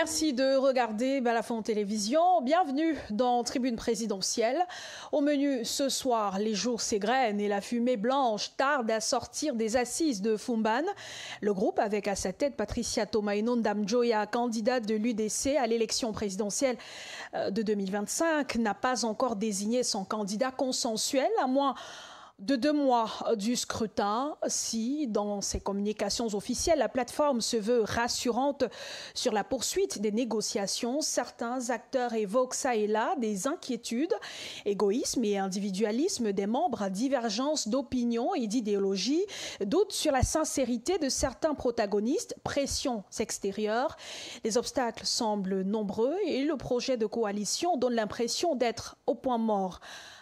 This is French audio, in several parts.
Merci de regarder Balafon Télévision. Bienvenue dans Tribune Présidentielle. Au menu ce soir, les jours s'égrènent et la fumée blanche tarde à sortir des assises de Fumban. Le groupe, avec à sa tête Patricia Tomaino Ndamjoya, candidate de l'UDC à l'élection présidentielle de 2025, n'a pas encore désigné son candidat consensuel, à moins de 2 mois du scrutin. Si, dans ses communications officielles, la plateforme se veut rassurante sur la poursuite des négociations, certains acteurs évoquent ça et là des inquiétudes, égoïsme et individualisme des membres, divergence d'opinion et d'idéologie, doute sur la sincérité de certains protagonistes, pression extérieure. Les obstacles semblent nombreux et le projet de coalition donne l'impression d'être au point mort.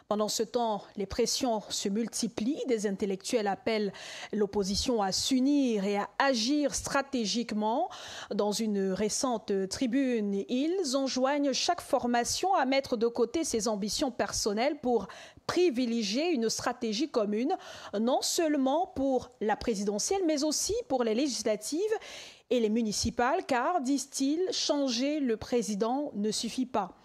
Pendant ce temps, les pressions se multiplient. Des intellectuels appellent l'opposition à s'unir et à agir stratégiquement. Dans une récente tribune, ils enjoignent chaque formation à mettre de côté ses ambitions personnelles pour privilégier une stratégie commune, non seulement pour la présidentielle, mais aussi pour les législatives et les municipales, car, disent-ils, changer le président ne suffit pas.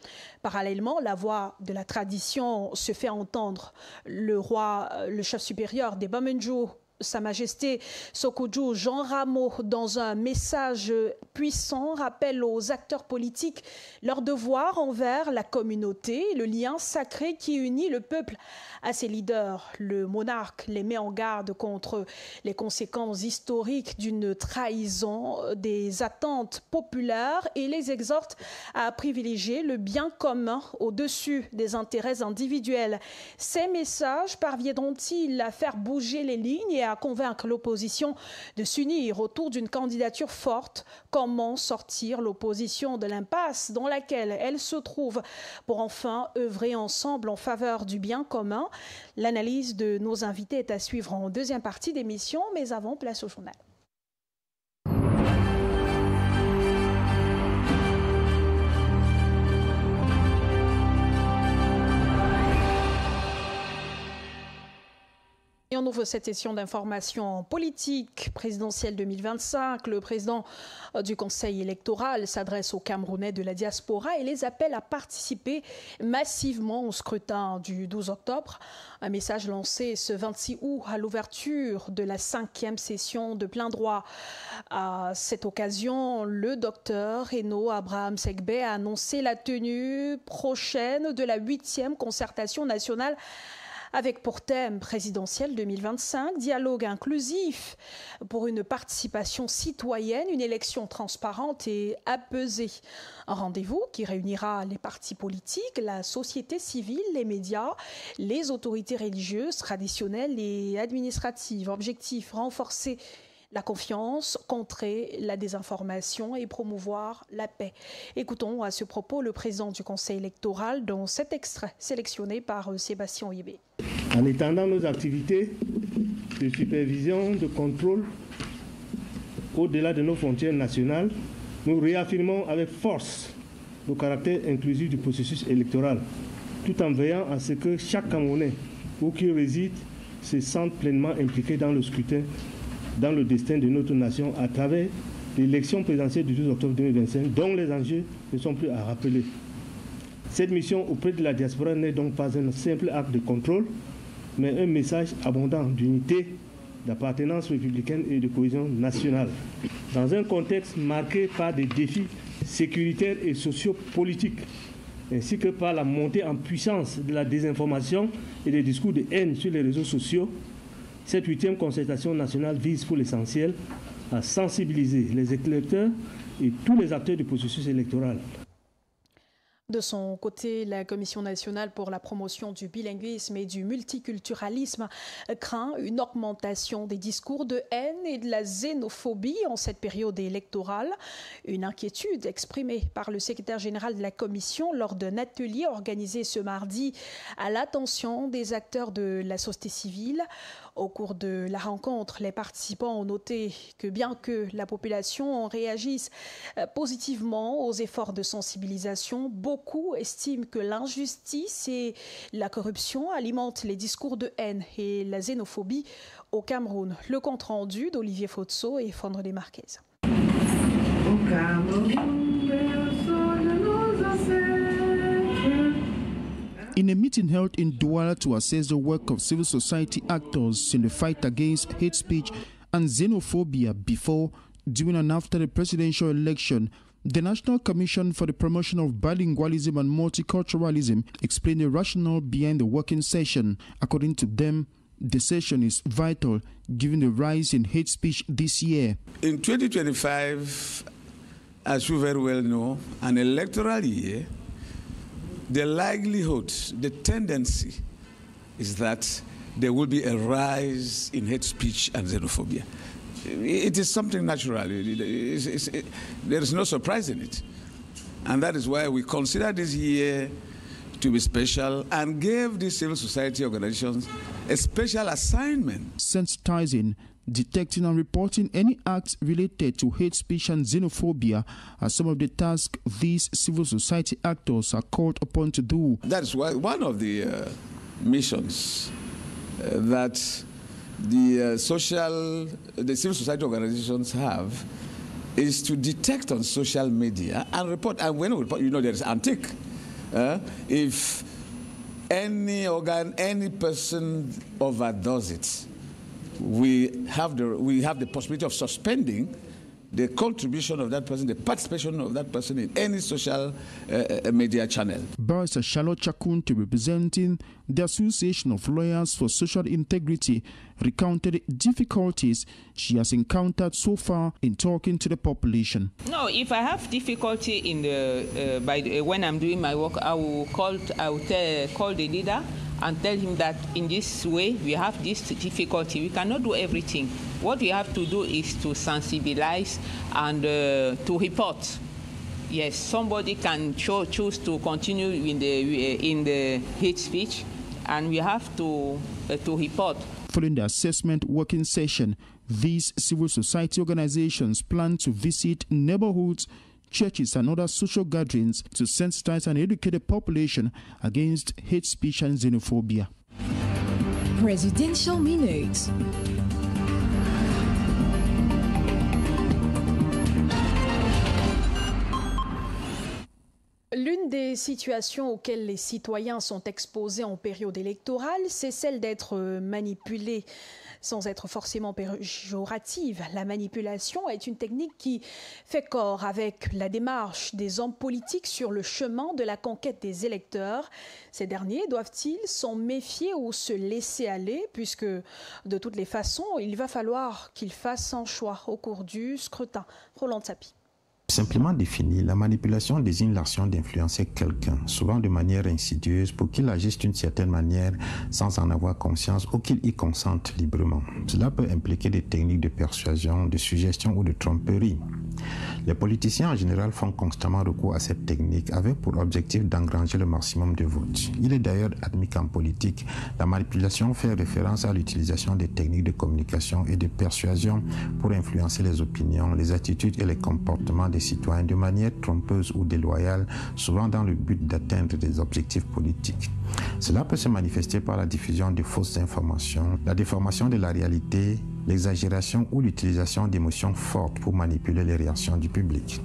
Parallèlement, la voix de la tradition se fait entendre. Le roi, le chef supérieur des Bamenjo, Sa Majesté Sokoudjou Jean Rameau, dans un message puissant, rappelle aux acteurs politiques leur devoir envers la communauté, le lien sacré qui unit le peuple à ses leaders. Le monarque les met en garde contre les conséquences historiques d'une trahison des attentes populaires et les exhorte à privilégier le bien commun au-dessus des intérêts individuels. Ces messages parviendront-ils à faire bouger les lignes et à convaincre l'opposition de s'unir autour d'une candidature forte? Comment sortir l'opposition de l'impasse dans laquelle elle se trouve pour enfin œuvrer ensemble en faveur du bien commun? L'analyse de nos invités est à suivre en deuxième partie d'émission, mais avant, place au journal. Et on ouvre cette session d'information politique présidentielle 2025. Le président du Conseil électoral s'adresse aux Camerounais de la diaspora et les appelle à participer massivement au scrutin du 12 octobre. Un message lancé ce 26 août à l'ouverture de la 5e session de plein droit. À cette occasion, le docteur Reno Abraham Segbe a annoncé la tenue prochaine de la 8e concertation nationale avec pour thème présidentiel 2025, dialogue inclusif pour une participation citoyenne, une élection transparente et apaisée. Un rendez-vous qui réunira les partis politiques, la société civile, les médias, les autorités religieuses, traditionnelles et administratives. Objectif, renforcer la confiance, contrer la désinformation et promouvoir la paix. Écoutons à ce propos le président du Conseil électoral dans cet extrait sélectionné par Sébastien Oyébé. En étendant nos activités de supervision, de contrôle au-delà de nos frontières nationales, nous réaffirmons avec force le caractère inclusif du processus électoral, tout en veillant à ce que chaque Camerounais, où qu'il réside, se sente pleinement impliqué dans le scrutin, dans le destin de notre nation à travers l'élection présidentielle du 12 octobre 2025, dont les enjeux ne sont plus à rappeler. Cette mission auprès de la diaspora n'est donc pas un simple acte de contrôle, mais un message abondant d'unité, d'appartenance républicaine et de cohésion nationale. Dans un contexte marqué par des défis sécuritaires et sociopolitiques, ainsi que par la montée en puissance de la désinformation et des discours de haine sur les réseaux sociaux, cette 8e concertation nationale vise pour l'essentiel à sensibiliser les électeurs et tous les acteurs du processus électoral. De son côté, la Commission nationale pour la promotion du bilinguisme et du multiculturalisme craint une augmentation des discours de haine et de la xénophobie en cette période électorale. Une inquiétude exprimée par le secrétaire général de la Commission lors d'un atelier organisé ce mardi à l'attention des acteurs de la société civile. Au cours de la rencontre, les participants ont noté que bien que la population réagisse positivement aux efforts de sensibilisation, beaucoup estiment que l'injustice et la corruption alimentent les discours de haine et la xénophobie au Cameroun. Le compte rendu d'Olivier Fotso et Fondre des Marquez. Au Cameroun, In a meeting held in Douala to assess the work of civil society actors in the fight against hate speech and xenophobia before, during and after the presidential election, the National Commission for the Promotion of Bilingualism and Multiculturalism explained the rationale behind the working session. According to them, the session is vital given the rise in hate speech this year. In 2025, as you very well know, an electoral year, the likelihood, the tendency is that there will be a rise in hate speech and xenophobia. It is something natural. There is no surprise in it. And that is why we consider this year to be special and gave these civil society organizations a special assignment. Sensitizing, detecting and reporting any acts related to hate speech and xenophobia are some of the tasks these civil society actors are called upon to do. That is why one of the missions that the civil society organizations have is to detect on social media and report. And when we report, you know, there is antique. If any organ, any person overdoes it, we have the possibility of suspending the contribution of that person, the participation of that person in any social media channel. Barrister Charlotte Chakunte, representing the Association of Lawyers for Social Integrity, recounted difficulties she has encountered so far in talking to the population. No, if I have difficulty in when I'm doing my work, I will call the leader and tell him that in this way we have this difficulty. We cannot do everything. What we have to do is to sensibilize and to report. Yes, somebody can choose to continue in the hate speech, and we have to report. Following the assessment working session, these civil society organizations plan to visit neighborhoods, churches and other social gatherings to sensitize and educate the population against hate speech and xenophobia. Presidential Minute. L'une des situations auxquelles les citoyens sont exposés en période électorale, c'est celle d'être manipulés sans être forcément péjorative. La manipulation est une technique qui fait corps avec la démarche des hommes politiques sur le chemin de la conquête des électeurs. Ces derniers doivent-ils s'en méfier ou se laisser aller, puisque de toutes les façons, il va falloir qu'ils fassent un choix au cours du scrutin. Roland Tsapi. Simplement défini, la manipulation désigne l'action d'influencer quelqu'un, souvent de manière insidieuse, pour qu'il agisse d'une certaine manière sans en avoir conscience ou qu'il y consente librement. Cela peut impliquer des techniques de persuasion, de suggestion ou de tromperie. Les politiciens en général font constamment recours à cette technique avec pour objectif d'engranger le maximum de votes. Il est d'ailleurs admis qu'en politique, la manipulation fait référence à l'utilisation des techniques de communication et de persuasion pour influencer les opinions, les attitudes et les comportements des citoyens de manière trompeuse ou déloyale, souvent dans le but d'atteindre des objectifs politiques. Cela peut se manifester par la diffusion de fausses informations, la déformation de la réalité, l'exagération ou l'utilisation d'émotions fortes pour manipuler les réactions du public.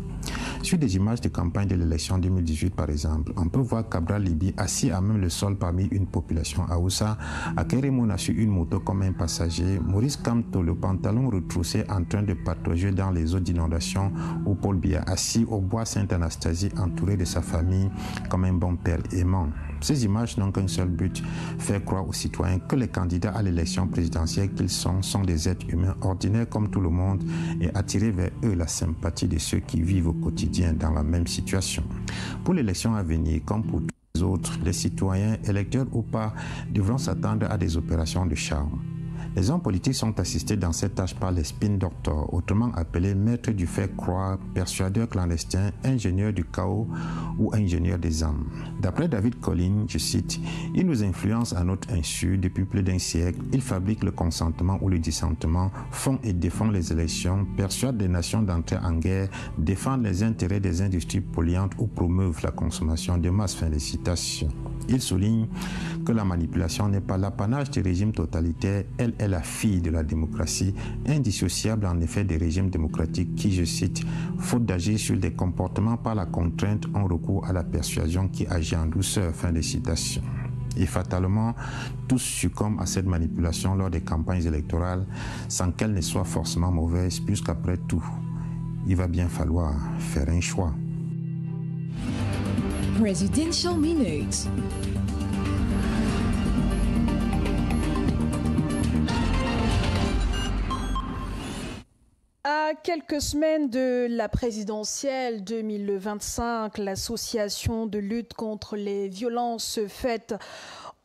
Sur des images de campagne de l'élection 2018 par exemple, on peut voir Cabral Libi assis à même le sol parmi une population Haoussa, Akere Mouna sur une moto comme un passager, Maurice Kamto le pantalon retroussé en train de patauger dans les eaux d'inondation, ou Paul Biya assis au bois Sainte-Anastasie entouré de sa famille comme un bon père aimant. Ces images n'ont qu'un seul but, faire croire aux citoyens que les candidats à l'élection présidentielle qu'ils sont des êtres humains ordinaires comme tout le monde et attirer vers eux la sympathie de ceux qui vivent au quotidien dans la même situation. Pour l'élection à venir, comme pour tous les autres, les citoyens, électeurs ou pas, devront s'attendre à des opérations de charme. Les hommes politiques sont assistés dans cette tâche par les spin doctors, autrement appelés maîtres du faire croire, persuadeurs clandestins, ingénieurs du chaos ou ingénieurs des âmes. D'après David Collins, je cite, « Ils nous influencent à notre insu depuis plus d'un siècle. Ils fabriquent le consentement ou le dissentement, font et défendent les élections, persuadent les nations d'entrer en guerre, défendent les intérêts des industries polluantes ou promeuvent la consommation de masse. » Fin de citation. Il souligne que la manipulation n'est pas l'apanage des régimes totalitaires, elle est la fille de la démocratie, indissociable en effet des régimes démocratiques qui, je cite, faute d'agir sur des comportements par la contrainte, ont recours à la persuasion qui agit en douceur. Fin de citation. Et fatalement, tous succombent à cette manipulation lors des campagnes électorales sans qu'elle ne soit forcément mauvaise, puisqu'après tout, il va bien falloir faire un choix. Presidential Minute. À quelques semaines de la présidentielle 2025, l'association de lutte contre les violences faites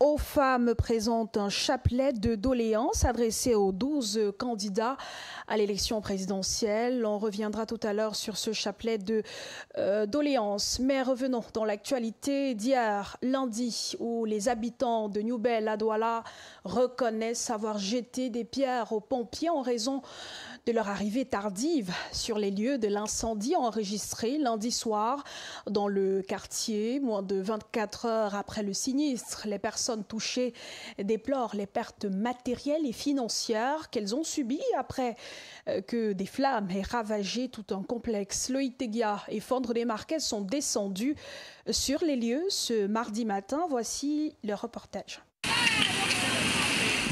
aux femmes présente un chapelet de doléances adressé aux 12 candidats à l'élection présidentielle. On reviendra tout à l'heure sur ce chapelet de doléances. Mais revenons dans l'actualité d'hier, lundi, où les habitants de New Bell à Douala reconnaissent avoir jeté des pierres aux pompiers en raison de leur arrivée tardive sur les lieux de l'incendie enregistré lundi soir dans le quartier. Moins de 24 heures après le sinistre, les personnes touchées déplorent les pertes matérielles et financières qu'elles ont subies après que des flammes aient ravagé tout un complexe. Loïc Tegia et Fondre des Marquez sont descendus sur les lieux ce mardi matin. Voici le reportage.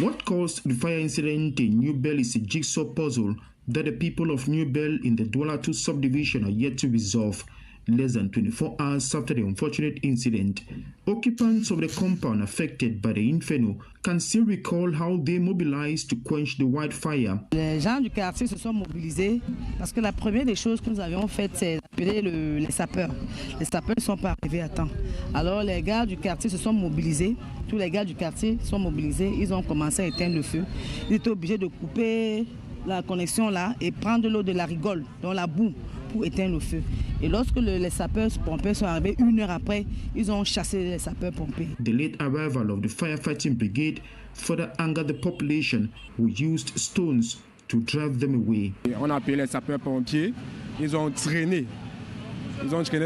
What caused the fire incident in New Bell is a jigsaw puzzle that the people of New Bell in the Douala 2 subdivision are yet to resolve. Less than 24 hours after the unfortunate incident, occupants of the compound affected by the inferno can still recall how they mobilized to quench the wildfire. Les gens du quartier se sont mobilisés parce que la première des choses que nous avions faites, c'est d'appeler les sapeurs. Les sapeurs ne sont pas arrivés à temps. Alors les gars du quartier se sont mobilisés. Tous les gars du quartier sont mobilisés. Ils ont commencé à éteindre le feu. Ils étaient obligés de couper la connexion là et prendre l'eau de la rigole, dans la boue, pour éteindre le feu. Et lorsque les sapeurs-pompiers sont arrivés, 1 heure après, ils ont chassé les sapeurs-pompiers. The late arrival of the firefighting brigade further angered the population who used stones to drive them away. On a appelé les sapeurs-pompiers, ils ont traîné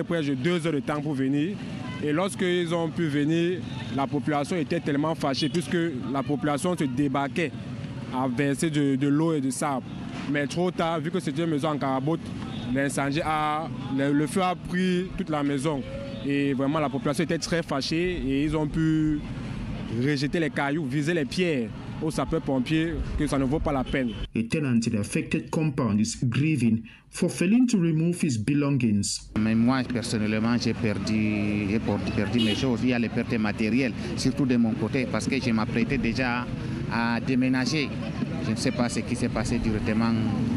près de 2 heures de temps pour venir. Et lorsqu'ils ont pu venir, la population était tellement fâchée puisque la population se débarquait à verser de l'eau et du sable. Mais trop tard, vu que c'était une maison en carabote, l'incendie le feu a pris toute la maison. Et vraiment, la population était très fâchée et ils ont pu rejeter les cailloux, viser les pierres aux sapeurs-pompiers, que ça ne vaut pas la peine. A tenant in the affected compound is grieving for failing to remove his belongings. Mais moi, personnellement, j'ai perdu mes choses. Il y a les pertes matérielles, surtout de mon côté, parce que je m'apprêtais déjà à déménager. Je ne sais pas ce qui s'est passé directement.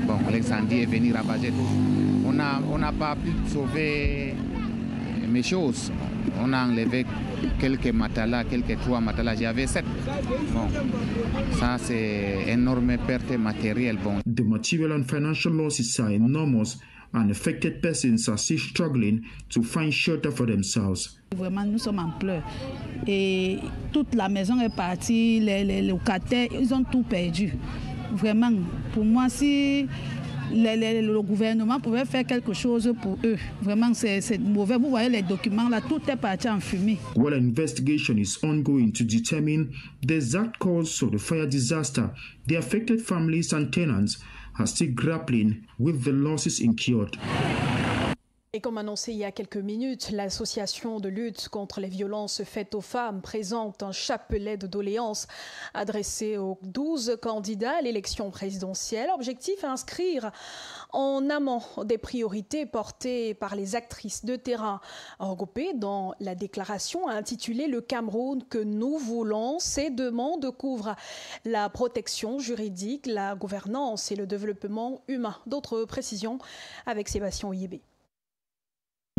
Bon, l'incendie est venu ravager tout. On n'a pas pu sauver mes choses. On a enlevé quelques matelas, quelques 3 matelas. J'avais 7. Bon, ça c'est énorme perte matérielle. Bon. The material and financial losses are enormous and affected persons are still struggling to find shelter for themselves. Vraiment, nous sommes en pleurs. Et toute la maison est partie, les locataires, ils ont tout perdu. Vraiment, pour moi, si le gouvernement pouvait faire quelque chose pour eux, vraiment, c'est mauvais. Vous voyez les documents là, tout est parti en fumée. While an investigation is ongoing to determine the exact cause of the fire disaster, the affected families and tenants are still grappling with the losses incurred. Et comme annoncé il y a quelques minutes, l'association de lutte contre les violences faites aux femmes présente un chapelet de doléances adressé aux 12 candidats à l'élection présidentielle. Objectif, inscrire en amont des priorités portées par les actrices de terrain regroupées dans la déclaration intitulée « Le Cameroun que nous voulons ». Ces demandes couvrent la protection juridique, la gouvernance et le développement humain. D'autres précisions avec Sébastien Oyébé.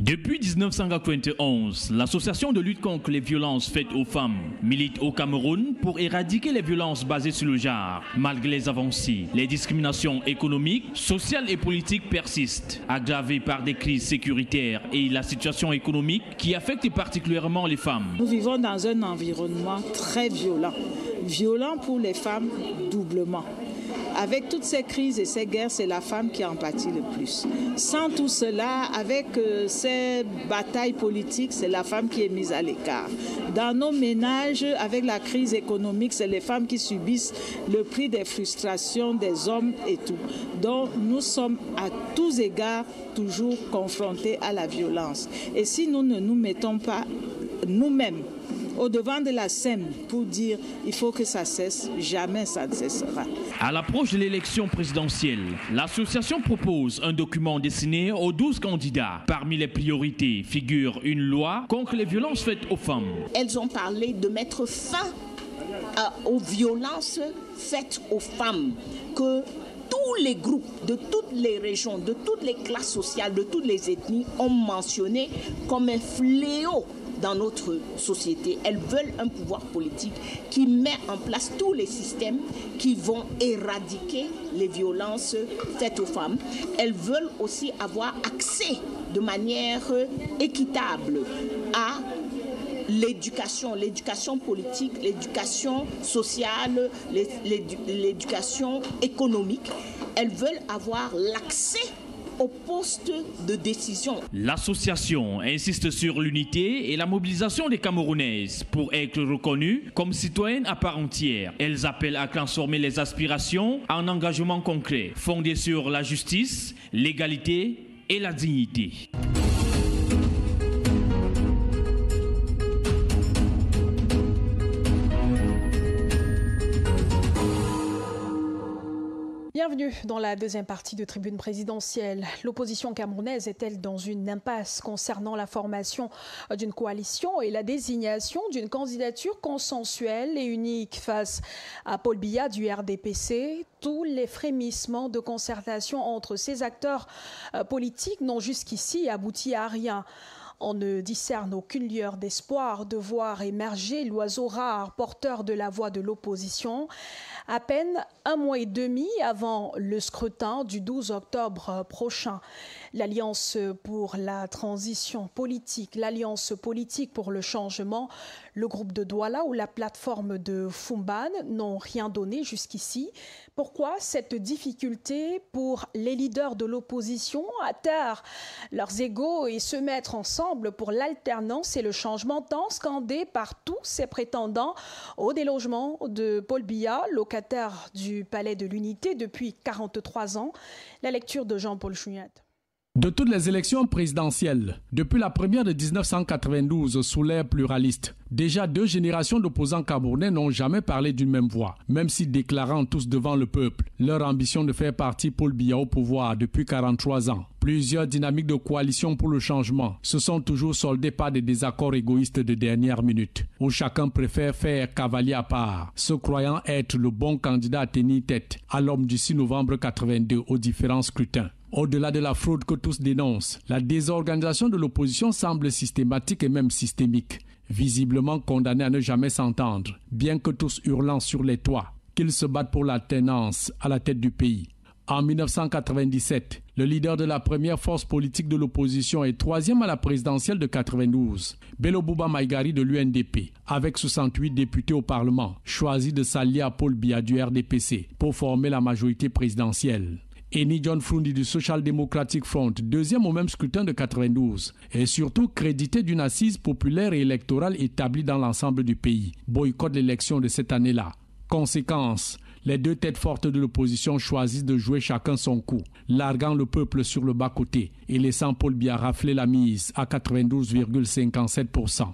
Depuis 1991, l'association de lutte contre les violences faites aux femmes milite au Cameroun pour éradiquer les violences basées sur le genre. Malgré les avancées, les discriminations économiques, sociales et politiques persistent, aggravées par des crises sécuritaires et la situation économique qui affecte particulièrement les femmes. Nous vivons dans un environnement très violent. Violent pour les femmes doublement. avec toutes ces crises et ces guerres, c'est la femme qui en pâtit le plus. Sans tout cela, avec ces batailles politiques, c'est la femme qui est mise à l'écart. Dans nos ménages, avec la crise économique, c'est les femmes qui subissent le prix des frustrations des hommes et tout. Donc nous sommes à tous égards toujours confrontés à la violence. Et si nous ne nous mettons pas nous-mêmes au devant de la scène pour dire il faut que ça cesse, jamais ça ne cessera. À l'approche de l'élection présidentielle, l'association propose un document destiné aux 12 candidats. Parmi les priorités figure une loi contre les violences faites aux femmes. Elles ont parlé de mettre fin aux violences faites aux femmes, que tous les groupes de toutes les régions, de toutes les classes sociales, de toutes les ethnies ont mentionné comme un fléau dans notre société. Elles veulent un pouvoir politique qui met en place tous les systèmes qui vont éradiquer les violences faites aux femmes. Elles veulent aussi avoir accès de manière équitable à l'éducation politique, l'éducation sociale, l'éducation économique. Elles veulent avoir l'accès au poste de décision. L'association insiste sur l'unité et la mobilisation des Camerounaises pour être reconnues comme citoyennes à part entière. Elles appellent à transformer les aspirations en engagements concrets, fondés sur la justice, l'égalité et la dignité. Bienvenue dans la deuxième partie de Tribune présidentielle. L'opposition camerounaise est-elle dans une impasse concernant la formation d'une coalition et la désignation d'une candidature consensuelle et unique face à Paul Biya du RDPC? Tous les frémissements de concertation entre ces acteurs politiques n'ont jusqu'ici abouti à rien. On ne discerne aucune lueur d'espoir de voir émerger l'oiseau rare porteur de la voix de l'opposition. À peine un mois et demi avant le scrutin du 12 octobre prochain, l'Alliance pour la transition politique, l'Alliance politique pour le changement, le groupe de Douala ou la plateforme de Fumban n'ont rien donné jusqu'ici. Pourquoi cette difficulté pour les leaders de l'opposition à taire leurs égos et se mettre ensemble pour l'alternance et le changement tant scandé par tous ces prétendants au délogement de Paul Biya, locataire du Palais de l'Unité depuis 43 ans? La lecture de Jean-Paul Chougnat. De toutes les élections présidentielles, depuis la première de 1992 sous l'ère pluraliste, déjà 2 générations d'opposants camerounais n'ont jamais parlé d'une même voix, même si déclarant tous devant le peuple leur ambition de faire partie Paul Biya au pouvoir depuis 43 ans. Plusieurs dynamiques de coalition pour le changement se sont toujours soldées par des désaccords égoïstes de dernière minute, où chacun préfère faire cavalier à part, se croyant être le bon candidat à tenir tête à l'homme du 6 novembre 82 aux différents scrutins. Au-delà de la fraude que tous dénoncent, la désorganisation de l'opposition semble systématique et même systémique, visiblement condamnée à ne jamais s'entendre, bien que tous hurlant sur les toits qu'ils se battent pour l'alternance à la tête du pays. En 1997, le leader de la première force politique de l'opposition et 3e à la présidentielle de 92, Bello Bouba Maïgari de l'UNDP, avec 68 députés au Parlement, choisit de s'allier à Paul Biya du RDPC pour former la majorité présidentielle. Eni John Frundi du Social Democratic Front, 2e au même scrutin de 92, est surtout crédité d'une assise populaire et électorale établie dans l'ensemble du pays, boycotte l'élection de cette année-là. Conséquence, les 2 têtes fortes de l'opposition choisissent de jouer chacun son coup, larguant le peuple sur le bas-côté et laissant Paul Biya rafler la mise à 92,57%.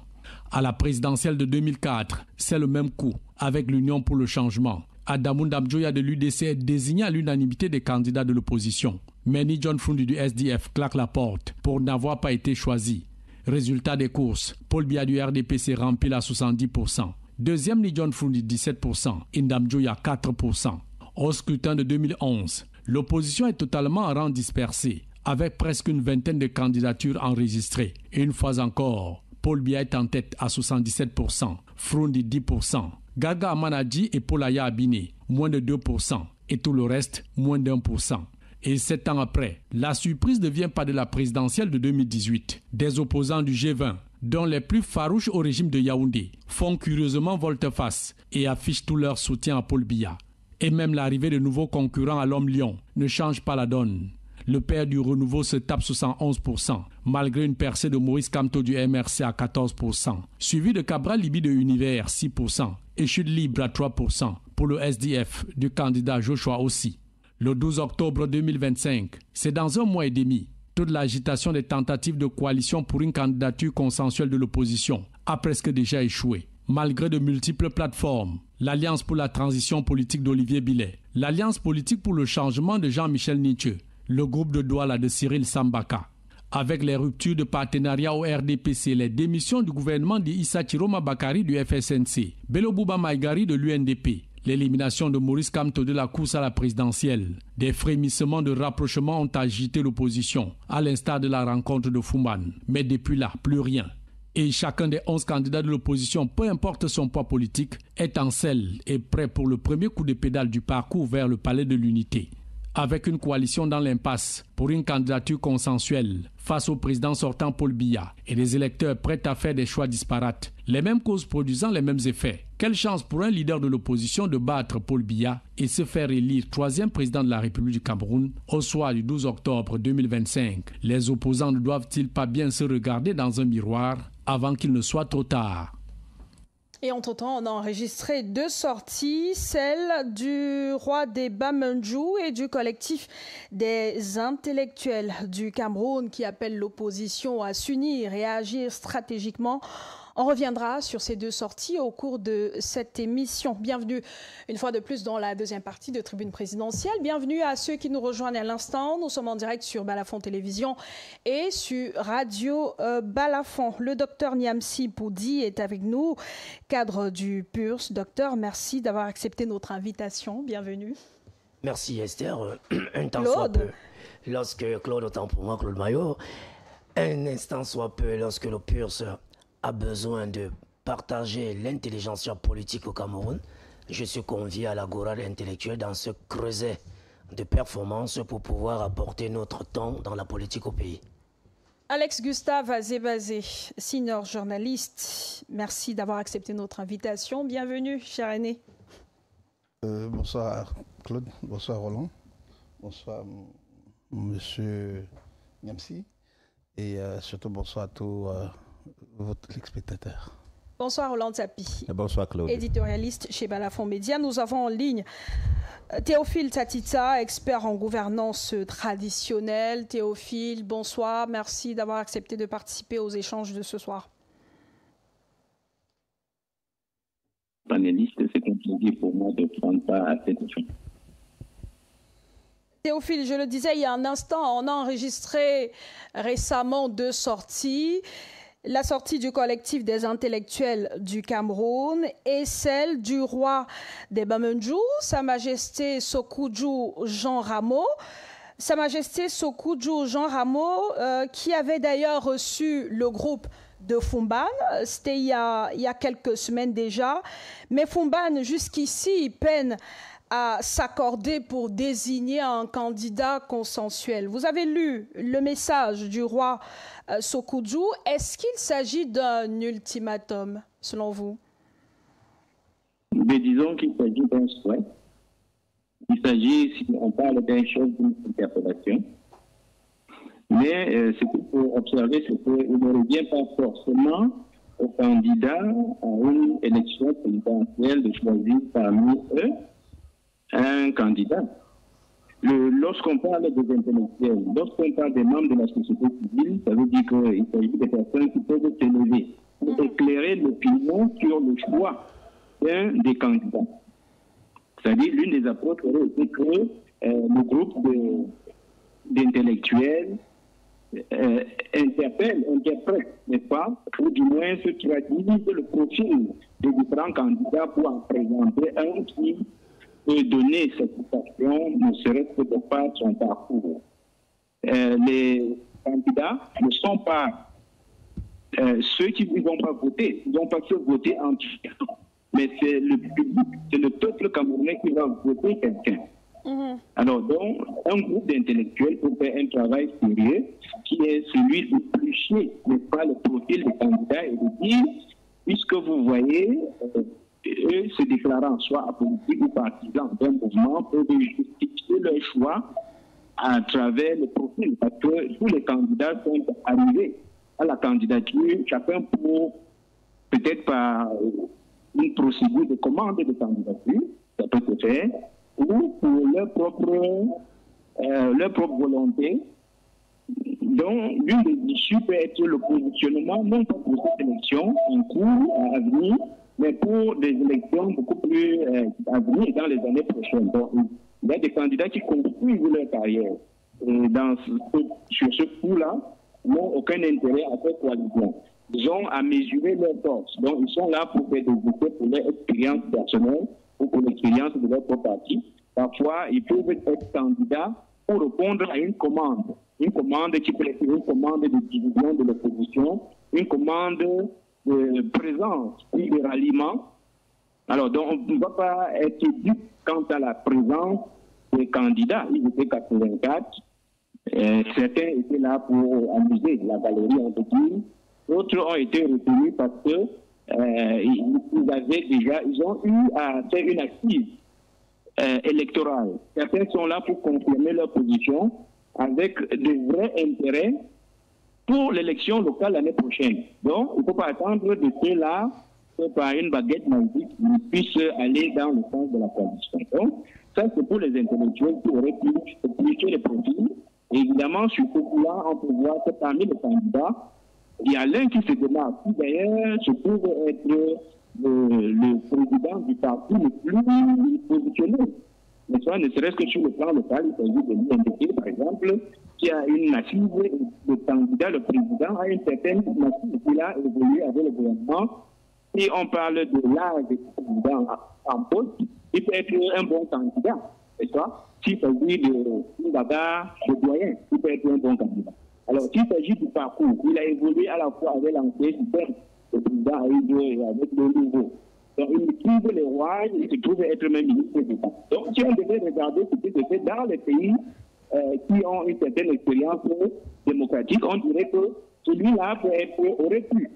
À la présidentielle de 2004, c'est le même coup, avec l'Union pour le changement. Adamou Ndamjoya de l'UDC est désigné à l'unanimité des candidats de l'opposition. Mais ni John Frundi du SDF claque la porte pour n'avoir pas été choisi. Résultat des courses, Paul Biya du RDPC remplit à 70%. 2e ni John Frundi 17% et Ndamjoya 4%. Au scrutin de 2011, l'opposition est totalement en rang dispersé, avec presque une vingtaine de candidatures enregistrées. Et une fois encore, Paul Biya est en tête à 77%, Frundi 10%. Gaga Amanadji et Polaya Abine, moins de 2%, et tout le reste, moins d'1%. Et 7 ans après, la surprise ne vient pas de la présidentielle de 2018. Des opposants du G20, dont les plus farouches au régime de Yaoundé, font curieusement volte-face et affichent tout leur soutien à Paul Biya. Et même l'arrivée de nouveaux concurrents à l'Homme-Lion ne change pas la donne. Le père du renouveau se tape 71%, malgré une percée de Maurice Kamto du MRC à 14%, suivi de Cabral Libi de Univers 6% et Chute Libre à 3% pour le SDF du candidat Joshua aussi. Le 12 octobre 2025, c'est dans un mois et demi, toute l'agitation des tentatives de coalition pour une candidature consensuelle de l'opposition a presque déjà échoué. Malgré de multiples plateformes, l'Alliance pour la transition politique d'Olivier Billet, l'Alliance politique pour le changement de Jean-Michel Nietzsche, le groupe de Douala de Cyril Sambaka, avec les ruptures de partenariat au RDPC, les démissions du gouvernement d'Issa Chiroma Bakari du FSNC, Bello Bouba Maïgari de l'UNDP, l'élimination de Maurice Kamto de la course à la présidentielle, des frémissements de rapprochement ont agité l'opposition, à l'instar de la rencontre de Fumban. Mais depuis là, plus rien. Et chacun des 11 candidats de l'opposition, peu importe son poids politique, est en selle et prêt pour le premier coup de pédale du parcours vers le palais de l'unité. Avec une coalition dans l'impasse pour une candidature consensuelle face au président sortant Paul Biya et des électeurs prêts à faire des choix disparates, les mêmes causes produisant les mêmes effets. Quelle chance pour un leader de l'opposition de battre Paul Biya et se faire élire 3e président de la République du Cameroun au soir du 12 octobre 2025. Les opposants ne doivent-ils pas bien se regarder dans un miroir avant qu'il ne soit trop tard? Et entre-temps, on a enregistré 2 sorties, celle du roi des Bamendjou et du collectif des intellectuels du Cameroun qui appelle l'opposition à s'unir et à agir stratégiquement. On reviendra sur ces 2 sorties au cours de cette émission. Bienvenue une fois de plus dans la deuxième partie de Tribune présidentielle. Bienvenue à ceux qui nous rejoignent à l'instant. Nous sommes en direct sur Balafon Télévision et sur Radio Balafon. Le docteur Niamsi Poudi est avec nous, cadre du PURS. Docteur, merci d'avoir accepté notre invitation. Bienvenue. Merci Esther. Un temps soit peu, lorsque Claude, autant pour moi, Claude Maillot, un instant soit peu, lorsque le PURS a besoin de partager l'intelligentsia politique au Cameroun, je suis convié à l'agora intellectuelle dans ce creuset de performance pour pouvoir apporter notre temps dans la politique au pays. Alex Gustave Azébazé, senior journaliste, merci d'avoir accepté notre invitation. Bienvenue, cher aîné. Bonsoir Claude, bonsoir Roland, bonsoir monsieur Niamsi et surtout bonsoir à tous votre spectateur. Bonsoir Roland Tsapi. Bonsoir Claude. Éditorialiste chez Balafon Média. Nous avons en ligne Théophile Tatita, expert en gouvernance traditionnelle. Théophile, bonsoir. Merci d'avoir accepté de participer aux échanges de ce soir. Panéliste, c'est compliqué pour moi de prendre part à cette émission. Théophile, je le disais il y a un instant, on a enregistré récemment 2 sorties. La sortie du collectif des intellectuels du Cameroun et celle du roi des Bamendjou, Sa Majesté Sokudjou Jean Rameau. Sa Majesté Sokudjou Jean Rameau, qui avait d'ailleurs reçu le groupe de Fumban, c'était il y a quelques semaines déjà. Mais Fumban, jusqu'ici, peine à s'accorder pour désigner un candidat consensuel. Vous avez lu le message du roi Sokudjou. Est-ce qu'il s'agit d'un ultimatum, selon vous? Mais disons qu'il s'agit d'un souhait. Il s'agit, si on parle d'un chef d'interpellation. Mais ce qu'il faut observer, c'est qu'il ne revient pas forcément aux candidats à une élection présidentielle de choisir parmi eux un candidat. Lorsqu'on parle des intellectuels, lorsqu'on parle des membres de la société civile, ça veut dire qu'il s'agit de personnes qui peuvent s'élever pour éclairer l'opinion sur le choix d'un des candidats. C'est-à-dire, l'une des approches aurait été que le groupe d'intellectuels interprète, n'est-ce pas, ou du moins ce qui va diviser le profil des différents candidats pour en présenter un qui peut donner satisfaction, ne serait-ce que de par son parcours. Les candidats ne sont pas ceux qui ne vont pas voter, ils vont pas se voter en tout, mais c'est le public, c'est le peuple camerounais qui va voter quelqu'un. Alors donc, un groupe d'intellectuels pour faire un travail sérieux qui est celui de plucher, n'est pas le profil des candidats et de dire, puisque vous voyez, eux se déclarant soit apolitiques ou partisans d'un mouvement malheureusement, peuvent justifier leur choix à travers le profil, parce que tous les candidats sont arrivés à la candidature, chacun pour, peut-être par une procédure de commande de candidature, ça peut se faire, ou pour leur propre volonté. Donc, l'une des issues peut être le positionnement, non pas pour cette élection en cours, à venir, mais pour des élections beaucoup plus à venir dans les années prochaines. Donc, il y a des candidats qui construisent leur carrière. Et sur ce coup-là, n'ont aucun intérêt à faire coalition. Ils ont à mesurer leurs forces. Donc, ils sont là pour faire des essais pour leur expérience personnelle ou pour l'expérience de leur propre parti. Parfois, ils peuvent être candidats pour répondre à une commande. Une commande qui peut être une commande de division de l'opposition, une commande de présence ou de ralliement. Alors, donc, on ne va pas être dupe quant à la présence des candidats. Ils étaient 84. Certains étaient là pour amuser la galerie, on peut dire. D'autres ont été retenus parce que ils ont eu à faire une assise électorale. Certains sont là pour confirmer leur position avec de vrais intérêts pour l'élection locale l'année prochaine. Donc, il ne faut pas attendre de ceux-là que par une baguette magique, ils puissent aller dans le sens de la coalition. Donc, ça, c'est pour les intellectuels qui auraient pu éplucher les profils. Et évidemment, sur ce coup-là, on peut voir que parmi les candidats, il y a l'un qui se démarque, qui d'ailleurs se trouve être le président du parti le plus positionné. Mais ça, ne serait-ce que sur le plan local, il s'agit de l'UNDP, par exemple, qui a une assise de candidat, le président a une certaine assise qui a évolué avec le gouvernement. Et on parle de l'âge du président en poste, il peut être un bon candidat. Et ça, s'il s'agit de bagarre de doyen, il peut être un bon candidat. Alors, s'il s'agit du parcours, il a évolué à la fois avec l'ancien système, le président a eu avec le nouveau. Donc, il trouve les rois, il se trouve être même ministre d'État. Donc, si on devait regarder ce qui se fait dans les pays qui ont une certaine expérience démocratique, on dirait que celui-là aurait pu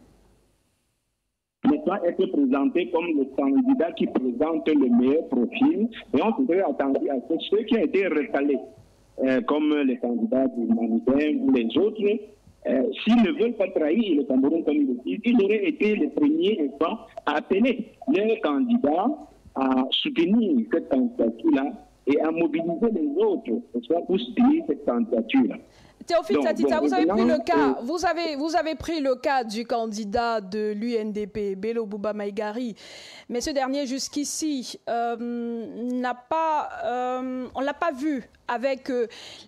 ne pas être présenté comme le candidat qui présente le meilleur profil. Et on serait attendu à ceux qui ont été recalés, comme les candidats du Manidem ou les autres, s'ils ne veulent pas trahir le Cameroun comme il dit, ils auraient été les premiers à appeler leurs candidats à soutenir cette candidature-là et à mobiliser les autres pour soutenir cette candidature-là. Théophile Tatita, vous avez pris le cas du candidat de l'UNDP, Bello Bouba Maïgari, mais ce dernier jusqu'ici on l'a pas vu avec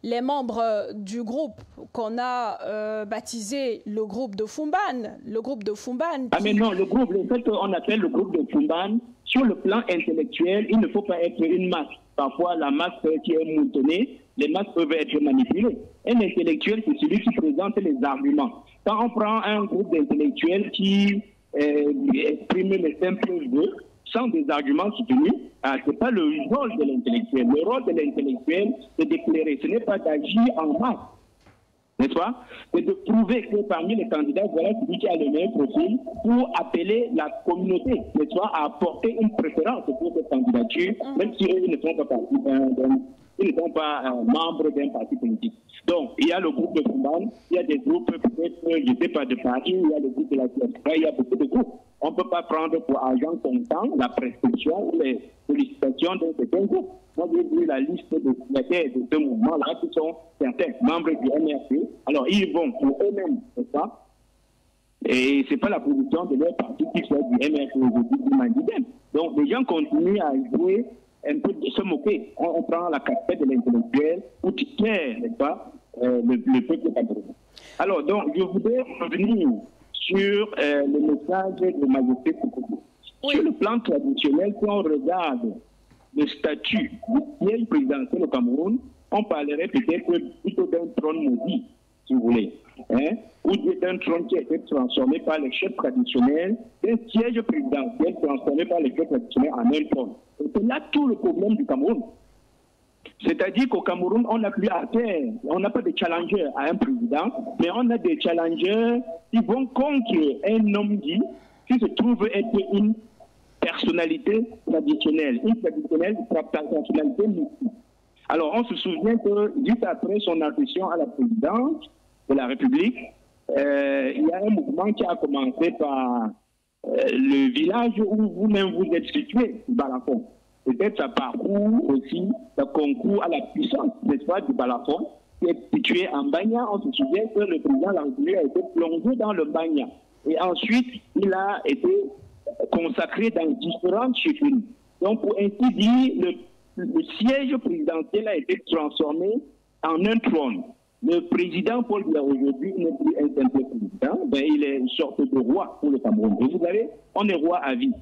les membres du groupe qu'on a baptisé le groupe de Fumban. Ah mais non, le fait qu'on appelle le groupe de Fumban, sur le plan intellectuel, il ne faut pas être une masse. Parfois, la masse qui est moutonnée, les masses peuvent être manipulées. Un intellectuel, c'est celui qui présente les arguments. Quand on prend un groupe d'intellectuels qui expriment les simples vœux, sans des arguments soutenus, ce n'est pas le rôle de l'intellectuel. Le rôle de l'intellectuel, c'est d'éclairer. Ce n'est pas d'agir en masse, n'est-ce pas? C'est de prouver que parmi les candidats, voilà celui qui a le meilleur profil pour appeler la communauté, n'est-ce pas, à apporter une préférence pour cette candidature, même si eux ne sont pas partis ils ne sont pas membres d'un parti politique. Donc, il y a le groupe de Fumban, il y a des groupes, peut-être, je ne sais pas, de Paris, il y a le groupe de la CFA, il y a beaucoup de groupes. On ne peut pas prendre pour argent comptant la prescription ou les sollicitations d'un certain groupe. Moi, j'ai vu la liste de signataires de ce mouvement-là, qui sont certains membres du MRC. Alors, ils vont pour eux-mêmes, c'est ça. Et ce n'est pas la position de leur parti qui soit du MRC ou du Manidem. Donc, les gens continuent à jouer un peu de se moquer. On prend la casquette de l'intellectuel ou tu tiens, n'est-ce pas, le peuple camerounais. Alors, donc, je voudrais revenir sur le message de Majesté Koukoubou. Oui. Sur le plan traditionnel, si on regarde le statut du siège présidentiel au Cameroun, on parlerait peut-être plutôt d'un trône maudit, si vous voulez, ou d'un trône qui a été transformé par les chefs traditionnels, d'un siège présidentiel transformé par les chefs traditionnels en un trône. C'est là tout le problème du Cameroun. C'est-à-dire qu'au Cameroun, on n'a plus à faire, on n'a pas de challenger à un président, mais on a des challengers qui vont contre un homme qui se trouve être une personnalité traditionnelle, une personnalité mystique. Alors, on se souvient que juste après son accession à la présidence de la République, il y a un mouvement qui a commencé par le village où vous-même vous êtes situé, Balafon. Peut-être ça parcourt aussi, ça concourt à la puissance, n'est-ce pas, du Balafon, qui est situé en Bagna. On se souvient que le président de la République a été plongé dans le Bagna. Et ensuite, il a été consacré dans différentes chefferies. Donc, pour ainsi dire, le siège présidentiel a été transformé en un trône. Le président Paul Biya aujourd'hui n'est plus un simple président, ben, il est une sorte de roi pour le Cameroun. Et vous savez, on est roi à vie.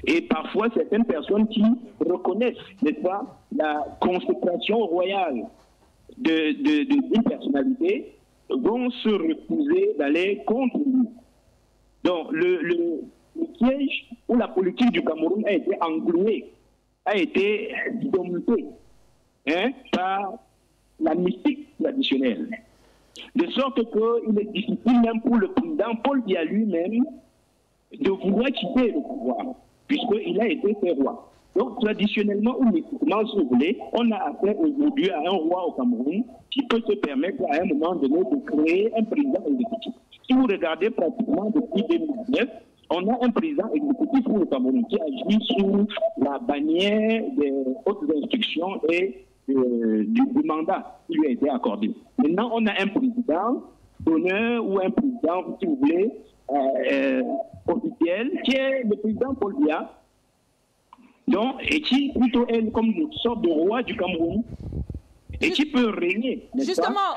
Et parfois, certaines personnes qui reconnaissent, n'est-ce pas, la consécration royale d'une personnalité vont se refuser d'aller contre lui. Donc, le siège où la politique du Cameroun a été engluée, a été dominée par la mystique traditionnelle. De sorte qu'il est difficile même pour le président Paul Biya lui-même de vouloir quitter le pouvoir, puisqu'il a été fait roi. Donc, traditionnellement ou mystiquement, si vous voulez, on a affaire aujourd'hui à un roi au Cameroun qui peut se permettre à un moment donné de créer un président exécutif. Si vous regardez pratiquement depuis 2019, on a un président exécutif pour le Cameroun qui agit sous la bannière des hautes instructions et du mandat qui lui a été accordé. Maintenant, on a un président d'honneur ou un président, si vous voulez, officiel, qui est le président Paul Biya, donc, et qui plutôt est comme une sorte de roi du Cameroun, et qui peut régner. Justement,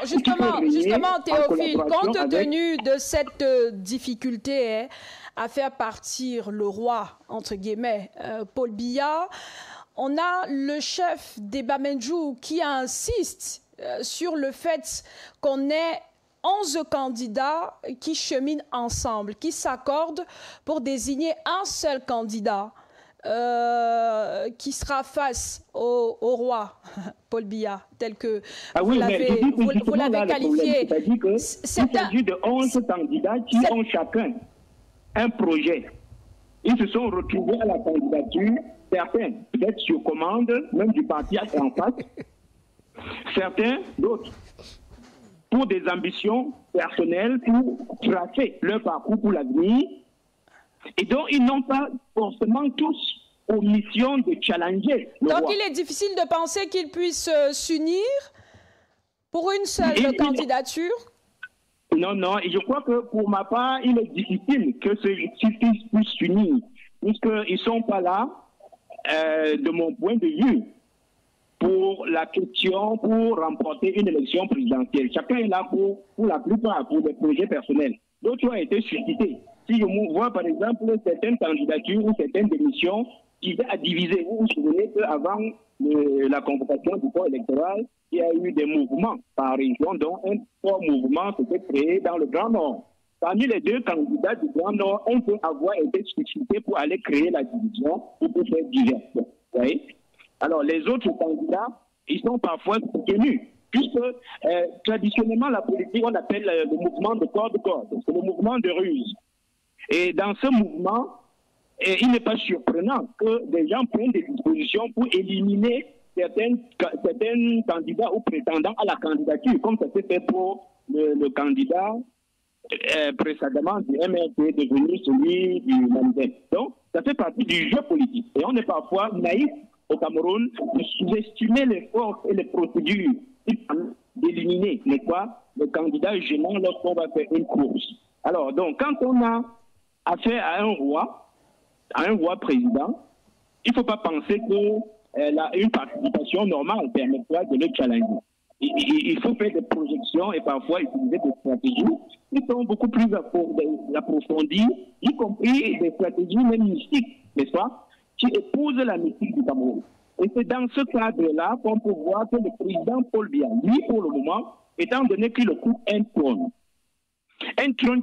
Théophile, compte tenu de cette difficulté à faire partir le roi, entre guillemets, Paul Biya, on a le chef des Bamendjou qui insiste sur le fait qu'on ait 11 candidats qui cheminent ensemble, qui s'accordent pour désigner un seul candidat qui sera face au roi Paul Biya, tel que vous l'avez qualifié. Il s'agit de 11 candidats qui ont chacun un projet. Ils se sont retrouvés à la candidature, certains peut-être sur commande, même du parti en face, certains d'autres pour des ambitions personnelles, pour tracer leur parcours pour l'avenir. Et donc, ils n'ont pas forcément tous pour mission de challenger le roi. Donc, il est difficile de penser qu'ils puissent s'unir pour une seule candidature? Non, non. Et je crois que pour ma part, il est difficile que ceux-ci puissent s'unir, puisqu'ils ne sont pas là, de mon point de vue, pour la question, pour remporter une élection présidentielle. Chacun est là pour la plupart, pour des projets personnels. D'autres ont été suscités. Si je vois par exemple certaines candidatures ou certaines démissions qui viennent à diviser, vous vous souvenez qu'avant la convocation du corps électoral, il y a eu des mouvements par région, dont un fort mouvement s'était créé dans le Grand Nord. Parmi les deux candidats du Grand Nord, un peut avoir été suscité pour aller créer la division ou pour faire diversion. Vous voyez? Alors les autres candidats, ils sont parfois soutenus. Puisque traditionnellement, la politique, on appelle le mouvement de corde-corde, c'est le mouvement de ruse. Et dans ce mouvement, il n'est pas surprenant que des gens prennent des dispositions pour éliminer certains candidats ou prétendants à la candidature, comme ça s'est fait pour le candidat précédemment du MRP devenu celui du Mandem. Donc, ça fait partie du jeu politique. Et on est parfois naïf au Cameroun de sous-estimer les forces et les procédures d'éliminer, n'est-ce pas, le candidat gênant lorsqu'on va faire une course. Alors, donc, quand on a affaire à un roi président, il ne faut pas penser qu'une participation normale permettra de le challenger. Il faut faire des projections et parfois utiliser des stratégies qui sont beaucoup plus approfondies, y compris des stratégies même mystiques, n'est-ce pas, qui épousent la mystique du Cameroun. Et c'est dans ce cadre-là qu'on peut voir que le président Paul Biya, lui, pour le moment, étant donné qu'il occupe un trône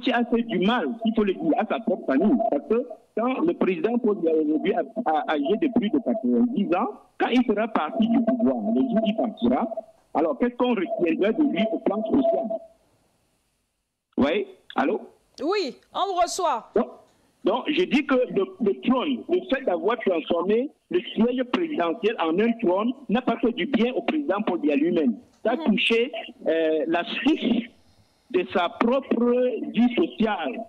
qui a fait du mal, il faut le dire, à sa propre famille. Parce que quand le président Paul Biya aujourd'hui a âgé de plus de 90 ans, quand il sera parti du pouvoir, le jour où il partira, alors qu'est-ce qu'on retiendra de lui au plan social? Oui, allô? Oui, on vous reçoit. Donc, je dis que le trône, le fait d'avoir transformé le siège présidentiel en un trône, n'a pas fait du bien au président Paul Biya lui-même. Ça a touché la suite de sa propre vie sociale.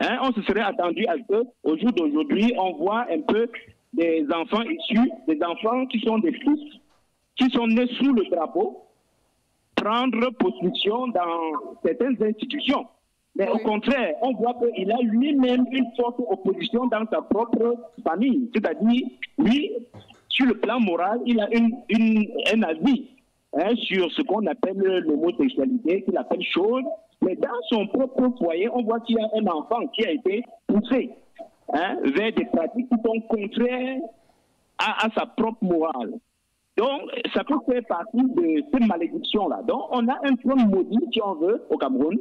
Hein, on se serait attendu à ce qu'au jour d'aujourd'hui, on voit un peu des enfants issus, des enfants qui sont des fils, qui sont nés sous le drapeau, prendre position dans certaines institutions. Mais au contraire, on voit qu'il a lui-même une forte opposition dans sa propre famille. C'est-à-dire, lui, sur le plan moral, il a un avis sur ce qu'on appelle l'homosexualité, qu'il appelle chose. Mais dans son propre foyer, on voit qu'il y a un enfant qui a été poussé vers des pratiques qui sont contraires à sa propre morale. Donc, ça peut faire partie de cette malédiction-là. Donc, on a un trône maudit, si on veut, au Cameroun.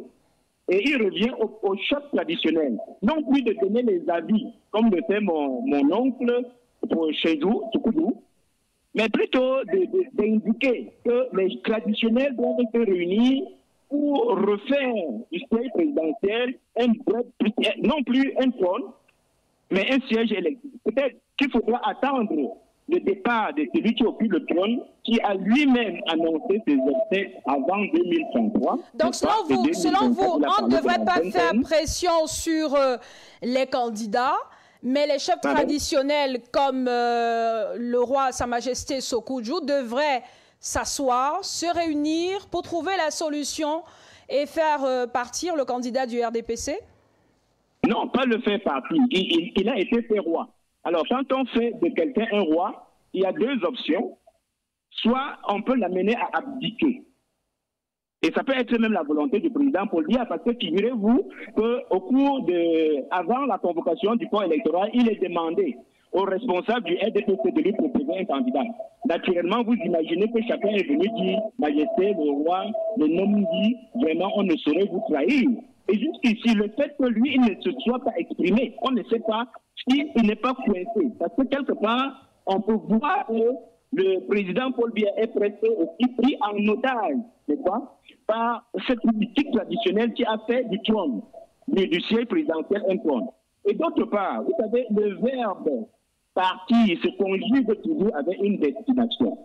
Et il revient au chef traditionnel. Non plus de donner les avis, comme le fait mon oncle Chedou, Toukoudou, mais plutôt d'indiquer que les traditionnels doivent se réunir pour refaire du siège présidentiel non plus un trône, mais un siège électif. Peut-être qu'il faudra attendre le départ de celui qui occupe le trône, qui a lui-même annoncé ses excès avant 2033. Donc, selon vous, on ne devrait pas faire pression sur les candidats, mais les chefs traditionnels comme le roi Sa Majesté Sékou-Djou devraient s'asseoir, se réunir pour trouver la solution et faire partir le candidat du RDPC? Non, pas le faire partir. Il a été fait roi. Alors, quand on fait de quelqu'un un roi, il y a deux options. Soit on peut l'amener à abdiquer. Et ça peut être même la volonté du président Paul Biya, parce que figurez-vous qu'au cours avant la convocation du corps électoral, il est demandé aux responsables du RDPC de lui proposer un candidat. Naturellement, vous imaginez que chacun est venu dire, Majesté, le roi, le nom dit, vraiment, on ne saurait vous trahir. Et jusqu'ici, le fait que lui, il ne se soit pas exprimé, on ne sait pas s'il n'est pas coincé. Parce que quelque part, on peut voir que le président Paul Biya est presque aussi pris en otage, n'est-ce pas, par cette politique traditionnelle qui a fait du trône, du siège présidentiel un trône. Et d'autre part, vous savez, le verbe partir se conjugue toujours avec une destination.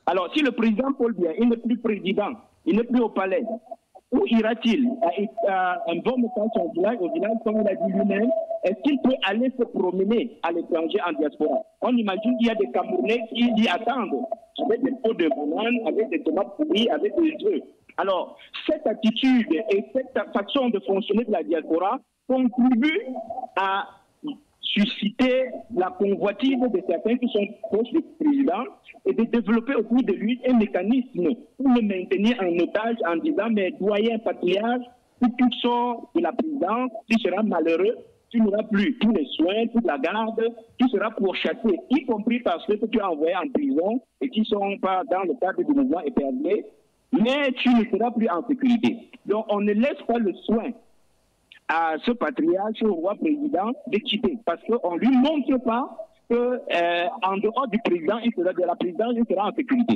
Alors, si le président Paul Biya, il n'est plus président, il n'est plus au palais, où ira-t-il? Un bon message au village, comme il a dit lui-même, est-ce qu'il peut aller se promener à l'étranger en diaspora? On imagine qu'il y a des Camerounais qui y attendent, avec des pots de bananes, avec des tomates pourries, avec des œufs. Alors, cette attitude et cette façon de fonctionner de la diaspora contribuent à susciter la convoitise de certains qui sont proches du président et de développer autour de lui un mécanisme pour le maintenir en otage en disant, mais doyen patriarche, si tu sors de la présidence, tu seras malheureux, tu n'auras plus tous les soins, toute la garde, tu seras pourchassé, y compris par ceux que tu as envoyés en prison et qui ne sont pas dans le cadre du mouvement éperdé, mais tu ne seras plus en sécurité. Donc on ne laisse pas le soin à ce patriarche, au roi président, de quitter, parce qu'on ne lui montre pas qu'en dehors du président, de la présidence, il sera en sécurité.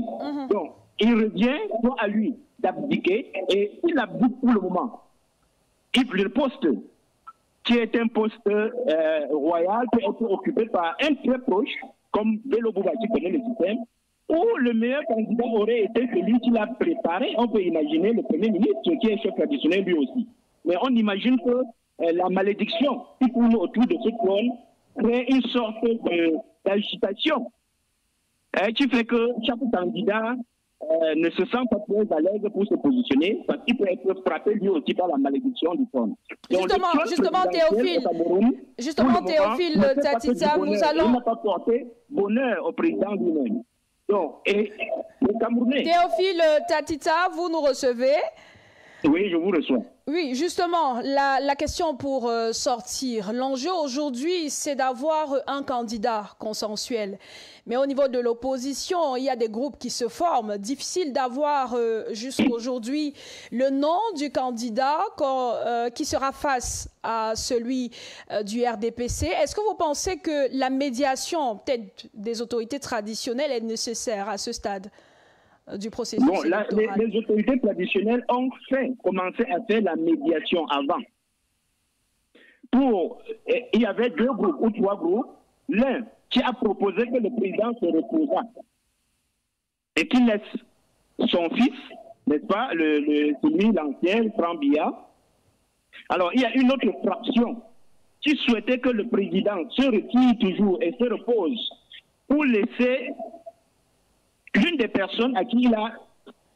Donc, il revient soit à lui d'abdiquer, et il abdique pour le moment. Le poste, qui est un poste royal, peut être occupé par un très proche, comme Bello Bouba qui connaît le système, ou le meilleur candidat aurait été celui qui l'a préparé. On peut imaginer le Premier ministre, qui est chef traditionnel lui aussi. Mais on imagine que la malédiction qui tourne autour de ce trône crée une sorte d'agitation qui fait que chaque candidat ne se sent pas très à l'aise pour se positionner parce qu'il peut être frappé lui aussi par la malédiction du trône. Justement, Théophile Tatita, nous allons... Il n'a pas porté bonheur au président lui-même. Donc, et le Camerounais... Théophile Tatita, vous nous recevez? Oui, je vous reçois. Oui, justement, la question pour sortir. L'enjeu aujourd'hui, c'est d'avoir un candidat consensuel. Mais au niveau de l'opposition, il y a des groupes qui se forment. Difficile d'avoir jusqu'aujourd'hui le nom du candidat qui sera face à celui du RDPC. Est-ce que vous pensez que la médiation, peut-être des autorités traditionnelles, est nécessaire à ce stade du processus électoral? Les autorités traditionnelles ont commencé à faire la médiation avant. il y avait 2 groupes ou 3 groupes. L'un qui a proposé que le président se reposât et qu'il laisse son fils, n'est-ce pas, celui l'ancien, Franck Biya. Alors, il y a une autre fraction qui souhaitait que le président se retire toujours et se repose pour laisser l'une des personnes à qui il a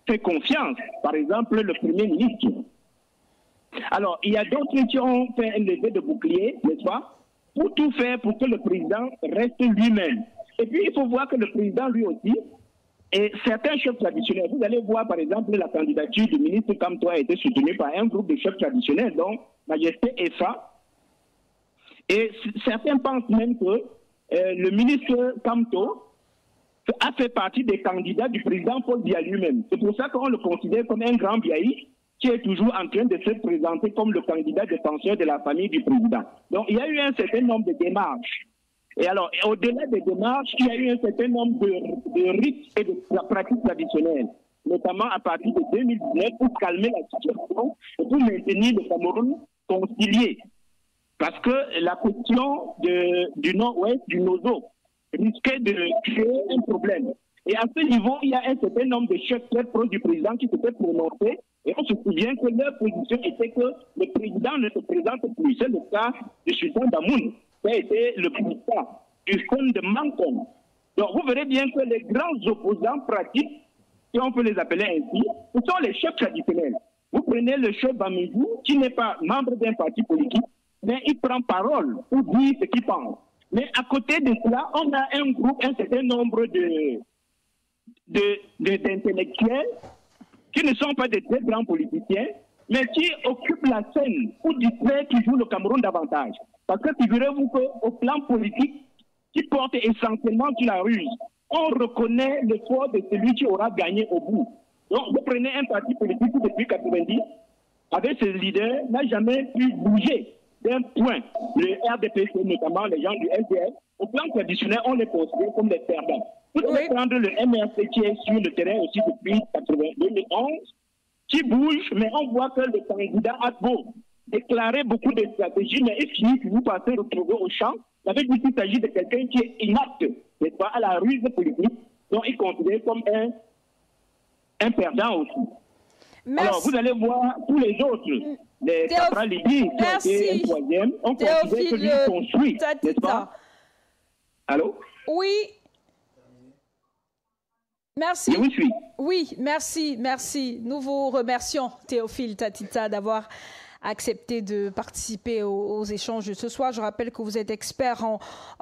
fait confiance, par exemple le Premier ministre. Alors, il y a d'autres qui ont fait un lever de bouclier, n'est-ce pas, pour tout faire pour que le président reste lui-même. Et puis, il faut voir que le président, lui aussi, et certains chefs traditionnels, vous allez voir par exemple la candidature du ministre Kamto a été soutenue par un groupe de chefs traditionnels, dont Majesté Essa. Et certains pensent même que le ministre Kamto a fait partie des candidats du président Paul Biya lui-même. C'est pour ça qu'on le considère comme un grand Biaï qui est toujours en train de se présenter comme le candidat défenseur de la famille du président. Donc il y a eu un certain nombre de démarches. Et alors, au-delà des démarches, il y a eu un certain nombre de rites et de pratiques traditionnelles, notamment à partir de 2019, pour calmer la situation et pour maintenir le Cameroun concilié. Parce que la question du nord-ouest, du Nozo, risquait de créer un problème. Et à ce niveau, il y a un certain nombre de chefs très proches du président qui s'étaient prononcés. Et on se souvient que leur position était que le président ne se présente plus. C'est le cas du sultan d'Amoun, qui a été le président du Cône de Mancon. Donc vous verrez bien que les grands opposants pratiques, si on peut les appeler ainsi, ce sont les chefs traditionnels. Vous prenez le chef Bamidou, qui n'est pas membre d'un parti politique, mais il prend parole pour dire ce qu'il pense. Mais à côté de cela, on a un groupe, un certain nombre d'intellectuels qui ne sont pas des très grands politiciens, mais qui occupent la scène pour distraire toujours le Cameroun davantage. Parce que figurez-vous qu'au plan politique, qui porte essentiellement sur la ruse, on reconnaît l'effort de celui qui aura gagné au bout. Donc vous prenez un parti politique qui depuis 90, avec ses leaders, n'a jamais pu bouger d'un point. Le RDPC, notamment les gens du SDF, au plan traditionnel, on les considère comme des perdants. Vous devez prendre le MRC qui est sur le terrain aussi depuis 2011, qui bouge, mais on voit que le candidat a beau déclarer beaucoup de stratégies, mais il finit toujours par se retrouver au champ. Ça veut dire qu'il s'agit de quelqu'un qui est inapte, n'est-ce pas, à la ruse politique, donc il est considéré comme un perdant aussi. Merci. Alors, vous allez voir tous les autres, les Capra-Libye, qui ont été un troisième, on considère que lui construit, n'est-ce pas? Allô? Oui. Merci. Je vous suis. Oui, merci. Nous vous remercions, Théophile Tatita, d'avoir accepté de participer aux échanges de ce soir. Je rappelle que vous êtes expert en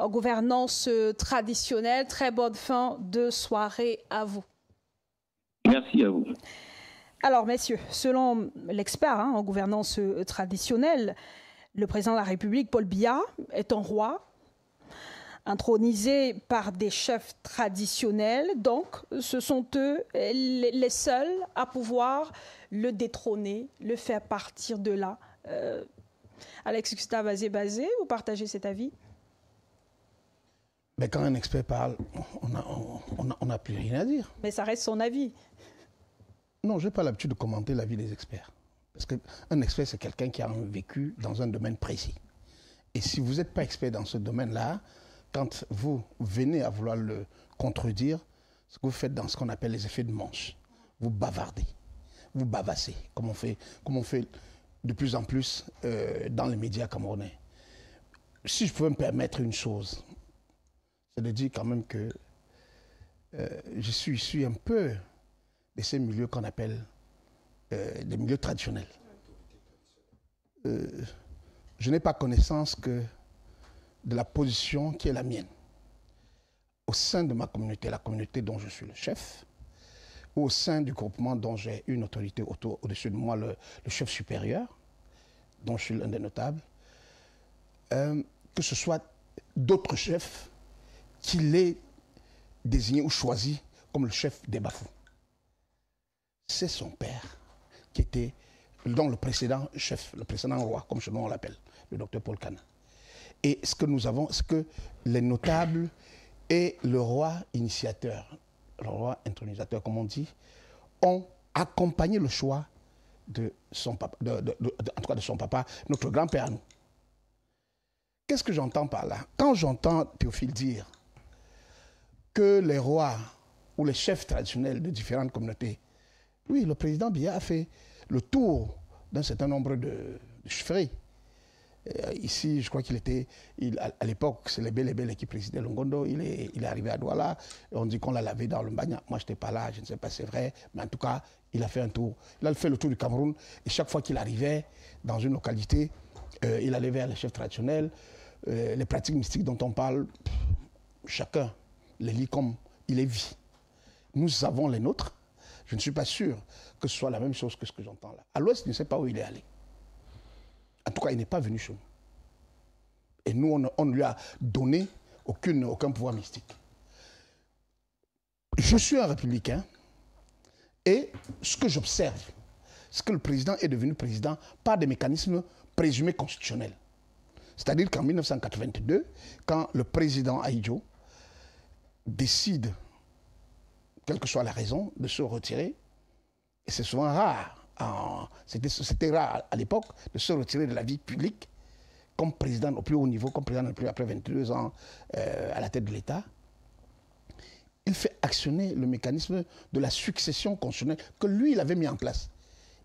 gouvernance traditionnelle. Très bonne fin de soirée à vous. Merci à vous. Alors, messieurs, selon l'expert en gouvernance traditionnelle, le président de la République, Paul Biya, est un roi intronisé par des chefs traditionnels. Donc, ce sont eux les seuls à pouvoir le détrôner, le faire partir de là. Alex Gustave Azé-Bazé, vous partagez cet avis? Mais quand un expert parle, on n'a plus rien à dire. Mais ça reste son avis. Non, je n'ai pas l'habitude de commenter l'avis des experts. Parce qu'un expert, c'est quelqu'un qui a un vécu dans un domaine précis. Et si vous n'êtes pas expert dans ce domaine-là, quand vous venez à vouloir le contredire, ce que vous faites dans ce qu'on appelle les effets de manche, vous bavardez, vous bavassez, comme on fait de plus en plus dans les médias camerounais. Si je pouvais me permettre une chose, c'est de dire quand même que je suis issu un peu de ces milieux qu'on appelle des milieux traditionnels. Je n'ai pas connaissance que de la position qui est la mienne. Au sein de ma communauté, la communauté dont je suis le chef, ou au sein du groupement dont j'ai une autorité au-dessus de moi, le chef supérieur, dont je suis l'un des notables, que ce soit d'autres chefs qui l'aient désigné ou choisi comme le chef des Bafous. C'est son père qui était dans le précédent chef, le précédent roi, comme chez nous on l'appelle, le docteur Paul Kana. Et ce que nous avons, c'est que les notables et le roi initiateur, le roi intronisateur, comme on dit, ont accompagné le choix de son papa, en tout cas de son papa, notre grand-père à nous. qu'est-ce que j'entends par là? Quand j'entends Théophile dire que les rois ou les chefs traditionnels de différentes communautés, oui, le président Biya a fait le tour d'un certain nombre de chefferies. Ici, je crois qu'il était, à l'époque, c'est les Bélé qui présidaient Longondo, il est arrivé à Douala, et on dit qu'on l'a lavé dans le Mbagna. Moi, je n'étais pas là, je ne sais pas si c'est vrai, mais en tout cas, il a fait un tour. Il a fait le tour du Cameroun, et chaque fois qu'il arrivait dans une localité, il allait vers les chefs traditionnels. Les pratiques mystiques dont on parle, chacun les lit comme il les vit. Nous avons les nôtres. Je ne suis pas sûr que ce soit la même chose que ce que j'entends là. À l'Ouest, je ne sais pas où il est allé. En tout cas, il n'est pas venu chez nous. Et nous, on ne lui a donné aucun pouvoir mystique. Je suis un républicain et ce que j'observe, c'est que le président est devenu président par des mécanismes présumés constitutionnels. C'est-à-dire qu'en 1982, quand le président Ahidjo décide, quelle que soit la raison, de se retirer, et c'est souvent rare, c'était rare à l'époque, de se retirer de la vie publique comme président au plus haut niveau, comme président après 22 ans à la tête de l'État, il fait actionner le mécanisme de la succession constitutionnelle que lui, il avait mis en place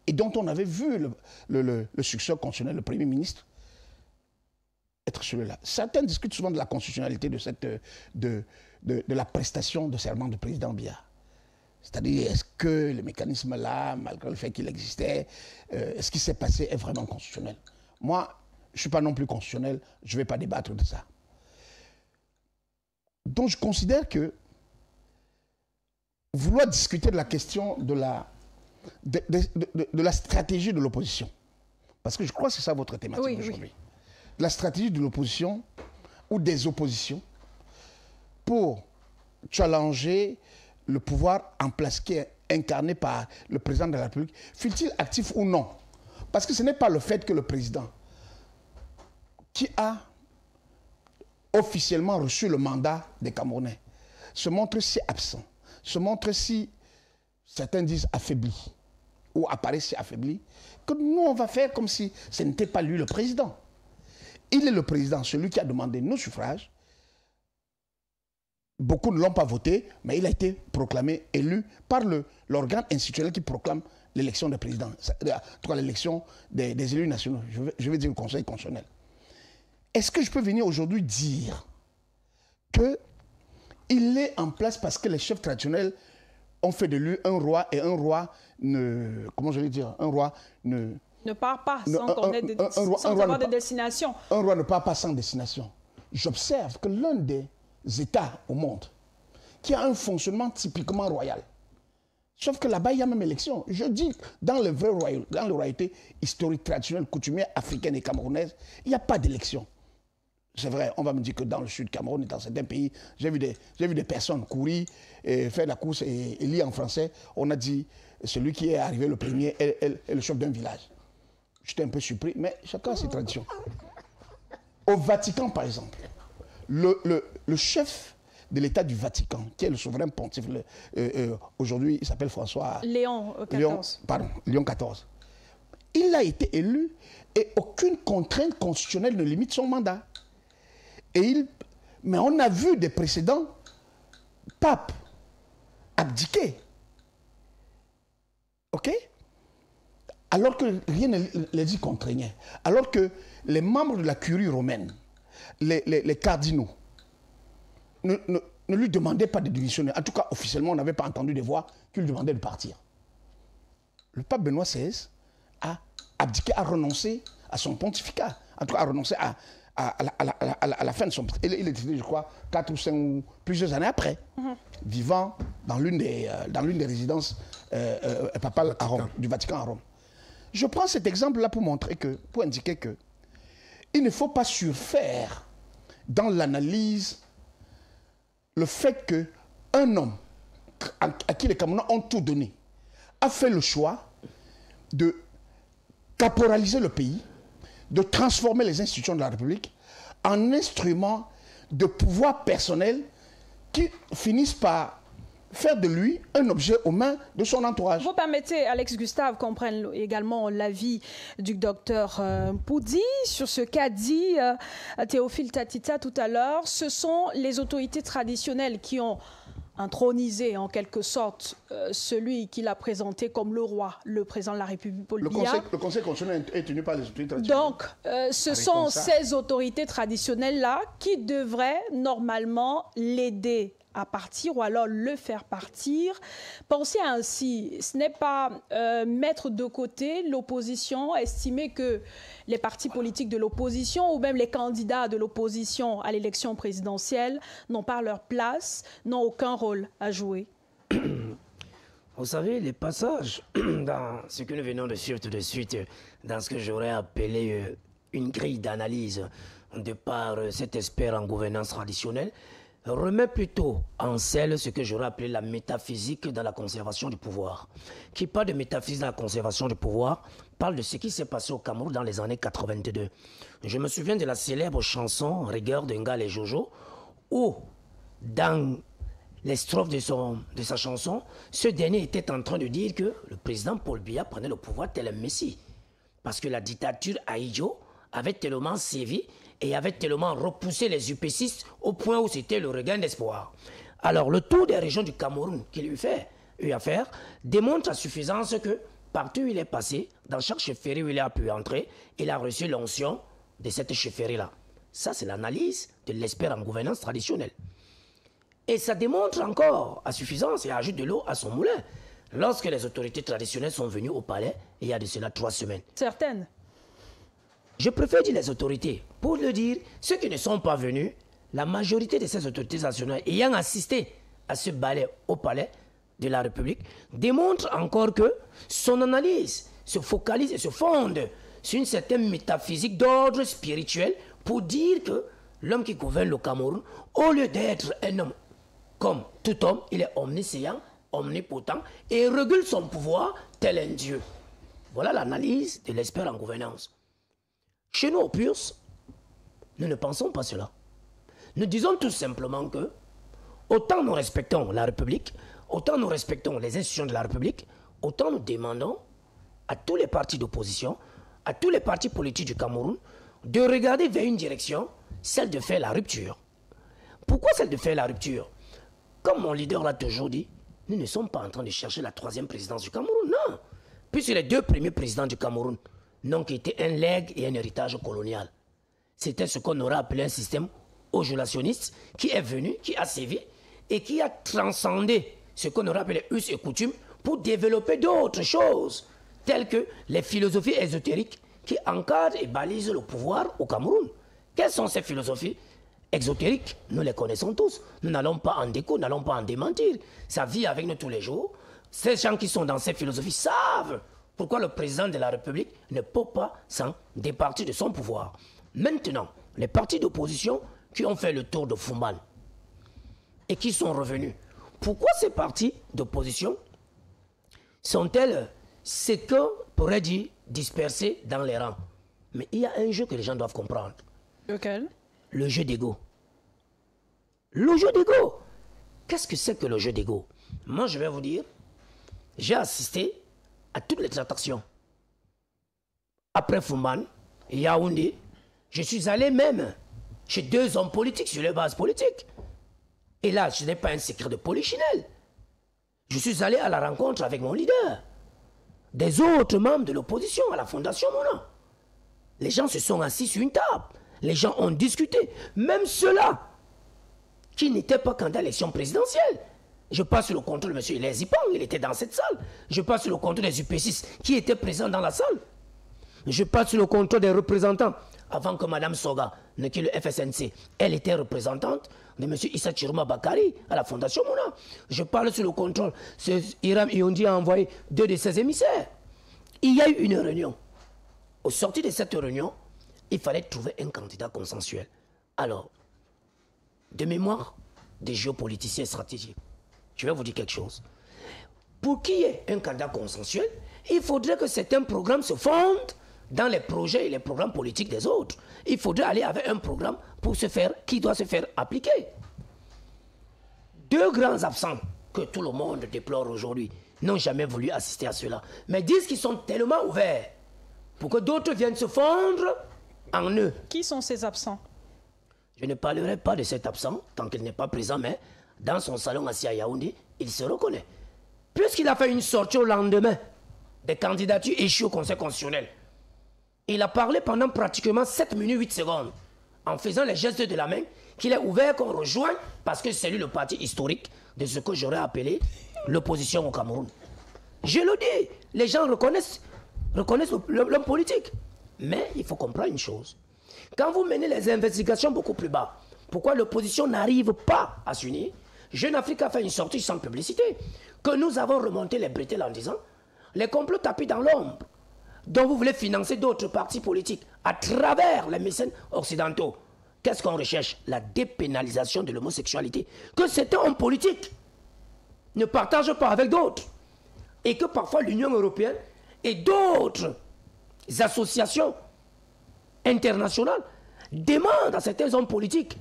et dont on avait vu le successeur constitutionnel, le Premier ministre, être celui-là. Certains discutent souvent de la constitutionnalité de la prestation de serment du président Biya. C'est-à-dire, est-ce que le mécanisme là, malgré le fait qu'il existait, ce qui s'est passé est vraiment constitutionnel? Moi, je ne suis pas non plus constitutionnel, je ne vais pas débattre de ça. Donc je considère que vouloir discuter de la question de la stratégie de l'opposition, parce que je crois que c'est ça votre thématique aujourd'hui, la stratégie de l'opposition ou des oppositions pour challenger le pouvoir en place qui est incarné par le président de la République, fut-il actif ou non? Parce que ce n'est pas le fait que le président, qui a officiellement reçu le mandat des Camerounais, se montre si absent, se montre si, certains disent affaibli, ou apparaît si affaibli, que nous on va faire comme si ce n'était pas lui le président. Il est le président, celui qui a demandé nos suffrages. Beaucoup ne l'ont pas voté, mais il a été proclamé élu par l'organe institutionnel qui proclame l'élection des présidents, en tout cas l'élection des élus nationaux, je vais dire le Conseil constitutionnel. Est-ce que je peux venir aujourd'hui dire qu'il est en place parce que les chefs traditionnels ont fait de lui un roi et un roi ne... Comment je vais dire? Un roi ne part pas sans avoir de destination. Un roi ne part pas sans destination. J'observe que l'un des États au monde qui a un fonctionnement typiquement royal, sauf que là-bas, il y a même élection. Je dis, dans les royautés historiques, traditionnelles, coutumières, africaines et camerounaises, il n'y a pas d'élection. C'est vrai, on va me dire que dans le sud Cameroun et dans certains pays, j'ai vu des personnes courir et faire la course et lire en français. On a dit, celui qui est arrivé le premier est le chef d'un village. J'étais un peu surpris, mais chacun a ses traditions. Au Vatican, par exemple, le chef de l'État du Vatican, qui est le souverain pontife, aujourd'hui il s'appelle François... Léon XIV. Léon XIV. Il a été élu et aucune contrainte constitutionnelle ne limite son mandat. Mais on a vu des précédents papes abdiquer. OK? Alors que rien ne les y contraignait. Alors que les membres de la curie romaine, les cardinaux, ne lui demandaient pas de démissionner. En tout cas, officiellement, on n'avait pas entendu des voix qui lui demandaient de partir. Le pape Benoît XVI a abdiqué, a renoncé à son pontificat. En tout cas, a renoncé à la fin de son... Il était, je crois, 4 ou 5 ou plusieurs années après, vivant dans l'une des résidences papales à Rome, du Vatican à Rome. Je prends cet exemple-là pour indiquer que il ne faut pas surfaire dans l'analyse le fait qu'un homme à qui les Camerounais ont tout donné a fait le choix de caporaliser le pays, de transformer les institutions de la République en instruments de pouvoir personnel qui finissent par faire de lui un objet aux mains de son entourage. Vous permettez, Alex Gustave, qu'on prenne également l'avis du docteur Poudi sur ce qu'a dit Théophile Tatita tout à l'heure. Ce sont les autorités traditionnelles qui ont intronisé en quelque sorte celui qu'il a présenté comme le roi, le président de la République, Paul Biya. Le conseil constitutionnel est tenu par les autorités traditionnelles. Donc, ce sont ces autorités traditionnelles-là qui devraient normalement l'aider à partir ou alors le faire partir. Pensez ainsi, ce n'est pas mettre de côté l'opposition, estimer que les partis politiques de l'opposition ou même les candidats de l'opposition à l'élection présidentielle n'ont pas leur place, n'ont aucun rôle à jouer. Vous savez, les passages dans ce que nous venons de suivre tout de suite, dans ce que j'aurais appelé une grille d'analyse de par cet expert en gouvernance traditionnelle, remet plutôt en selle ce que j'aurais appelé la métaphysique dans la conservation du pouvoir. Qui parle de métaphysique dans la conservation du pouvoir parle de ce qui s'est passé au Cameroun dans les années 82. Je me souviens de la célèbre chanson « Rigueur de Ngal et Jojo » où, dans les strophes de sa chanson, ce dernier était en train de dire que le président Paul Biya prenait le pouvoir tel un messie. Parce que la dictature Ahidjo avait tellement sévi et avait tellement repoussé les UPCistes au point où c'était le regain d'espoir. Alors, le tour des régions du Cameroun qu'il eut à faire démontre à suffisance que partout où il est passé, dans chaque chefferie où il a pu entrer, il a reçu l'onction de cette chefferie-là. Ça, c'est l'analyse de l'expert en gouvernance traditionnelle. Et ça démontre encore à suffisance et ajoute de l'eau à son moulin. Lorsque les autorités traditionnelles sont venues au palais, il y a de cela 3 semaines. Certaines. Je préfère dire les autorités. Pour le dire, ceux qui ne sont pas venus, la majorité de ces autorités nationales ayant assisté à ce balai au palais de la République, démontre encore que son analyse se focalise et se fonde sur une certaine métaphysique d'ordre spirituel pour dire que l'homme qui gouverne le Cameroun, au lieu d'être un homme comme tout homme, il est omniscient, omnipotent et régule son pouvoir tel un dieu. Voilà l'analyse de l'expert en gouvernance. Chez nous, au PURS, nous ne pensons pas cela. Nous disons tout simplement que, autant nous respectons la République, autant nous respectons les institutions de la République, autant nous demandons à tous les partis d'opposition, à tous les partis politiques du Cameroun, de regarder vers une direction, celle de faire la rupture. Pourquoi celle de faire la rupture? Comme mon leader l'a toujours dit, nous ne sommes pas en train de chercher la 3e présidence du Cameroun, non. Puisque les 2 premiers présidents du Cameroun n'ont qu'été un legs et un héritage colonial. C'était ce qu'on aurait appelé un système ojulationniste qui est venu, qui a sévi et qui a transcendé ce qu'on aurait appelé us et coutumes pour développer d'autres choses, telles que les philosophies ésotériques qui encadrent et balisent le pouvoir au Cameroun. Quelles sont ces philosophies exotériques? Nous les connaissons tous. Nous n'allons pas en déco, nous n'allons pas en démentir. Ça vit avec nous tous les jours. Ces gens qui sont dans ces philosophies savent pourquoi le président de la République ne peut pas s'en départir de son pouvoir. Maintenant, les partis d'opposition qui ont fait le tour de Fumban et qui sont revenus, pourquoi ces partis d'opposition sont-elles ce qu'on pourrait dire dispersés dans les rangs? Mais il y a un jeu que les gens doivent comprendre. Lequel? Le jeu d'ego. Le jeu d'ego. Qu'est-ce que c'est que le jeu d'ego? Moi, je vais vous dire, j'ai assisté à toutes les transactions. Après Fumban et Yaoundé, je suis allé même chez 2 hommes politiques sur les bases politiques. Et là, ce n'est pas un secret de polichinelle. Je suis allé à la rencontre avec mon leader, des autres membres de l'opposition à la Fondation Mona. Les gens se sont assis sur une table. Les gens ont discuté. Même ceux-là qui n'étaient pas candidats à l'élection présidentielle. Je passe sur le contrôle de M. Hilaire Zipang, il était dans cette salle. Je passe sur le contrôle des UP6 qui étaient présents dans la salle. Je passe sur le contrôle des représentants avant que Mme Soga ne quitte le FSNC. Elle était représentante de M. Issa Chiroma Bakari à la Fondation Mona. Je parle sur le contrôle. Hiram Iondi a envoyé 2 de ses émissaires. Il y a eu une réunion. Au sortir de cette réunion, il fallait trouver un candidat consensuel. Alors, de mémoire des géopoliticiens stratégiques, je vais vous dire quelque chose. Pour qu'il y ait un candidat consensuel, il faudrait que certains programmes se fondent dans les projets et les programmes politiques des autres. Il faudrait aller avec un programme pour se faire, qui doit se faire appliquer. 2 grands absents que tout le monde déplore aujourd'hui, n'ont jamais voulu assister à cela, mais disent qu'ils sont tellement ouverts pour que d'autres viennent se fondre en eux. Qui sont ces absents? Je ne parlerai pas de cet absent tant qu'il n'est pas présent, mais dans son salon assis à Yaoundé, il se reconnaît. Puisqu'il a fait une sortie au lendemain des candidatures échues au Conseil constitutionnel, il a parlé pendant pratiquement 7 minutes 8 secondes en faisant les gestes de la main qu'il est ouvert qu'on rejoigne parce que c'est lui le parti historique de ce que j'aurais appelé l'opposition au Cameroun. Je le dis, les gens reconnaissent l'homme politique. Mais il faut comprendre une chose. Quand vous menez les investigations beaucoup plus bas, pourquoi l'opposition n'arrive pas à s'unir? Jeune Afrique a fait une sortie sans publicité, que nous avons remonté les bretelles en disant les complots tapis dans l'ombre, dont vous voulez financer d'autres partis politiques à travers les mécènes occidentaux. Qu'est-ce qu'on recherche? La dépénalisation de l'homosexualité. Que certains hommes politiques ne partagent pas avec d'autres. Et que parfois l'Union européenne et d'autres associations internationales demandent à certains hommes politiques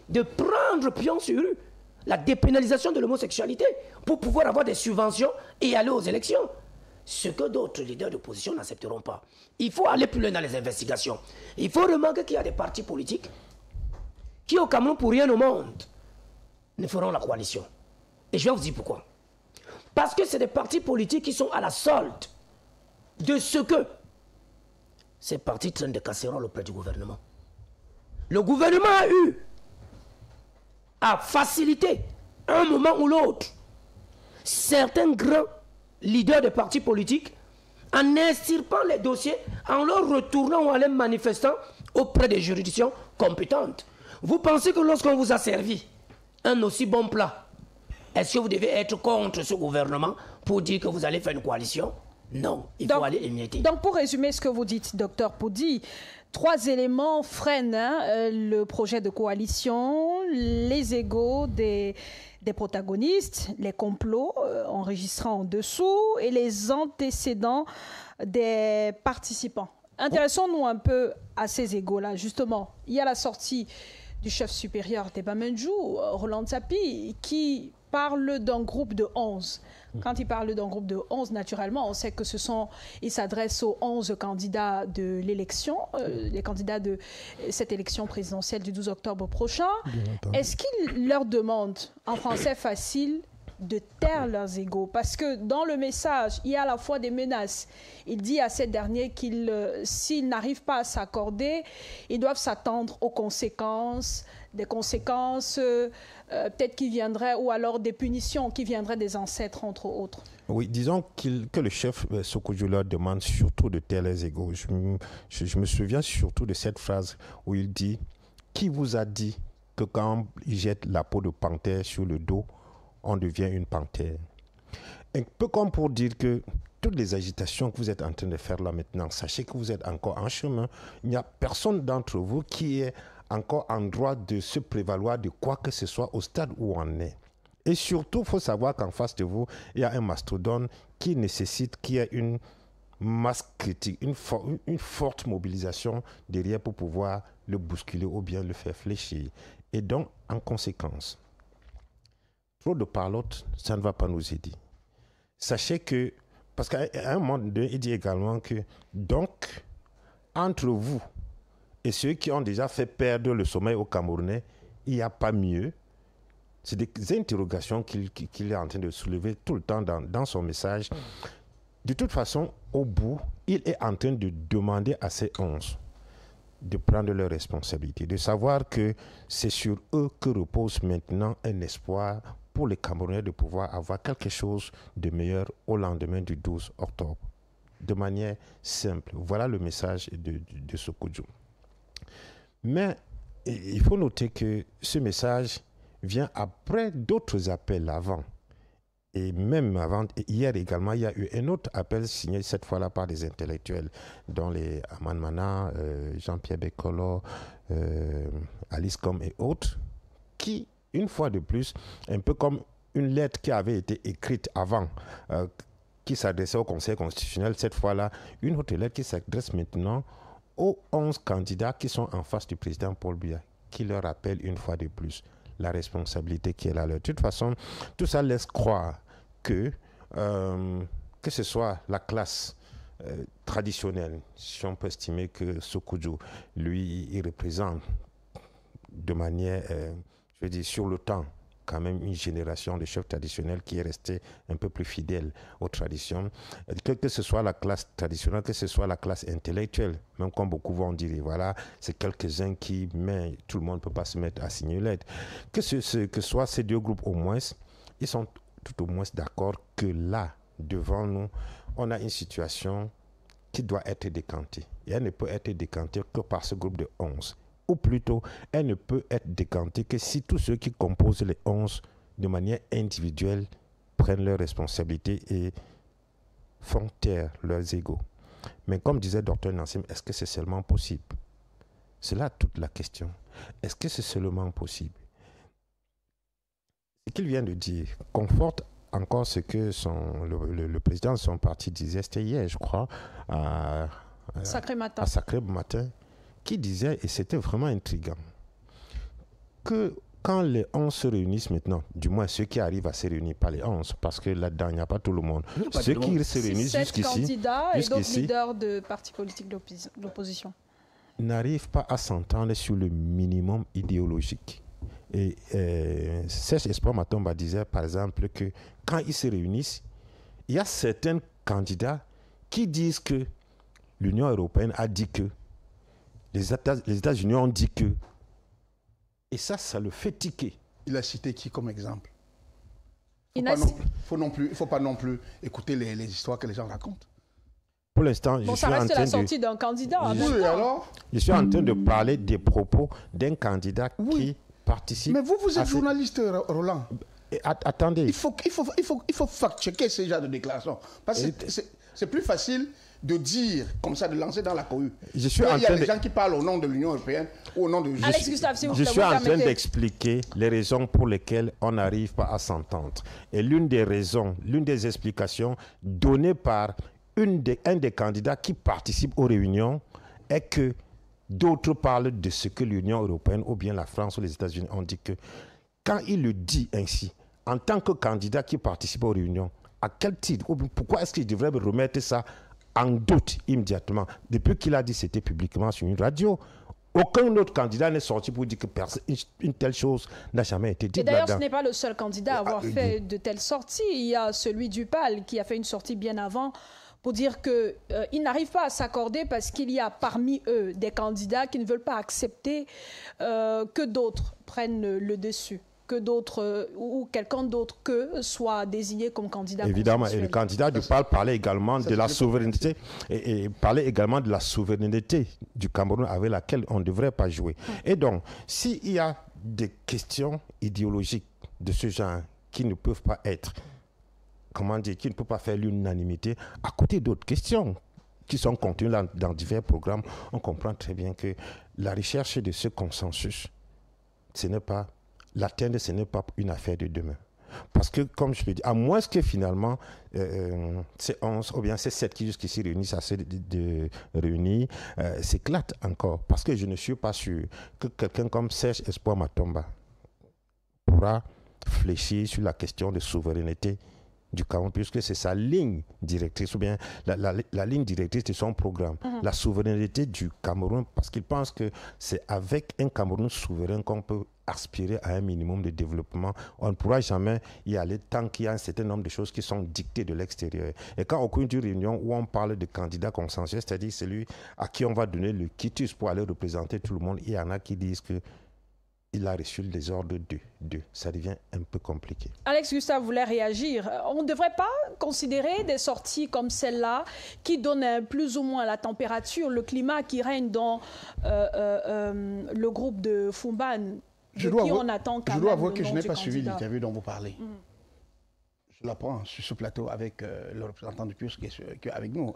de prendre pion sur rue la dépénalisation de l'homosexualité pour pouvoir avoir des subventions et aller aux élections. Ce que d'autres leaders d'opposition n'accepteront pas. Il faut aller plus loin dans les investigations. Il faut remarquer qu'il y a des partis politiques qui, au Cameroun, pour rien au monde, ne feront la coalition. Et je vais vous dire pourquoi. Parce que c'est des partis politiques qui sont à la solde de ce que ces partis traînent de casserole auprès du gouvernement. Le gouvernement a eu à faciliter, un moment ou l'autre, certains grands leaders de partis politiques en extirpant les dossiers, en leur retournant ou en les manifestant auprès des juridictions compétentes. Vous pensez que lorsqu'on vous a servi un aussi bon plat, est-ce que vous devez être contre ce gouvernement pour dire que vous allez faire une coalition? Non, il faut aller émietter. Donc, pour résumer ce que vous dites, Dr Poudi, 3 éléments freinent le projet de coalition: les égos des protagonistes, les complots enregistrant en dessous et les antécédents des participants. Intéressons-nous un peu à ces égos-là. Justement, il y a la sortie du chef supérieur des Bamendjou, Roland Tsapi, qui parle d'un groupe de 11. Quand il parle d'un groupe de 11, naturellement, on sait que il s'adresse aux 11 candidats de l'élection, les candidats de cette élection présidentielle du 12 octobre prochain. Est-ce qu'il leur demande, en français facile, de taire leurs égos? Parce que dans le message, il y a à la fois des menaces. Il dit à ces derniers qu'ils, s'ils n'arrivent pas à s'accorder, ils doivent s'attendre aux conséquences, des conséquences peut-être qui viendraient, ou alors des punitions qui viendraient des ancêtres, entre autres. Oui, disons que le chef Sékou leur demande surtout de taire les égos. Je me souviens surtout de cette phrase où il dit « Qui vous a dit que quand il jette la peau de panthère sur le dos, on devient une panthère ?» Un peu comme pour dire que toutes les agitations que vous êtes en train de faire là maintenant, sachez que vous êtes encore en chemin. Il n'y a personne d'entre vous qui est encore en droit de se prévaloir de quoi que ce soit au stade où on est. Et surtout, il faut savoir qu'en face de vous, il y a un mastodonte qui nécessite qu'il y ait une masse critique, une forte mobilisation derrière pour pouvoir le bousculer ou bien le faire fléchir. Et donc, en conséquence, trop de parlotte, ça ne va pas nous aider. Sachez que, parce qu'à un moment donné, il dit également que, donc, entre vous et ceux qui ont déjà fait perdre le sommeil aux Camerounais, il n'y a pas mieux. C'est des interrogations qu'il est en train de soulever tout le temps dans son message. De toute façon, au bout, il est en train de demander à ces 11 de prendre leurs responsabilités, de savoir que c'est sur eux que repose maintenant un espoir pour les Camerounais de pouvoir avoir quelque chose de meilleur au lendemain du 12 octobre. De manière simple. Voilà le message de Sékou. Mais il faut noter que ce message vient après d'autres appels avant. Et même avant, hier également, il y a eu un autre appel signé cette fois-là par des intellectuels, dont les Aman Mana, Jean-Pierre Bekolo, Alice Com et autres, qui, une fois de plus, un peu comme une lettre qui avait été écrite avant, qui s'adressait au Conseil constitutionnel, cette fois-là, une autre lettre qui s'adresse maintenant aux 11 candidats qui sont en face du président Paul Biya, qui leur rappelle une fois de plus la responsabilité qui est la leur. De toute façon, tout ça laisse croire que ce soit la classe traditionnelle, si on peut estimer que Sékou, lui, il représente de manière, je veux dire, sur le temps, quand même une génération de chefs traditionnels qui est restée un peu plus fidèle aux traditions, que ce soit la classe traditionnelle, que ce soit la classe intellectuelle, même comme beaucoup vont dire, voilà, c'est quelques-uns qui, mais tout le monde ne peut pas se mettre à signer une lettre. Que soit ces deux groupes au moins, ils sont tout au moins d'accord que là, devant nous, on a une situation qui doit être décantée. Et elle ne peut être décantée que par ce groupe de 11. Ou plutôt, elle ne peut être décantée que si tous ceux qui composent les 11, de manière individuelle, prennent leurs responsabilités et font taire leurs égos. Mais comme disait Dr Nassim, est-ce que c'est seulement possible? C'est là toute la question. Est-ce que c'est seulement possible? Ce qu'il vient de dire conforte encore ce que le président de son parti disait, c'était hier, je crois, à Sacré Matin, qui disait, et c'était vraiment intriguant, que quand les 11 se réunissent maintenant, du moins ceux qui arrivent à se réunir, pas les 11, parce que là-dedans, il n'y a pas tout le monde. Ceux qui se réunissent jusqu'ici, 7 candidats et d'autres leaders de partis politiques de l'opposition, n'arrivent pas à s'entendre sur le minimum idéologique. Et Serge Espoir Matomba disait, par exemple, que quand ils se réunissent, il y a certains candidats qui disent que l'Union européenne a dit que, les États-Unis ont dit que, et ça le fait tiquer. Il a cité qui comme exemple? Il ne faut pas non plus écouter les histoires que les gens racontent. Pour l'instant, je suis ça reste la sortie d'un candidat. Oui, alors je suis en train de parler des propos d'un candidat qui participe. Mais vous êtes journaliste, Roland. Attendez. Il faut fact-checker ce genre de déclaration. Parce que c'est plus facile de dire, comme ça, de lancer dans la cohue. Il y a des gens qui parlent au nom de l'Union européenne ou au nom de... Alex Gustave, si vous je suis en train d'expliquer les raisons pour lesquelles on n'arrive pas à s'entendre. Et l'une des explications données par un des candidats qui participe aux réunions est que d'autres parlent de ce que l'Union européenne ou bien la France ou les États-Unis ont dit, que quand il le dit ainsi, en tant que candidat qui participe aux réunions, à quel titre, ou pourquoi est-ce qu'il devrait remettre ça en doute immédiatement? Depuis qu'il a dit c'était publiquement sur une radio, aucun autre candidat n'est sorti pour dire que une telle chose n'a jamais été dite. Et d'ailleurs, ce n'est pas le seul candidat à avoir fait de telles sorties. Il y a celui du PAL qui a fait une sortie bien avant pour dire qu'ils n'arrivent pas à s'accorder parce qu'il y a parmi eux des candidats qui ne veulent pas accepter que d'autres prennent le dessus, que d'autres ou quelqu'un d'autre soit désigné comme candidat. Évidemment, et le candidat du PAL parlait également de la souveraineté et parlait également de la souveraineté du Cameroun avec laquelle on ne devrait pas jouer. Et donc, s'il y a des questions idéologiques de ce genre qui ne peuvent pas être, comment dire, qui ne peut pas faire l'unanimité, à côté d'autres questions qui sont contenues dans divers programmes, on comprend très bien que la recherche de ce consensus, l'atteindre, ce n'est pas une affaire de demain. Parce que, comme je le dis, à moins que finalement, ces 11 ou bien ces 7 qui jusqu'ici réunissent assez de réunis, s'éclatent encore. Parce que je ne suis pas sûr que quelqu'un comme Serge Espoir Matomba pourra fléchir sur la question de souveraineté du Cameroun, puisque c'est sa ligne directrice, ou bien la ligne directrice de son programme, la souveraineté du Cameroun, parce qu'il pense que c'est avec un Cameroun souverain qu'on peut aspirer à un minimum de développement. On ne pourra jamais y aller tant qu'il y a un certain nombre de choses qui sont dictées de l'extérieur. Et quand au cours d'une réunion où on parle de candidat consensuel, c'est-à-dire celui à qui on va donner le quitus pour aller représenter tout le monde, il y en a qui disent que il a reçu les ordres d'eux. Ça devient un peu compliqué. Alex Gustave voulait réagir. On ne devrait pas considérer des sorties comme celle-là qui donnent plus ou moins la température, le climat qui règne dans le groupe de Fumban. Je dois avouer que je n'ai pas suivi l'interview dont vous parlez. Je la prends sur ce plateau avec le représentant du PURS qui est avec nous,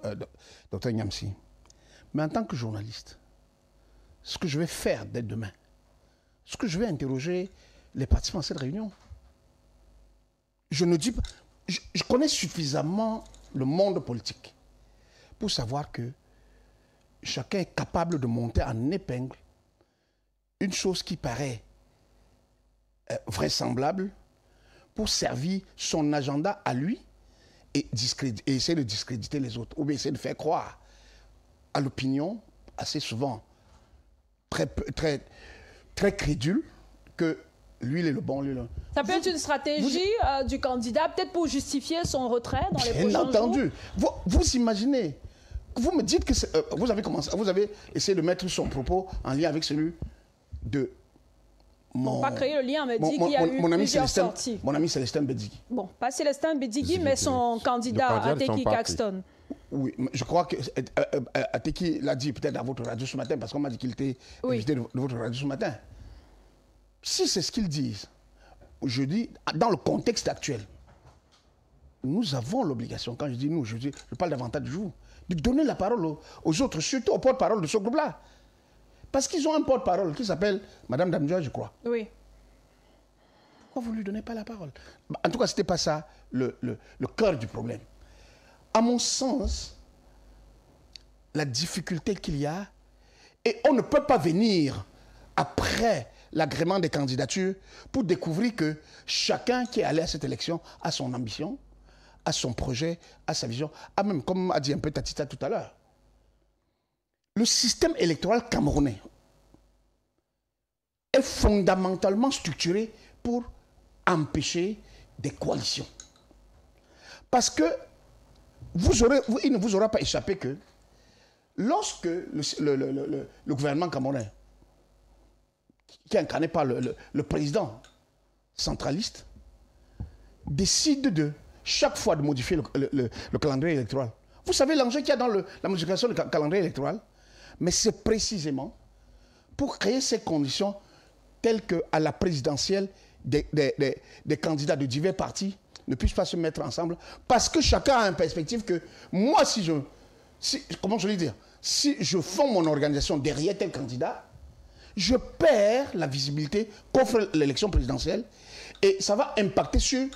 Dr Nyamsi. Mais en tant que journaliste, ce que je vais faire dès demain, ce que je vais interroger les participants à cette réunion, je ne dis pas... Je connais suffisamment le monde politique pour savoir que chacun est capable de monter en épingle une chose qui paraît vraisemblable pour servir son agenda à lui et essayer de discréditer les autres, ou bien essayer de faire croire à l'opinion, assez souvent très crédule, que lui, il est le bon, lui, le... Ça peut être une stratégie du candidat, peut-être pour justifier son retrait dans les prochains jours. Bien entendu. Vous imaginez, vous me dites que vous avez essayé de mettre son propos en lien avec celui de mon... pas créer le lien, mais dit qu'il y a eu plusieurs sorties. Mon ami Célestin Bedigui. Bon, pas Célestin Bedigui, mais son candidat, Ateki Caxton. Oui, je crois que Ateki l'a dit peut-être à votre radio ce matin, parce qu'on m'a dit qu'il était invité de votre radio ce matin. Si c'est ce qu'ils disent, je dis, dans le contexte actuel, nous avons l'obligation, quand je dis nous, je parle davantage de vous, de donner la parole aux autres, surtout aux porte-parole de ce groupe-là. Parce qu'ils ont un porte-parole qui s'appelle Mme Damdjoua, je crois. Oui. Pourquoi vous ne lui donnez pas la parole? En tout cas, ce n'était pas ça le cœur du problème. À mon sens, la difficulté qu'il y a, et on ne peut pas venir après l'agrément des candidatures pour découvrir que chacun qui est allé à cette élection a son ambition, a son projet, a sa vision, a même, comme a dit un peu Tatita tout à l'heure, le système électoral camerounais est fondamentalement structuré pour empêcher des coalitions. Parce que il ne vous aura pas échappé que lorsque le gouvernement camerounais, qui est incarné par le président centraliste, décide chaque fois de modifier le calendrier électoral. Vous savez l'enjeu qu'il y a dans la modification du calendrier électoral? Mais c'est précisément pour créer ces conditions telles qu'à la présidentielle, des candidats de divers partis ne puissent pas se mettre ensemble, parce que chacun a une perspective que moi, comment je vais dire, si je fonde mon organisation derrière tel candidat, je perds la visibilité qu'offre l'élection présidentielle et ça va impacter sur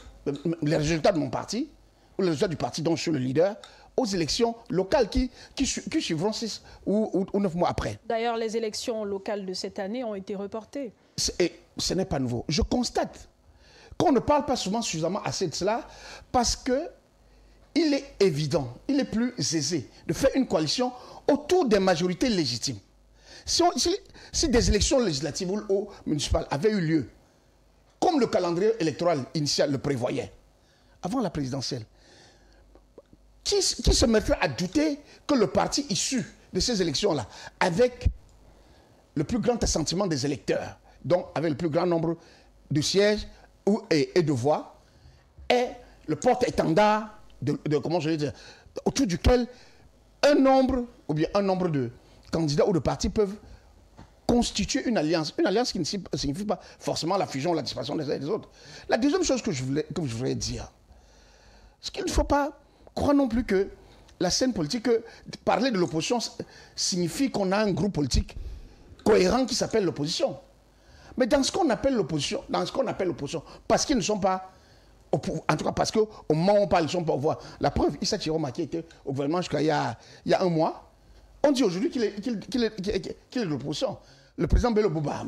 les résultats de mon parti, ou les résultats du parti dont je suis le leader, aux élections locales qui suivront 6 ou 9 mois après. D'ailleurs, les élections locales de cette année ont été reportées. Et ce n'est pas nouveau. Je constate qu'on ne parle pas souvent suffisamment assez de cela parce qu'il est évident, il est plus aisé de faire une coalition autour des majorités légitimes. Si des élections législatives ou municipales avaient eu lieu, comme le calendrier électoral initial le prévoyait, avant la présidentielle, qui se mettrait à douter que le parti issu de ces élections-là, avec le plus grand assentiment des électeurs, donc avec le plus grand nombre de sièges et de voix, est le porte-étendard comment je vais dire, autour duquel un nombre de candidats ou de partis peuvent constituer une alliance qui ne signifie pas forcément la fusion ou la disparition des uns et des autres. La deuxième chose que je voudrais dire, c'est qu'il ne faut pas croire non plus que la scène politique, parler de l'opposition signifie qu'on a un groupe politique cohérent qui s'appelle l'opposition. Mais dans ce qu'on appelle l'opposition, parce qu'ils ne sont pas, en tout cas parce qu'au moment où on parle, ils ne sont pas au pouvoir. La preuve, Issa Chiroma qui était au gouvernement jusqu'à il y a un mois, on dit aujourd'hui qu'il est de l'opposition. Le président Bello Bouba,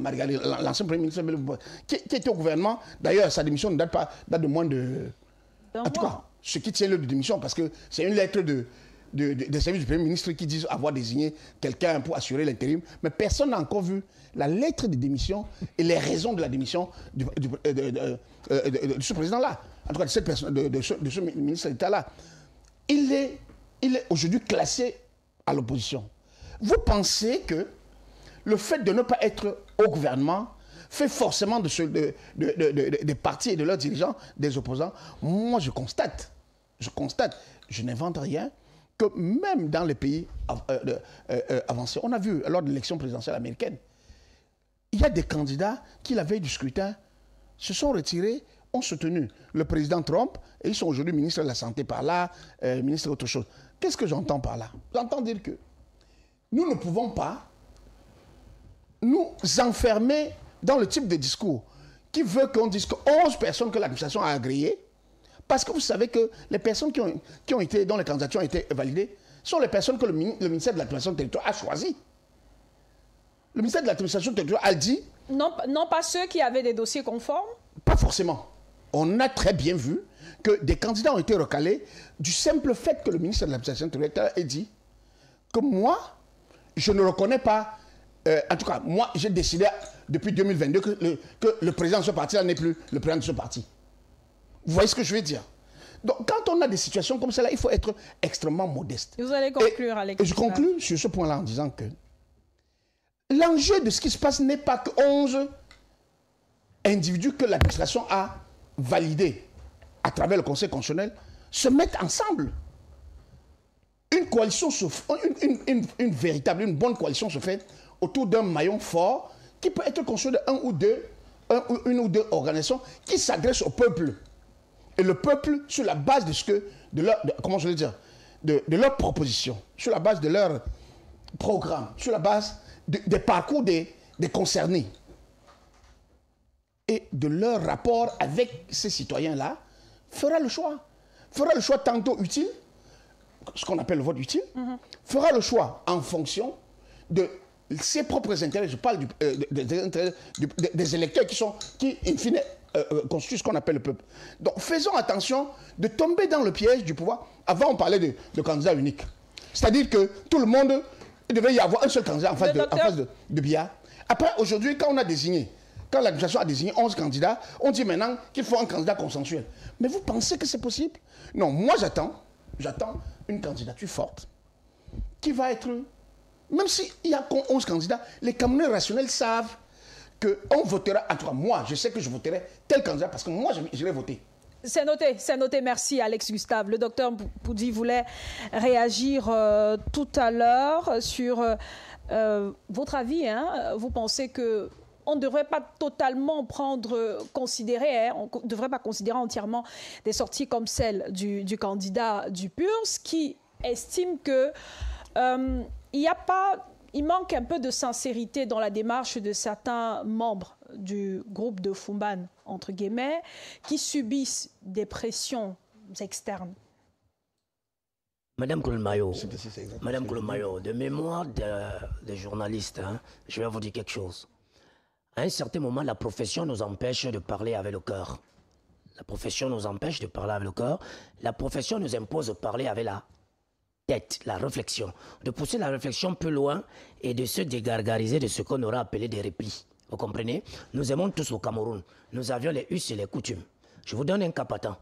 l'ancien premier ministre Bello Bouba, qui était au gouvernement, d'ailleurs sa démission ne date de moins de... En tout cas, ce qui tient lieu de démission, parce que c'est une lettre des services du Premier ministre qui disent avoir désigné quelqu'un pour assurer l'intérim, mais personne n'a encore vu la lettre de démission et les raisons de la démission de ce président-là, en tout cas de cette personne, de ce ministre d'État-là. Il est aujourd'hui classé à l'opposition. Vous pensez que le fait de ne pas être au gouvernement fait forcément des partis et de leurs dirigeants des opposants? Moi, je constate, je n'invente rien, que même dans les pays avancés, on a vu lors de l'élection présidentielle américaine, il y a des candidats qui, la veille du scrutin, se sont retirés, ont soutenu le président Trump, et ils sont aujourd'hui ministres de la Santé par là, ministres d'autre chose. Qu'est-ce que j'entends par là? J'entends dire que nous ne pouvons pas nous enfermer dans le type de discours qui veut qu'on dise que 11 personnes que l'administration a agréées, parce que vous savez que les personnes dont les candidatures ont été validées sont les personnes que le ministère de l'administration territoriale a choisies. Le ministère de l'administration territoriale a dit... Non, pas ceux qui avaient des dossiers conformes? Pas forcément. On a très bien vu que des candidats ont été recalés du simple fait que le ministère de l'administration territoriale ait dit que moi, je ne reconnais pas... en tout cas, moi, j'ai décidé depuis 2022 que le président de ce parti-là n'est plus le président de ce parti. Vous voyez ce que je veux dire? Donc, quand on a des situations comme celle-là, il faut être extrêmement modeste. Vous allez conclure, Alex. Et je conclue sur ce point-là en disant que l'enjeu de ce qui se passe n'est pas que 11 individus que l'administration a validés à travers le Conseil constitutionnel se mettent ensemble. Une coalition, une bonne coalition se fait autour d'un maillon fort qui peut être construit de une ou deux organisations qui s'adressent au peuple. Et le peuple, sur la base de leur proposition, sur la base de leur programme, sur la base des parcours des concernés et de leur rapport avec ces citoyens-là, fera le choix. Fera le choix tantôt utile, ce qu'on appelle le vote utile, fera le choix en fonction de ses propres intérêts. Je parle des électeurs qui in fine, constituent ce qu'on appelle le peuple. Donc faisons attention de tomber dans le piège du pouvoir. Avant, on parlait de candidat unique. C'est-à-dire que tout le monde, il devait y avoir un seul candidat en face de Biya. Après, aujourd'hui, quand l'administration a désigné 11 candidats, on dit maintenant qu'il faut un candidat consensuel. Mais vous pensez que c'est possible? Non, moi j'attends une candidature forte qui va être... Même s'il y a 11 candidats, les Camerounais rationnels savent qu'on votera... En tout cas, moi, je sais que je voterai tel candidat parce que moi, je vais voter. C'est noté. Merci, Alex Gustave. Le docteur Poudi voulait réagir tout à l'heure sur votre avis. Vous pensez que on ne devrait pas totalement considérer, on ne devrait pas considérer entièrement des sorties comme celle du candidat du PURS qui estime que il manque un peu de sincérité dans la démarche de certains membres du groupe de Fumban, entre guillemets, qui subissent des pressions externes. Madame Kouloumayo, de mémoire de journaliste, je vais vous dire quelque chose. À un certain moment, la profession nous empêche de parler avec le cœur. La profession nous empêche de parler avec le cœur. La profession nous impose de parler avec la tête, la réflexion. De pousser la réflexion plus loin et de se dégargariser de ce qu'on aurait appelé des replis. Vous comprenez? Nous aimons tous au Cameroun. Nous avions les us et les coutumes. Je vous donne un cas patent.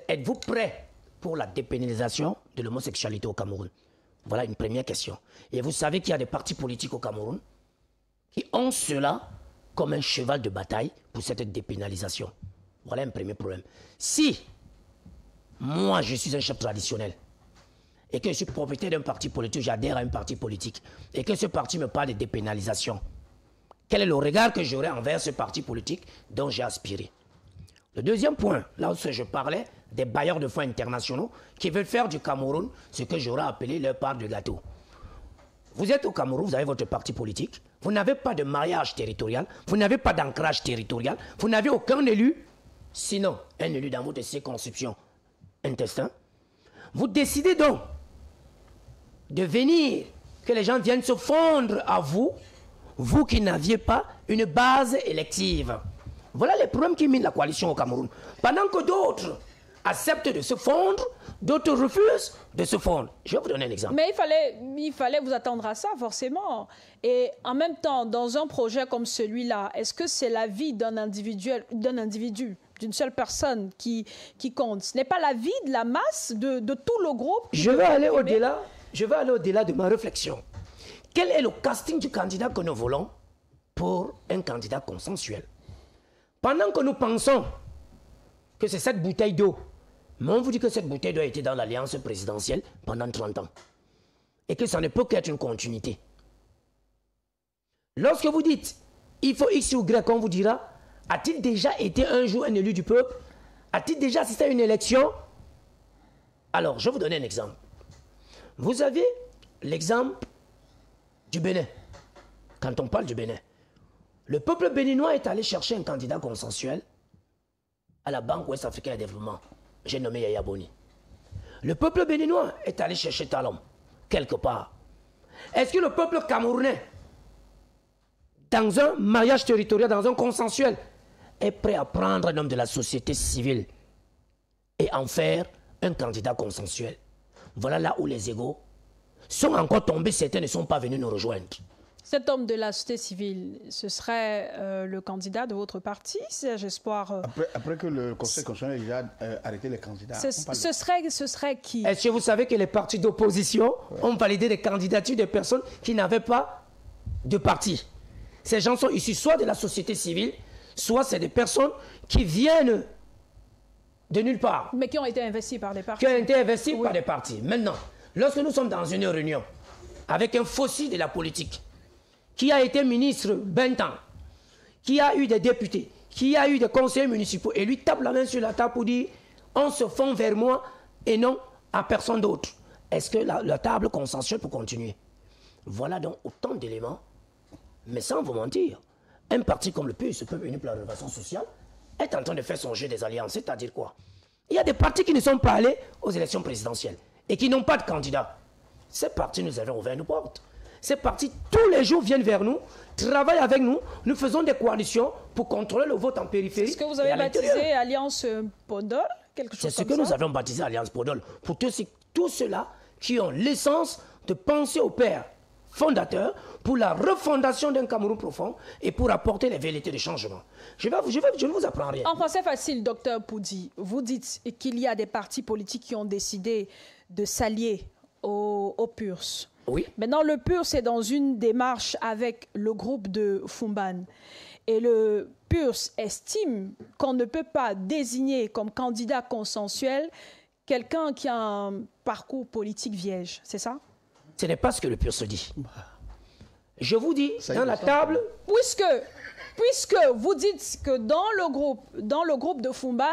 Êtes-vous prêts pour la dépénalisation de l'homosexualité au Cameroun? Voilà une première question. Et vous savez qu'il y a des partis politiques au Cameroun qui ont cela comme un cheval de bataille pour cette dépénalisation. Voilà un premier problème. Si moi je suis un chef traditionnel et que je suis propriétaire d'un parti politique, j'adhère à un parti politique, et que ce parti me parle de dépénalisation, quel est le regard que j'aurai envers ce parti politique dont j'ai aspiré? Le deuxième point, là où je parlais des bailleurs de fonds internationaux qui veulent faire du Cameroun ce que j'aurais appelé leur part de gâteau. Vous êtes au Cameroun, vous avez votre parti politique, vous n'avez pas de mariage territorial, vous n'avez pas d'ancrage territorial, vous n'avez aucun élu, sinon un élu dans votre circonscription intestin. Vous décidez donc de venir, que les gens viennent se fondre à vous, vous qui n'aviez pas une base élective. Voilà les problèmes qui minent la coalition au Cameroun. Pendant que d'autres acceptent de se fondre, d'autres refusent de se fondre. Je vais vous donner un exemple. Mais il fallait vous attendre à ça, forcément. Et en même temps, dans un projet comme celui-là, est-ce que c'est la vie d'un individu, d'une seule personne qui compte? Ce n'est pas la vie de la masse, de tout le groupe? Je vais aller au-delà de ma réflexion. Quel est le casting du candidat que nous voulons pour un candidat consensuel? Pendant que nous pensons que c'est cette bouteille d'eau, mais on vous dit que cette bouteille d'eau a été dans l'alliance présidentielle pendant 30 ans. Et que ça ne peut qu'être une continuité. Lorsque vous dites, il faut X ou Y, on vous dira, a-t-il déjà été un jour un élu du peuple? A-t-il déjà assisté à une élection? Alors, je vais vous donner un exemple. Vous avez l'exemple du Bénin. Quand on parle du Bénin, le peuple béninois est allé chercher un candidat consensuel à la Banque Ouest-Africaine de Développement. J'ai nommé Yaya Boni. Le peuple béninois est allé chercher Talon, quelque part. Est-ce que le peuple camerounais dans un mariage territorial, dans un consensuel, est prêt à prendre un homme de la société civile et en faire un candidat consensuel. Voilà là où les égos sont encore tombés, certains ne sont pas venus nous rejoindre. Cet homme de la société civile, ce serait le candidat de votre parti, Serge Espoir après que le Conseil constitutionnel a arrêté les candidats. Ce serait qui? Est-ce que vous savez que les partis d'opposition ont validé des candidatures de personnes qui n'avaient pas de parti? Ces gens sont issus soit de la société civile, soit c'est des personnes qui viennent de nulle part. Mais qui ont été investis par des partis. Qui ont été investis par des partis. Maintenant, lorsque nous sommes dans une réunion avec un fossile de la politique, qui a été ministre 20 ans, qui a eu des députés, qui a eu des conseillers municipaux, et lui tape la main sur la table pour dire « on se fond vers moi et non à personne d'autre ». Est-ce que la table consensuelle peut continuer? Voilà donc autant d'éléments, mais sans vous mentir, un parti comme le PUS, Peuple uni pour la rénovation sociale, est en train de faire son jeu des alliances. C'est-à-dire quoi? Il y a des partis qui ne sont pas allés aux élections présidentielles et qui n'ont pas de candidat. Ces partis nous avaient ouvert nos portes. Ces partis, tous les jours, viennent vers nous, travaillent avec nous, nous faisons des coalitions pour contrôler le vote en périphérie. Est-ce que vous avez baptisé Alliance Podol? C'est ce que nous avons baptisé Alliance Podol. Pour tous ceux-là qui ont l'essence de penser au père fondateur pour la refondation d'un Cameroun profond et pour apporter les velléités de changement. Je ne vous apprends rien. En français facile, docteur Poudi, vous dites qu'il y a des partis politiques qui ont décidé de s'allier au PURS. Oui. Maintenant, le PURS est dans une démarche avec le groupe de Fumban. Et le PURS estime qu'on ne peut pas désigner comme candidat consensuel quelqu'un qui a un parcours politique vierge. C'est ça? Ce n'est pas ce que le PURS dit. Je vous dis, dans la table... Puisque vous dites que dans le groupe de Fumban,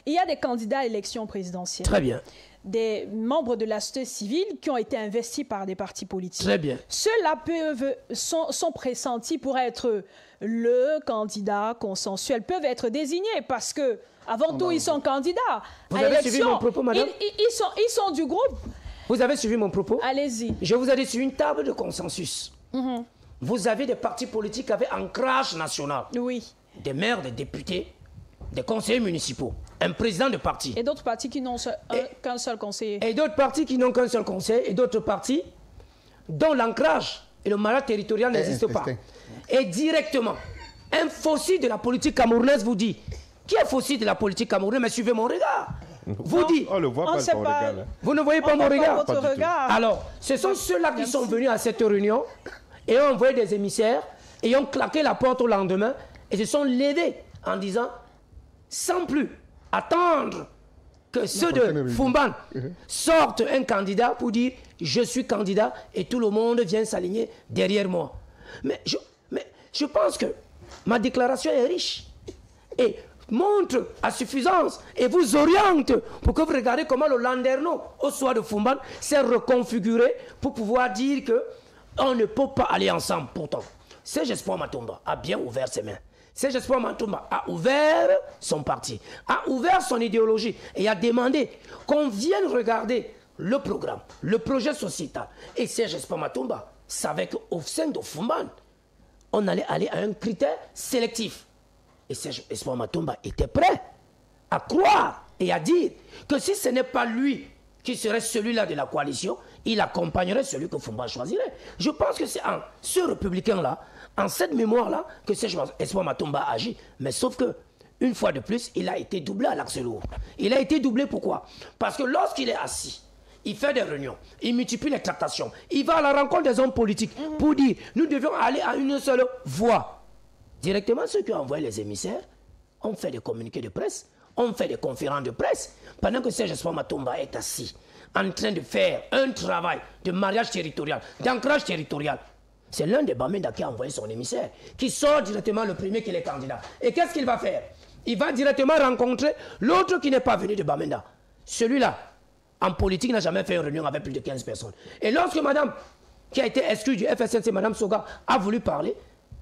il y a des candidats à l'élection présidentielle. Très bien. Des membres de la société civile qui ont été investis par des partis politiques. Très bien. Ceux-là sont pressentis pour être le candidat consensuel, peuvent être désignés parce que, avant tout, ils sont candidats Vous à avez l'élection. suivi mon propos, madame? Ils sont du groupe. Vous avez suivi mon propos? Allez-y. Je vous ai dit sur une table de consensus. Vous avez des partis politiques avec ancrage national. Oui. Des maires, des députés, des conseillers municipaux, un président de parti. Et d'autres partis qui n'ont qu'un seul conseiller. Et d'autres partis qui n'ont qu'un seul conseiller. Et d'autres partis dont l'ancrage et le mandat territorial n'existent pas. Et directement, un fossile de la politique camerounaise vous dit, qui est fossile de la politique camerounaise? Mais suivez mon regard. Vous dit, on le voit pas ton regard. Vous ne voyez pas mon regard? Votre regard. Alors, ce sont ceux-là qui sont venus à cette réunion et ont envoyé des émissaires et ont claqué la porte au lendemain et se sont levés en disant, sans plus attendre que ceux de Fumban sortent un candidat pour dire je suis candidat et tout le monde vient s'aligner derrière moi. Mais je pense que ma déclaration est riche et montre à suffisance et vous oriente pour que vous regardez comment le Landerneau au soir de Fumban s'est reconfiguré pour pouvoir dire que on ne peut pas aller ensemble. Pourtant, Serge Espoir Matomba a bien ouvert ses mains. Serge Espoir Matomba a ouvert son parti, a ouvert son idéologie et a demandé qu'on vienne regarder le programme, le projet sociétal. Et Serge Espoir Matomba savait qu'au sein de Fumban, on allait aller à un critère sélectif. Et Serge Espoir Matomba était prêt à croire et à dire que si ce n'est pas lui qui serait celui-là de la coalition, il accompagnerait celui que Fumban choisirait. Je pense que c'est en ce républicain-là, en cette mémoire-là, que Serge Espoir Matomba agit. Mais sauf que, une fois de plus, il a été doublé à l'axe lourd. Il a été doublé pourquoi? Parce que lorsqu'il est assis, il fait des réunions, il multiplie les tractations, il va à la rencontre des hommes politiques pour dire, nous devions aller à une seule voie. Directement, ceux qui ont envoyé les émissaires ont fait des communiqués de presse, ont fait des conférences de presse, pendant que Serge Espoir Matomba est assis, en train de faire un travail de mariage territorial, d'ancrage territorial. C'est l'un des Bamenda qui a envoyé son émissaire, qui sort directement le premier qui est candidat. Et qu'est-ce qu'il va faire? Il va directement rencontrer l'autre qui n'est pas venu de Bamenda. Celui-là, en politique, n'a jamais fait une réunion avec plus de 15 personnes. Et lorsque madame, qui a été exclue du FSNC, madame Soga, a voulu parler,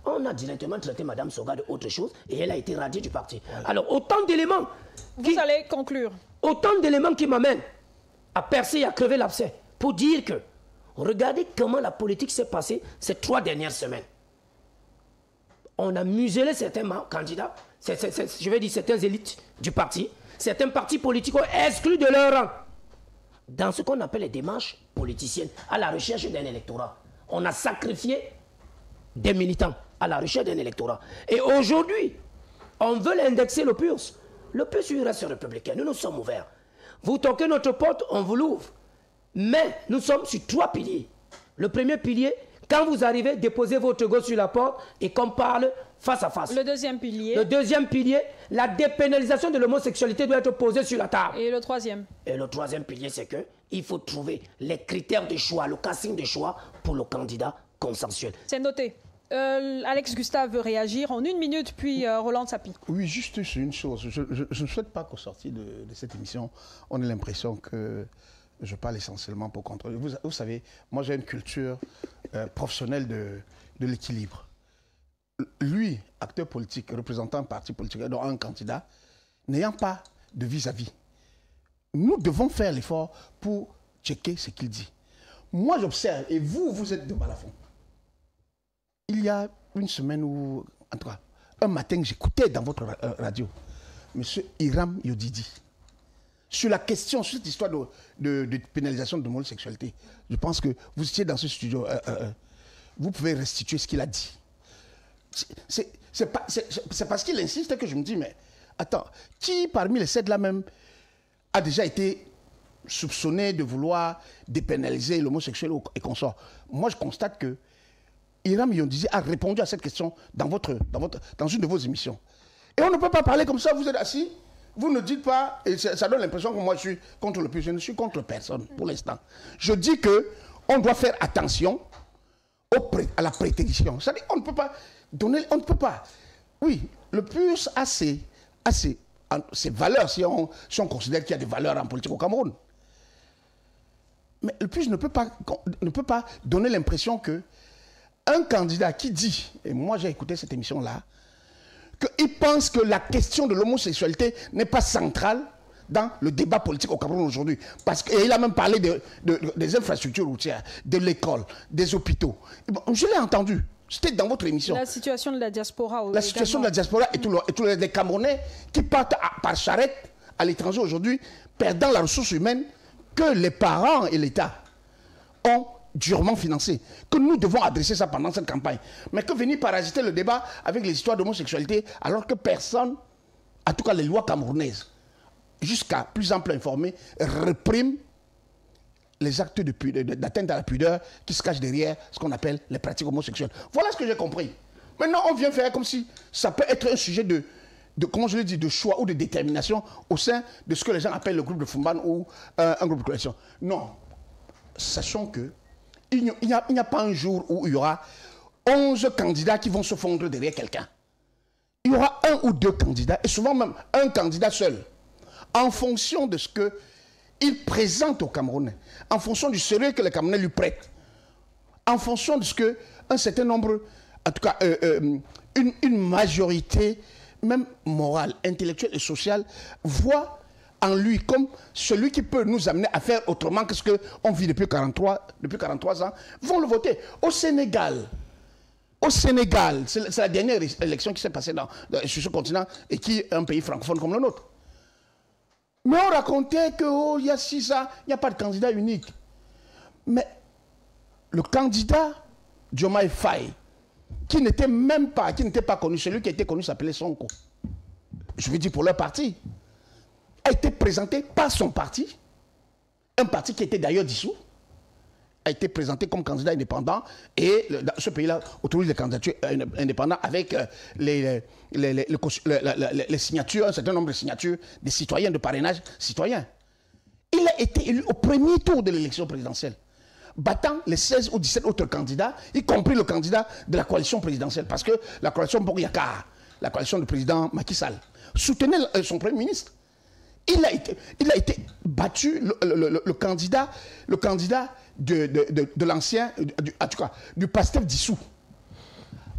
on a directement traité madame Soga de autre chose et elle a été radiée du parti. Alors, autant d'éléments... Vous allez conclure. Autant d'éléments qui m'amènent à percer et à crever l'abcès pour dire que, regardez comment la politique s'est passée ces 3 dernières semaines. on a muselé certains candidats, je vais dire certaines élites du parti, certains partis politiques ont exclu de leur rang dans ce qu'on appelle les démarches politiciennes à la recherche d'un électorat. On a sacrifié des militants à la recherche d'un électorat. Et aujourd'hui, on veut indexer le PURS. Le PURS, il reste républicain. Nous sommes ouverts. Vous toquez notre porte, on vous l'ouvre. Mais nous sommes sur 3 piliers. Le premier pilier, quand vous arrivez, déposez votre go sur la porte et qu'on parle face à face. Le deuxième pilier. Le deuxième pilier, la dépénalisation de l'homosexualité doit être posée sur la table. Et le troisième. Et le troisième pilier, c'est qu'il faut trouver les critères de choix, le casting de choix pour le candidat consensuel. C'est noté. Alex Gustave veut réagir en 1 minute, puis Roland Sapi. Oui, juste sur une chose. Je ne souhaite pas qu'au sorti de cette émission, on ait l'impression que je parle essentiellement pour contrôler. Vous savez, moi j'ai une culture professionnelle de l'équilibre. Lui, acteur politique, représentant un parti politique, donc un candidat, n'ayant pas de vis-à-vis, nous devons faire l'effort pour checker ce qu'il dit. Moi j'observe, et vous êtes de balafon. Il y a une semaine où, en tout cas, un matin, j'écoutais dans votre radio M. Hiram Yodidi sur la question, sur cette histoire de pénalisation de l'homosexualité. Je pense que vous étiez dans ce studio. Vous pouvez restituer ce qu'il a dit. C'est parce qu'il insiste que je me dis, mais attends, qui parmi les 7 là même a déjà été soupçonné de vouloir dépénaliser l'homosexuel et consort? Moi, je constate que Hiram Yodidi a répondu à cette question dans une de vos émissions. Et on ne peut pas parler comme ça, vous êtes assis, vous ne dites pas, et ça donne l'impression que moi je suis contre le PURS. Je ne suis contre personne pour l'instant. Je dis qu'on doit faire attention à la prétédiction. C'est-à-dire qu'on ne peut pas donner, on ne peut pas. Oui, le PURS a ses valeurs, si on considère qu'il y a des valeurs en politique au Cameroun. Mais le PURS ne peut pas donner l'impression que un candidat qui dit, et moi j'ai écouté cette émission-là, qu'il pense que la question de l'homosexualité n'est pas centrale dans le débat politique au Cameroun aujourd'hui. Parce qu'il a même parlé des infrastructures routières, de l'école, des hôpitaux. Bon, je l'ai entendu, c'était dans votre émission. La situation de la diaspora. La situation de la diaspora et tous les Camerounais qui partent par charrette à l'étranger aujourd'hui, perdant la ressource humaine que les parents et l'État ont durement financé, que nous devons adresser ça pendant cette campagne. Mais que venir parasiter le débat avec les histoires d'homosexualité alors que personne, en tout cas les lois camerounaises, jusqu'à plus ample informé, répriment les actes d'atteinte à la pudeur qui se cachent derrière ce qu'on appelle les pratiques homosexuelles. Voilà ce que j'ai compris. Maintenant, on vient faire comme si ça peut être un sujet de comment je l'ai dit, de choix ou de détermination au sein de ce que les gens appellent le groupe de Fumban ou un groupe de coalition. Non. Sachons que il n'y a pas un jour où il y aura 11 candidats qui vont se fondre derrière quelqu'un. Il y aura 1 ou 2 candidats, et souvent même un candidat seul, en fonction de ce qu'il présente aux Camerounais, en fonction du sérieux que les Camerounais lui prêtent, en fonction de ce qu'un certain nombre, en tout cas une majorité, même morale, intellectuelle et sociale, voit en lui comme celui qui peut nous amener à faire autrement que ce qu'on vit depuis 43 ans, vont le voter. Au Sénégal, c'est la dernière élection qui s'est passée sur ce continent et qui est un pays francophone comme le nôtre. Mais on racontait qu'il y a 6 ans, il n'y a pas de candidat unique. Mais le candidat Diomaye Faye, qui n'était pas connu, celui qui était connu s'appelait Sonko. Je veux dire pour leur parti. A été présenté par son parti, un parti qui était d'ailleurs dissous, a été présenté comme candidat indépendant et ce pays-là autorise les candidatures indépendantes avec les signatures, un certain nombre de signatures des citoyens, de parrainage citoyen. Il a été élu au premier tour de l'élection présidentielle, battant les 16 ou 17 autres candidats, y compris le candidat de la coalition présidentielle, parce que la coalition Bouriaka, la coalition du président Macky Sall, soutenait son premier ministre. Il a été battu, le candidat de l'ancien, en tout cas, du PASTEF dissous,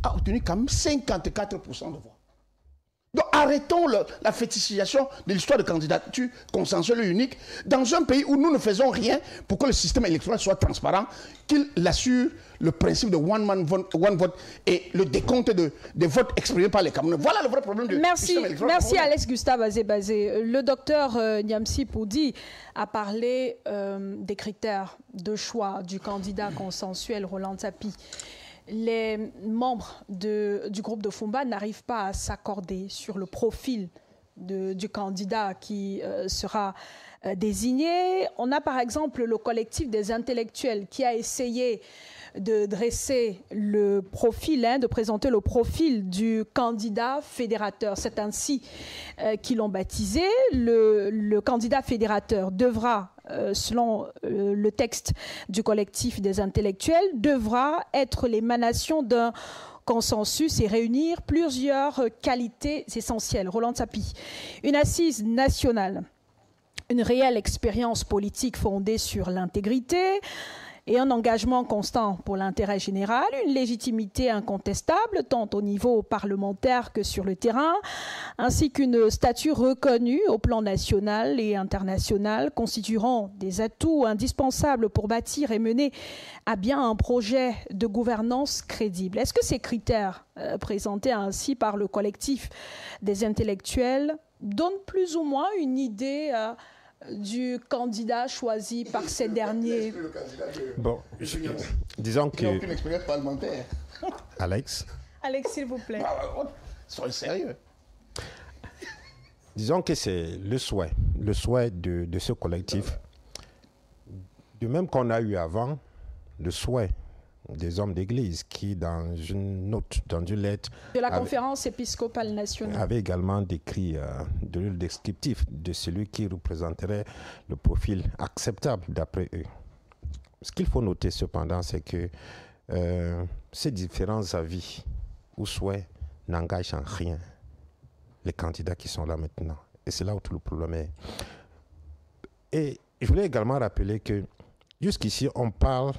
a obtenu quand même 54% de voix. Donc Arrêtons la fétichisation de l'histoire de candidature consensuelle et unique dans un pays où nous ne faisons rien pour que le système électoral soit transparent, qu'il assure le principe de one man, one vote et le décompte des votes exprimés par les Camerounais. Voilà le vrai problème du système électoral. Merci Alex Gustave Azébazé. Le docteur Niamsi Poudi a parlé des critères de choix du candidat consensuel Roland Tapi. Les membres du groupe de Fumban n'arrivent pas à s'accorder sur le profil du candidat qui sera désigné. On a par exemple le collectif des intellectuels qui a essayé de dresser le profil, de présenter le profil du candidat fédérateur. C'est ainsi qu'ils l'ont baptisé. Le candidat fédérateur devra, selon le texte du collectif des intellectuels, devra être l'émanation d'un consensus et réunir plusieurs qualités essentielles. Roland Tapi, une assise nationale, une réelle expérience politique fondée sur l'intégrité et un engagement constant pour l'intérêt général, une légitimité incontestable tant au niveau parlementaire que sur le terrain, ainsi qu'une stature reconnue au plan national et international constitueront des atouts indispensables pour bâtir et mener à bien un projet de gouvernance crédible. Est-ce que ces critères présentés ainsi par le collectif des intellectuels donnent plus ou moins une idée du candidat choisi par ces derniers? Bon, disons que... Il n'a aucune expérience parlementaire. Alex, s'il vous plaît. Soyez sérieux. Disons que c'est le souhait de ce collectif, de même qu'on a eu avant le souhait des hommes d'église qui, dans une note, dans une lettre de la conférence épiscopale nationale, avait également décrit le descriptif de celui qui représenterait le profil acceptable d'après eux. Ce qu'il faut noter cependant, c'est que ces différents avis ou souhaits n'engagent en rien les candidats qui sont là maintenant. Et c'est là où tout le problème est. Et je voulais également rappeler que jusqu'ici, on parle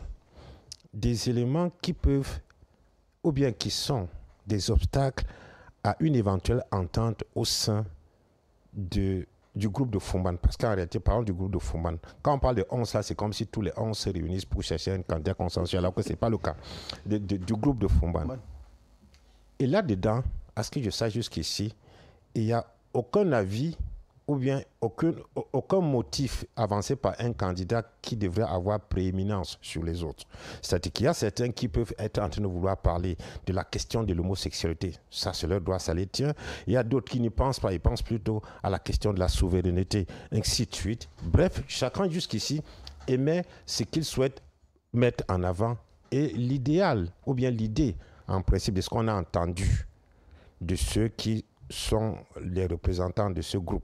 des éléments qui peuvent, ou bien qui sont des obstacles à une éventuelle entente au sein du groupe de Fumban. Parce qu'en réalité, parlons du groupe de Fumban. Quand on parle de 11, là, c'est comme si tous les 11 se réunissent pour chercher un candidat consensuel, alors que ce n'est pas le cas du groupe de Fumban. Et là-dedans, à ce que je sache jusqu'ici, il n'y a aucun avis ou bien aucun motif avancé par un candidat qui devrait avoir prééminence sur les autres. C'est-à-dire qu'il y a certains qui peuvent être en train de vouloir parler de la question de l'homosexualité. Ça, c'est leur droit, ça les tient. Il y a d'autres qui n'y pensent pas, ils pensent plutôt à la question de la souveraineté, ainsi de suite. Bref, chacun jusqu'ici émet ce qu'il souhaite mettre en avant. Et l'idéal, ou bien l'idée, en principe, de ce qu'on a entendu de ceux qui sont les représentants de ce groupe.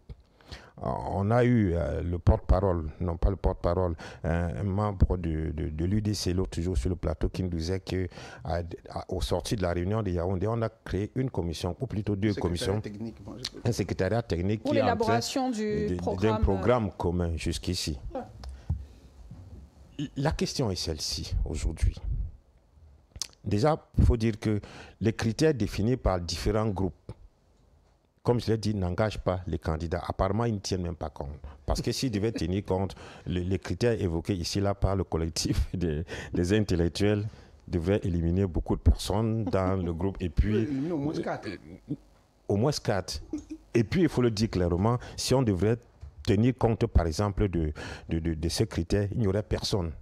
On a eu le porte-parole, non pas le porte-parole, un membre de l'UDC, l'autre jour sur le plateau, qui nous disait qu'au sorti de la réunion de Yaoundé, on a créé une commission, ou plutôt deux commissions, un secrétariat technique pour l'élaboration d'un programme commun jusqu'ici. La question est celle-ci aujourd'hui. Déjà, il faut dire que les critères définis par différents groupes, comme je l'ai dit, n'engagent pas les candidats. Apparemment, ils ne tiennent même pas compte. Parce que s'ils devaient tenir compte, les critères évoqués ici, là, par le collectif des intellectuels devraient éliminer beaucoup de personnes dans le groupe. Et puis, au moins 4. Au moins 4. Et puis, il faut le dire clairement, si on devrait tenir compte, par exemple, de ces critères, il n'y aurait personne.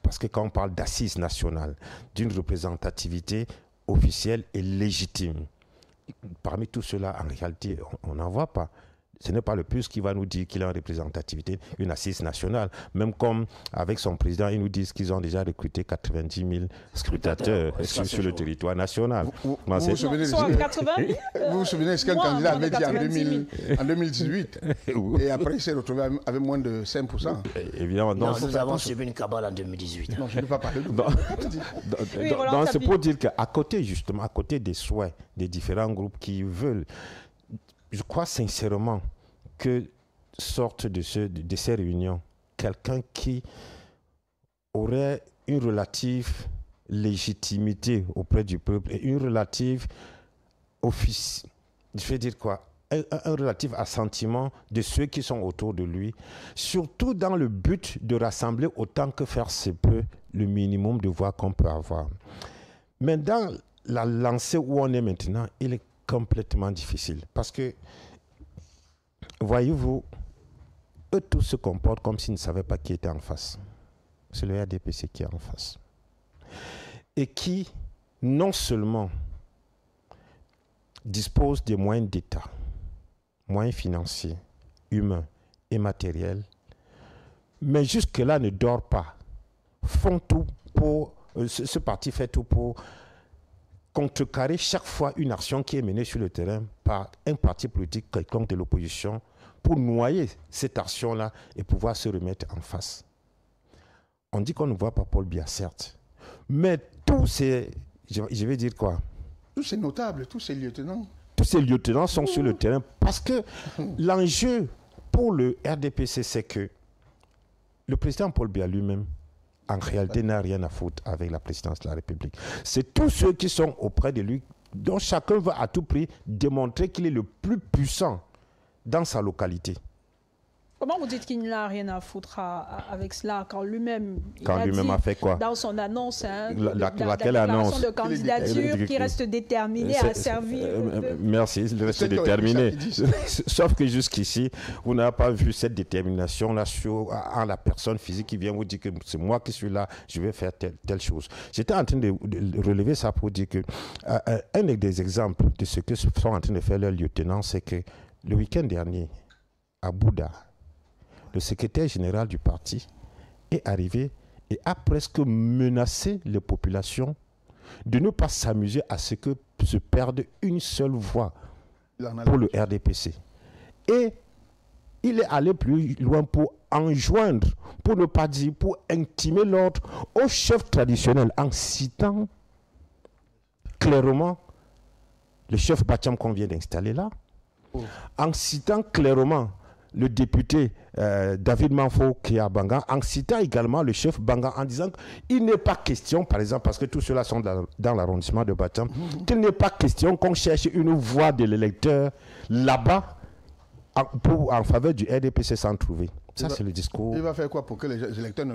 Parce que quand on parle d'assises nationales, d'une représentativité officielle et légitime, parmi tout cela, en réalité, on n'en voit pas. Ce n'est pas le plus qui va nous dire qu'il a une représentativité, une assise nationale. Même comme avec son président, ils nous disent qu'ils ont déjà recruté 90 000 scrutateurs sur le territoire national. Vous vous souvenez ce qu'un candidat avait dit en 2018 et après il s'est retrouvé avec moins de 5%. Évidemment, non, nous avons subi une cabale en 2018. Non, je ne vais pas parler de donc c'est pour dire qu'à côté, justement, à côté des souhaits des différents groupes qui veulent, je crois sincèrement que sorte de ces réunions quelqu'un qui aurait une relative légitimité auprès du peuple et une relative je vais dire quoi, un relatif assentiment de ceux qui sont autour de lui, surtout dans le but de rassembler autant que faire se peut le minimum de voix qu'on peut avoir. Mais dans la lancée où on est maintenant, il est complètement difficile. Parce que, voyez-vous, eux tous se comportent comme s'ils ne savaient pas qui était en face. C'est le RDPC qui est en face. Et qui, non seulement dispose des moyens d'État, moyens financiers, humains et matériels, mais jusque-là ne dort pas. Font tout pour, ce parti fait tout pour contrecarrer chaque fois une action qui est menée sur le terrain par un parti politique quelconque de l'opposition pour noyer cette action-là et pouvoir se remettre en face. On dit qu'on ne voit pas Paul Biya, certes, mais tous ces, je vais dire quoi? Tous ces notables, tous ces lieutenants. Tous ces lieutenants sont sur le terrain parce que l'enjeu pour le RDPC, c'est que le président Paul Biya lui-même, en réalité, n'a rien à foutre avec la présidence de la République. C'est tous ceux qui sont auprès de lui, dont chacun veut à tout prix démontrer qu'il est le plus puissant dans sa localité. Comment vous dites qu'il n'a rien à foutre avec cela quand lui-même a fait quoi? Dans son annonce, laquelle annonce de candidature qui reste déterminé à servir. Merci, il reste déterminé. Sauf que jusqu'ici, vous n'avez pas vu cette détermination-là en la personne physique qui vient vous dire que c'est moi qui suis là, je vais faire telle chose. J'étais en train de relever ça pour dire que un des exemples de ce que sont en train de faire leurs lieutenants, c'est que le week-end dernier, à Bouddha, le secrétaire général du parti est arrivé et a presque menacé les populations de ne pas s'amuser à ce que se perde une seule voix pour le RDPC. Et il est allé plus loin pour enjoindre, pour ne pas dire, pour intimer l'ordre au chef traditionnel en citant clairement le chef Bacham qu'on vient d'installer là, en citant clairement le député David Manfo qui est à Bangan, en citant également le chef Bangan en disant qu'il n'est pas question, par exemple, parce que tous ceux-là sont dans l'arrondissement de Batam, qu'il n'est pas question qu'on cherche une voix de l'électeur là-bas en faveur du RDPC sans trouver. Ça, c'est le discours. Il va faire quoi pour que les électeurs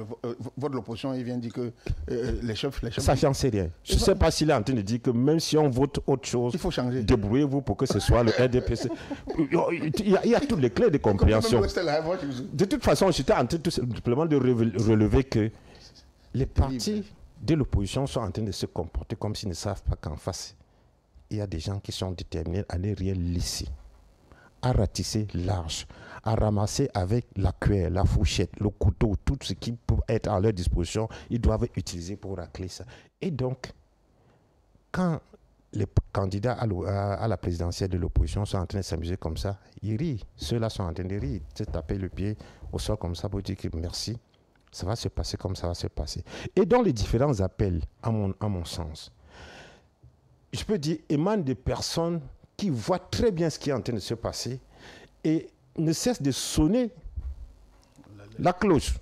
votent l'opposition et viennent dire que les chefs... Ça, j'en sais rien. Je ne sais pas s'il est en train de dire que même si on vote autre chose, il faut changer. Débrouillez-vous pour que ce soit le RDPC. Il y a toutes les clés de compréhension. De toute façon, j'étais en train tout simplement de relever que les partis de l'opposition sont en train de se comporter comme s'ils ne savent pas qu'en face, il y a des gens qui sont déterminés à ne rien laisser, à ratisser large, à ramasser avec la cuillère, la fourchette, le couteau, tout ce qui peut être à leur disposition, ils doivent utiliser pour racler ça. Et donc, quand les candidats à la présidentielle de l'opposition sont en train de s'amuser comme ça, ils rient. Ceux-là sont en train de rire, de taper le pied au sol comme ça pour dire que merci, ça va se passer comme ça va se passer. Et dans les différents appels, à mon sens, je peux dire, émanent des personnes qui voient très bien ce qui est en train de se passer et ne cessent de sonner la cloche,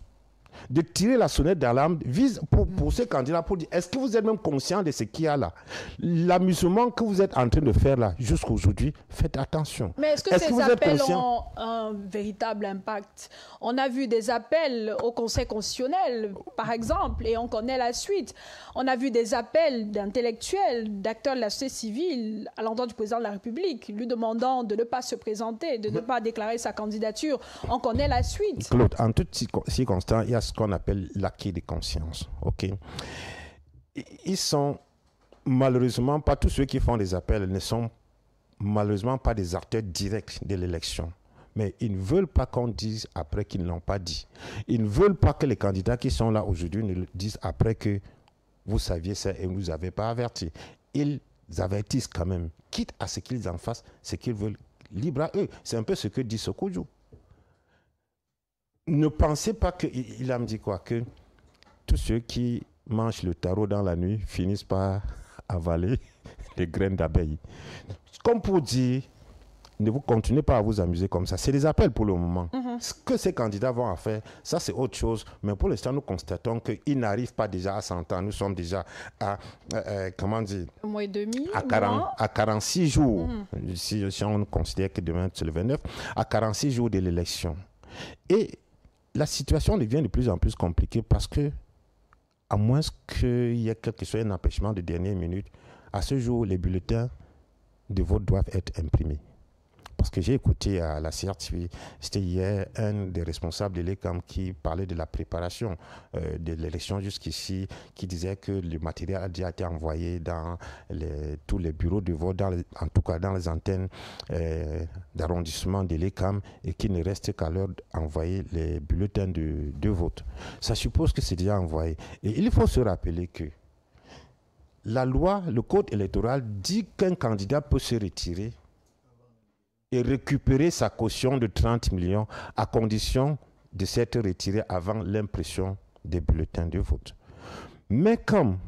de tirer la sonnette d'alarme, vise pour ces candidats pour dire, est-ce que vous êtes même conscient de ce qu'il y a là? L'amusement que vous êtes en train de faire là, jusqu'à aujourd'hui, faites attention. Mais est-ce que ces appels ont un véritable impact? On a vu des appels au Conseil constitutionnel, par exemple, et on connaît la suite. On a vu des appels d'intellectuels, d'acteurs de la société civile à l'endroit du président de la République, lui demandant de ne pas se présenter, de ne pas déclarer sa candidature. On connaît la suite. Claude, en toutes circonstances, il y a ce qu'on appelle l'acquis de conscience. Okay? Ils sont malheureusement pas tous ceux qui font des appels ne sont malheureusement pas des acteurs directs de l'élection. Mais ils ne veulent pas qu'on dise après qu'ils ne l'ont pas dit. Ils ne veulent pas que les candidats qui sont là aujourd'hui ne le disent après que vous saviez ça et vous ne nous avez pas averti. Ils avertissent quand même, quitte à ce qu'ils en fassent ce qu'ils veulent. Libre à eux. C'est un peu ce que dit Sokoudjou. Ne pensez pas qu'il a me dit quoi, que tous ceux qui mangent le taro dans la nuit finissent par avaler les graines d'abeilles. Comme pour dire, ne vous continuez pas à vous amuser comme ça. C'est des appels pour le moment. Ce que ces candidats vont faire, ça c'est autre chose. Mais pour l'instant, nous constatons qu'ils n'arrivent pas déjà à 100 ans. Nous sommes déjà à, comment dire, un mois et demi, à 46 jours. Si on considère que demain c'est le 29, à 46 jours de l'élection. Et la situation devient de plus en plus compliquée parce que, à moins qu'il y ait quelque chose, un empêchement de dernière minute, à ce jour, les bulletins de vote doivent être imprimés. Parce que j'ai écouté à la CRTV, c'était hier un des responsables de l'ECAM qui parlait de la préparation de l'élection jusqu'ici, qui disait que le matériel a déjà été envoyé dans tous les bureaux de vote, en tout cas dans les antennes d'arrondissement de l'ECAM, et qu'il ne reste qu'à leur envoyer les bulletins de vote. Ça suppose que c'est déjà envoyé. Et il faut se rappeler que la loi, le code électoral dit qu'un candidat peut se retirer et récupérer sa caution de 30 millions à condition de s'être retiré avant l'impression des bulletins de vote. Mais comme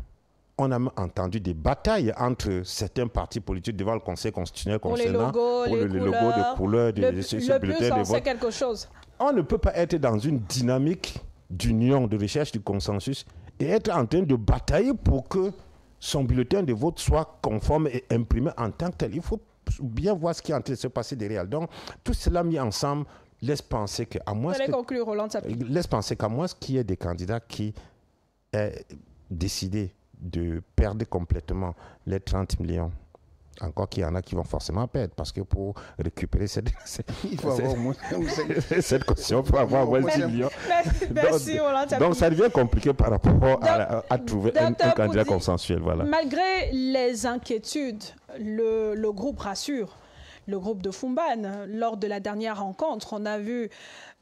on a entendu des batailles entre certains partis politiques devant le Conseil constitutionnel concernant le logo de couleur de ce bulletin de vote, quelque chose. On ne peut pas être dans une dynamique d'union, de recherche du consensus et être en train de batailler pour que son bulletin de vote soit conforme et imprimé en tant que tel. Il faut bien voir ce qui est en train de se passer derrière. Donc, tout cela mis ensemble laisse penser qu'à moins qu'il y ait des candidats qui aient décidé de perdre complètement les 30 millions, encore qu'il y en a qui vont forcément perdre, parce que pour récupérer cette caution, il faut avoir moins de 10 millions. Merci, donc ça devient compliqué par rapport à trouver un candidat consensuel. Voilà. Malgré les inquiétudes, le groupe rassure. Le groupe de Fumban, lors de la dernière rencontre, on a vu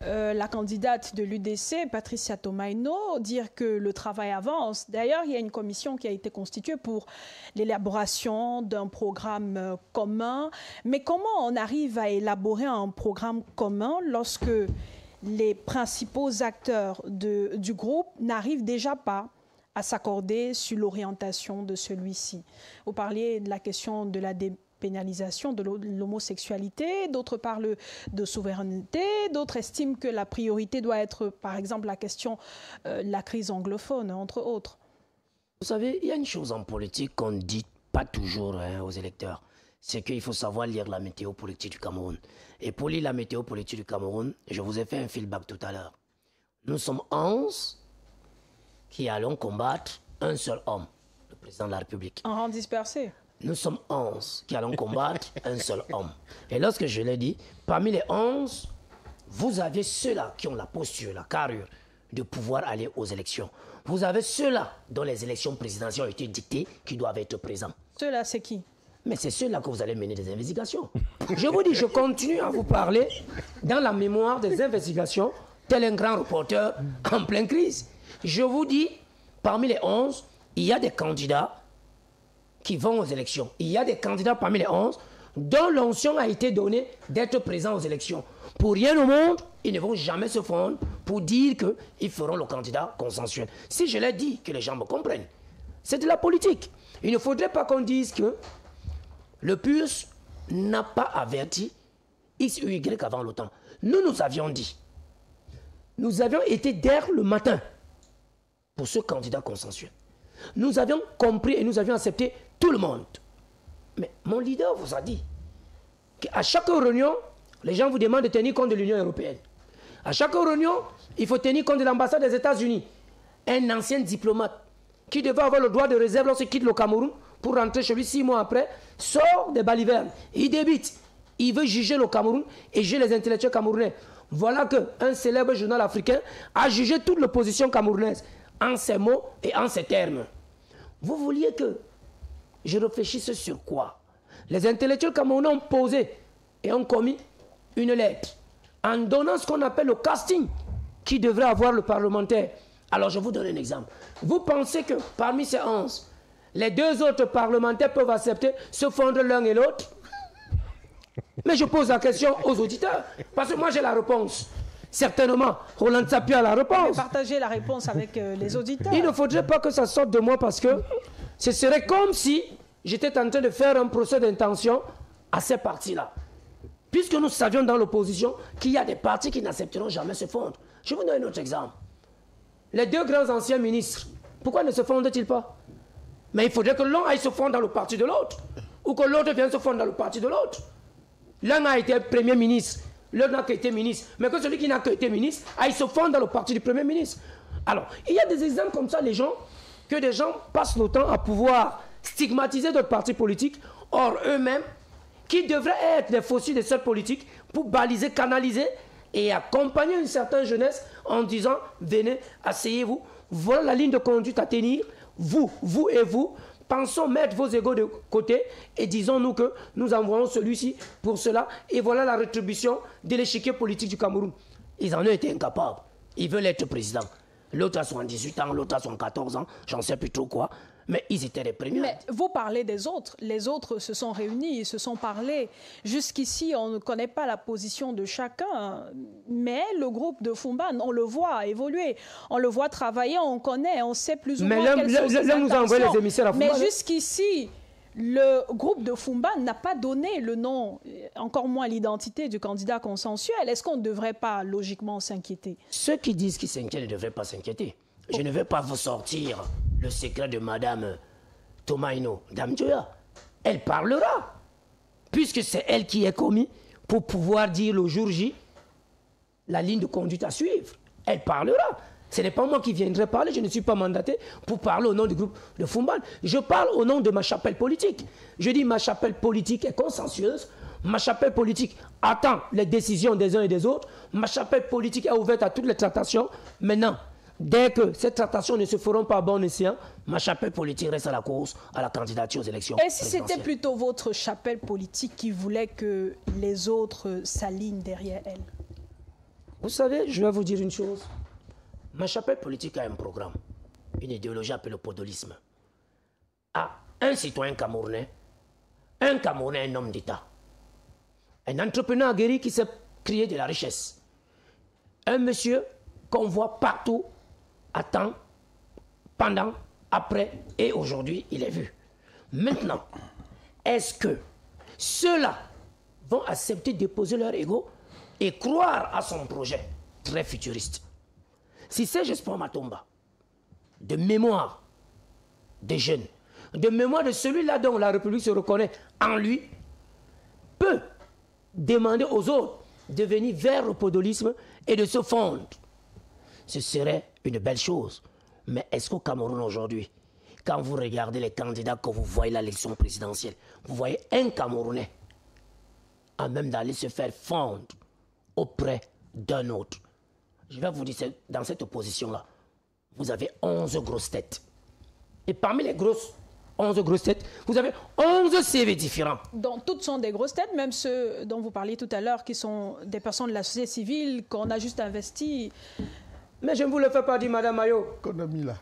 la candidate de l'UDC, Patricia Tomaino, dire que le travail avance. D'ailleurs, il y a une commission qui a été constituée pour l'élaboration d'un programme commun. Mais comment on arrive à élaborer un programme commun lorsque les principaux acteurs du groupe n'arrivent déjà pas à s'accorder sur l'orientation de celui-ci? Vous parliez de la question de la pénalisation de l'homosexualité, d'autres parlent de souveraineté, d'autres estiment que la priorité doit être, par exemple, la question de la crise anglophone, entre autres. Vous savez, il y a une chose en politique qu'on ne dit pas toujours aux électeurs, c'est qu'il faut savoir lire la météo politique du Cameroun. Et pour lire la météo politique du Cameroun, je vous ai fait un feedback tout à l'heure. Nous sommes 11 qui allons combattre un seul homme, le président de la République. En rang dispersé. Nous sommes 11 qui allons combattre un seul homme. Et lorsque je l'ai dit, parmi les 11, vous avez ceux-là qui ont la posture, la carrure de pouvoir aller aux élections. Vous avez ceux-là dont les élections présidentielles ont été dictées qui doivent être présents. Ceux-là, c'est qui? Mais c'est ceux-là que vous allez mener des investigations. Je vous dis, je continue à vous parler dans la mémoire des investigations, tel un grand reporter en pleine crise. Je vous dis, parmi les 11, il y a des candidats qui vont aux élections. Il y a des candidats parmi les 11 dont l'onction a été donnée d'être présents aux élections. Pour rien au monde, ils ne vont jamais se fondre pour dire qu'ils feront le candidat consensuel. Si je l'ai dit, que les gens me comprennent. C'est de la politique. Il ne faudrait pas qu'on dise que le PUS n'a pas averti X ou Y avant le temps. Nous avions dit. Nous avions été d'air le matin pour ce candidat consensuel. Nous avions compris et nous avions accepté tout le monde. Mais mon leader vous a dit qu'à chaque réunion, les gens vous demandent de tenir compte de l'Union européenne. À chaque réunion, il faut tenir compte de l'ambassade des États-Unis. Un ancien diplomate qui devait avoir le droit de réserve lorsqu'il quitte le Cameroun pour rentrer chez lui 6 mois après, sort des balivernes. Il débite. Il veut juger le Cameroun et juger les intellectuels camerounais. Voilà qu'un célèbre journal africain a jugé toute l'opposition camerounaise en ces mots et en ces termes. Vous vouliez que je réfléchisse sur quoi? Les intellectuels camerounais ont posé et ont commis une lettre en donnant ce qu'on appelle le casting qui devrait avoir le parlementaire. Alors je vous donne un exemple. Vous pensez que parmi ces 11, les 2 autres parlementaires peuvent accepter se fondre l'un et l'autre? Mais je pose la question aux auditeurs, parce que moi j'ai la réponse. Certainement, Roland Tsapi a la réponse. Partagez la réponse avec les auditeurs. Il ne faudrait pas que ça sorte de moi parce que ce serait comme si j'étais en train de faire un procès d'intention à ces partis-là. Puisque nous savions dans l'opposition qu'il y a des partis qui n'accepteront jamais se fondre. Je vous donne un autre exemple. Les deux grands anciens ministres, pourquoi ne se fondent-ils pas? Mais il faudrait que l'un aille se fondre dans le parti de l'autre, ou que l'autre vienne se fondre dans le parti de l'autre. L'un a été Premier ministre, l'autre n'a qu'été ministre, mais que celui qui n'a qu'été ministre aille se fondre dans le parti du Premier ministre. Alors, il y a des exemples comme ça, que des gens passent le temps à pouvoir stigmatiser d'autres partis politiques, or eux-mêmes, qui devraient être les fossiles de cette politique pour baliser, canaliser et accompagner une certaine jeunesse en disant, venez, asseyez-vous, voilà la ligne de conduite à tenir, vous et vous, pensons mettre vos égos de côté et disons-nous que nous envoyons celui-ci pour cela et voilà la rétribution de l'échiquier politique du Cameroun. Ils en ont été incapables. Ils veulent être président. L'autre a 78 ans, l'autre a 74 ans, j'en sais plus trop quoi. Mais ils étaient les premiers. Mais vous parlez des autres. Les autres se sont réunis, ils se sont parlé. Jusqu'ici, on ne connaît pas la position de chacun. Mais le groupe de Fumban, on le voit évoluer. On le voit travailler, on connaît, on sait plus ou moins quelles sont ses intentions. Nous a envoyé les émissaires à Fumban. Mais jusqu'ici, le groupe de Fumban n'a pas donné le nom, encore moins l'identité du candidat consensuel. Est-ce qu'on ne devrait pas logiquement s'inquiéter? Ceux qui disent qu'ils s'inquiètent ne devraient pas s'inquiéter. Je ne vais pas vous sortir le secret de Madame Tomaino, Dame Joya. Elle parlera, puisque c'est elle qui est commis pour pouvoir dire le jour J la ligne de conduite à suivre. Elle parlera. Ce n'est pas moi qui viendrai parler, je ne suis pas mandaté pour parler au nom du groupe de Fumban. Je parle au nom de ma chapelle politique. Je dis ma chapelle politique est consensueuse, ma chapelle politique attend les décisions des uns et des autres, ma chapelle politique est ouverte à toutes les tractations. Maintenant, dès que ces tractations ne se feront pas à bon escient, ma chapelle politique reste à la course, à la candidature aux élections. Et si c'était plutôt votre chapelle politique qui voulait que les autres s'alignent derrière elle? Vous savez, je vais vous dire une chose. Ma chapelle politique a un programme, une idéologie appelée le podolisme. Un citoyen camerounais, un homme d'État, un entrepreneur aguerri qui s'est créé de la richesse, un monsieur qu'on voit partout, à temps, pendant, après et aujourd'hui, il est vu. Maintenant, est-ce que ceux-là vont accepter de déposer leur ego et croire à son projet très futuriste? Si c'est Espoir Matomba, de mémoire des jeunes, de mémoire de celui-là dont la République se reconnaît en lui, peut demander aux autres de venir vers le podolisme et de se fondre, ce serait une belle chose. Mais est-ce qu'au Cameroun aujourd'hui, quand vous regardez les candidats que vous voyez à l'élection présidentielle, vous voyez un Camerounais à même d'aller se faire fondre auprès d'un autre? Je vais vous dire, dans cette opposition-là, vous avez 11 grosses têtes. Et parmi les 11 grosses têtes, vous avez 11 CV différents. Donc, toutes sont des grosses têtes, même ceux dont vous parliez tout à l'heure, qui sont des personnes de la société civile, qu'on a juste investi. Mais je ne vous le fais pas dire, Madame Mayo. Qu'on a mis là.